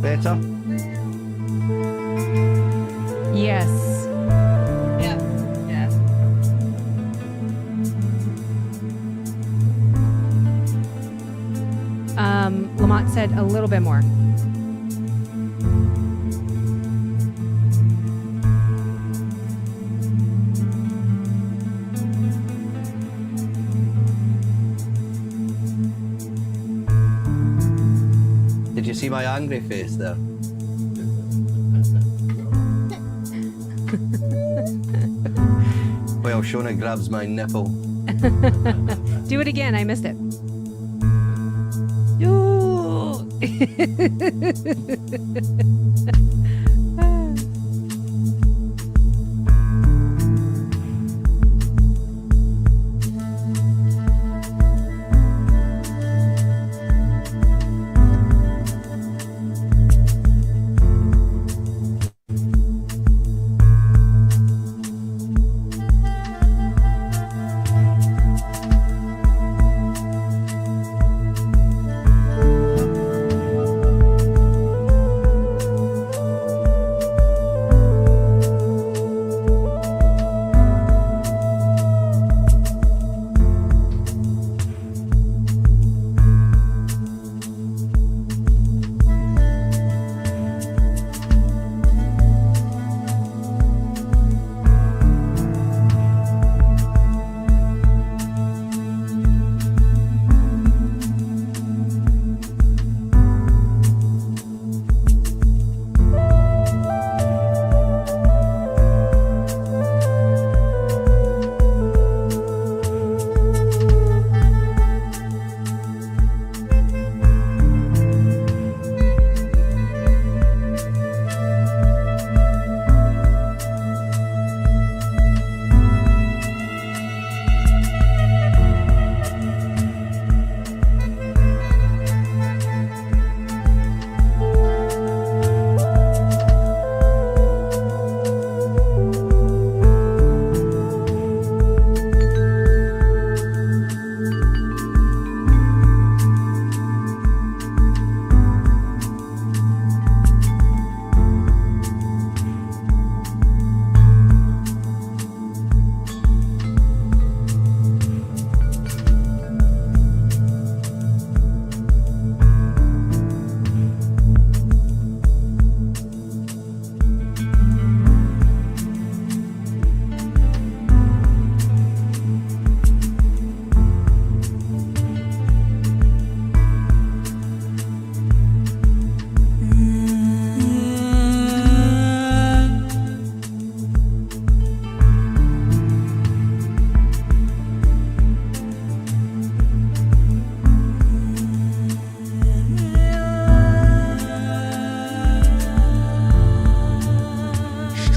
Better? Yes. Yeah. Yeah. Lamont said a little bit more. Did you see my angry face there? Well, Shona grabs my nipple. Do it again. I missed it. Ooh.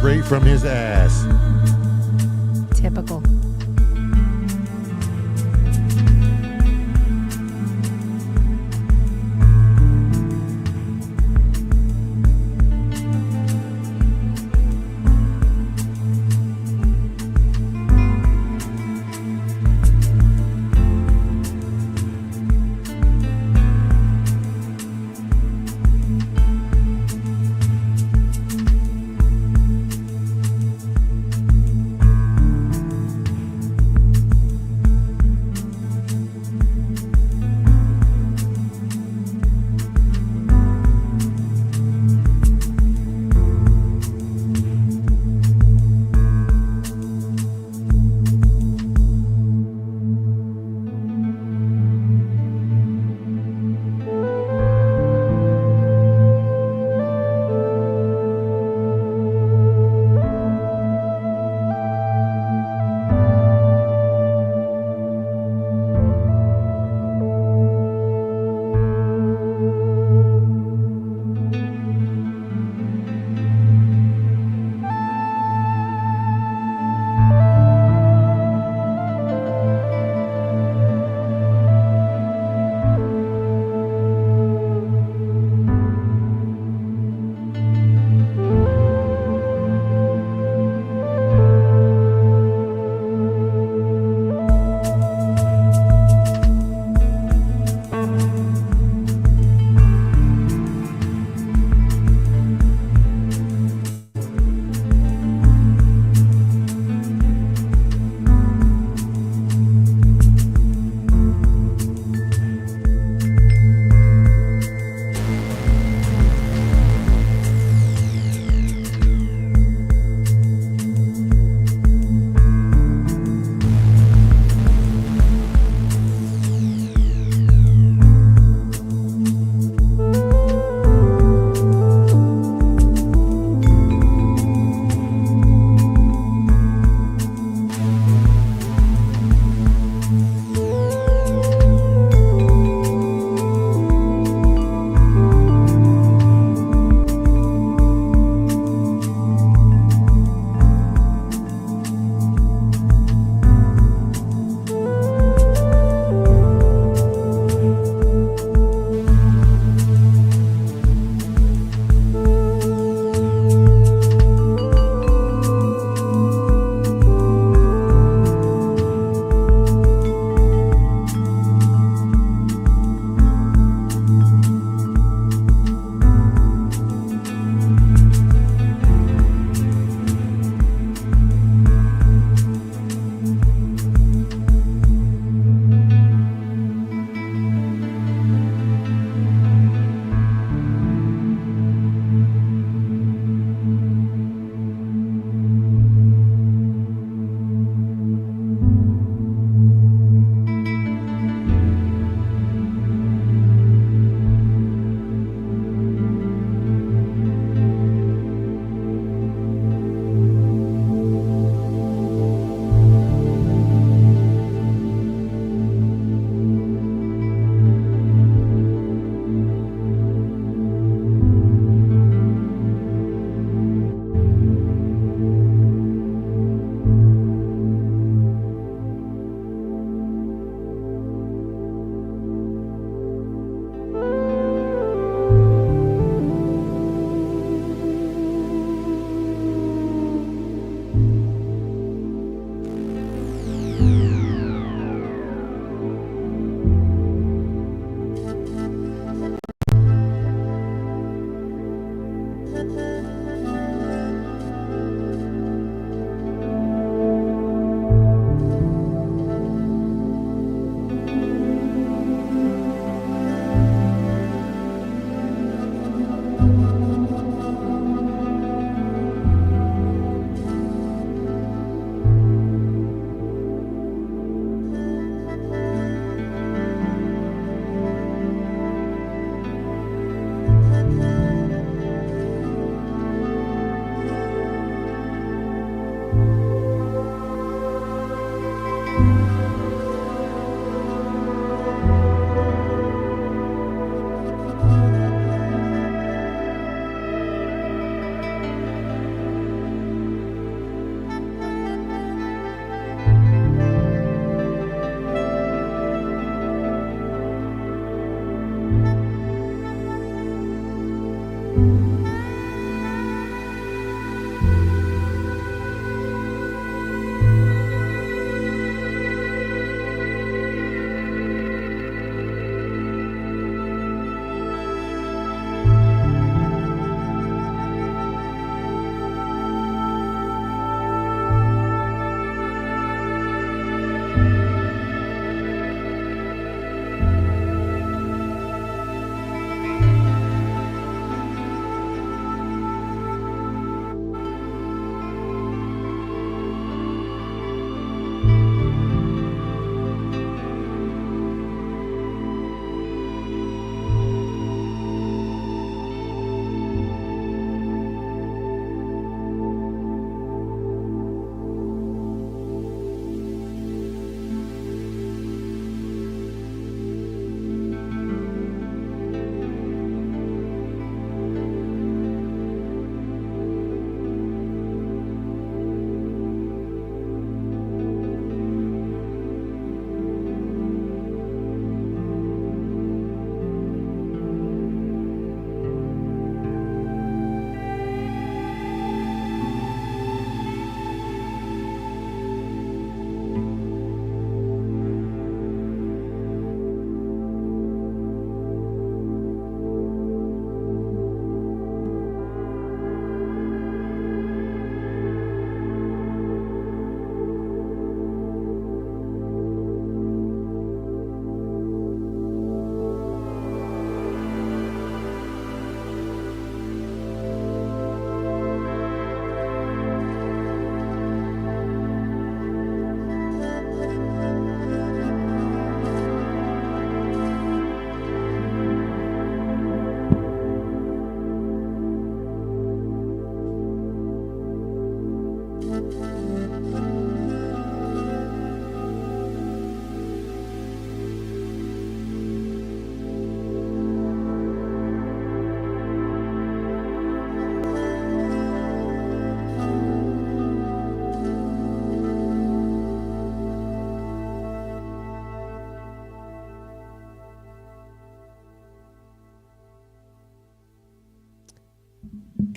Straight from his ass. Typical.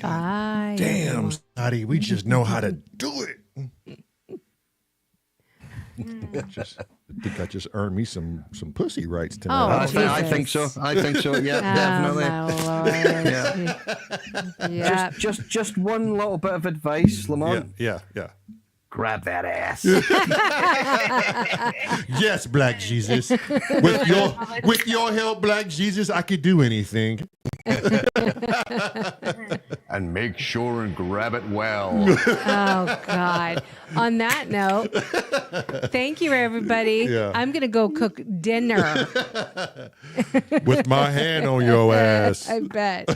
Bye. Damn, Scotty, we just know how to do it. I think I just earned me some pussy rights tonight. Oh, I think so. I think so. Yeah, definitely. Yeah. Just one little bit of advice, Lamont. Yeah. Grab that ass. Yes, Black Jesus. With your help, Black Jesus, I could do anything. And make sure and grab it well. Oh, God. On that note, thank you, everybody. Yeah. I'm going to go cook dinner. With my hand on your ass. I bet.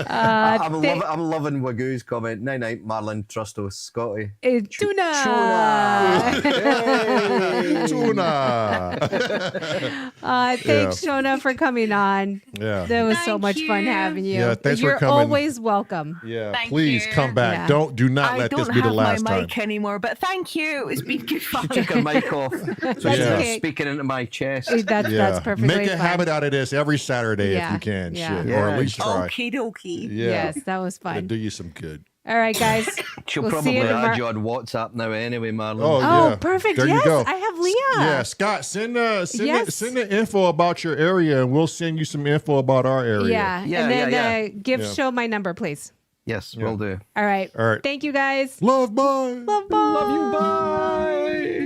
I'm loving Wagoo's comment. Night night, Marlon, Trusto, Scotty. Tuna. Tuna. Thanks, Shona, for coming on. Yeah. That was so much fun having you. Yeah, thanks for You're coming. always welcome. Yeah, Thank please you. come back. Yeah. Do not let this be the last I don't have my time. mic anymore, but thank you. It's been good fun. She took her mic off, so That's she's okay. speaking into my chest. That's perfectly Make a fine. habit out of this every Saturday Yeah, if you can. yeah. Shit. Or at least try. Okie dokie. Yeah. Yes, that was It'll fun. do you some good. All right, guys. She'll We'll see probably you tomorrow. add you on WhatsApp now anyway, Marlon. Oh, Oh, yeah. perfect. There Yes, you go. I have Leah. Yeah, Scott, send Yes. the info about your area, and we'll send you some info about our area. Yeah. Yeah, And then yeah. give Yeah. Show my number, please. Yes, will do. All right. All right. Thank you guys. Love, bye. Love, bye. Love you, bye.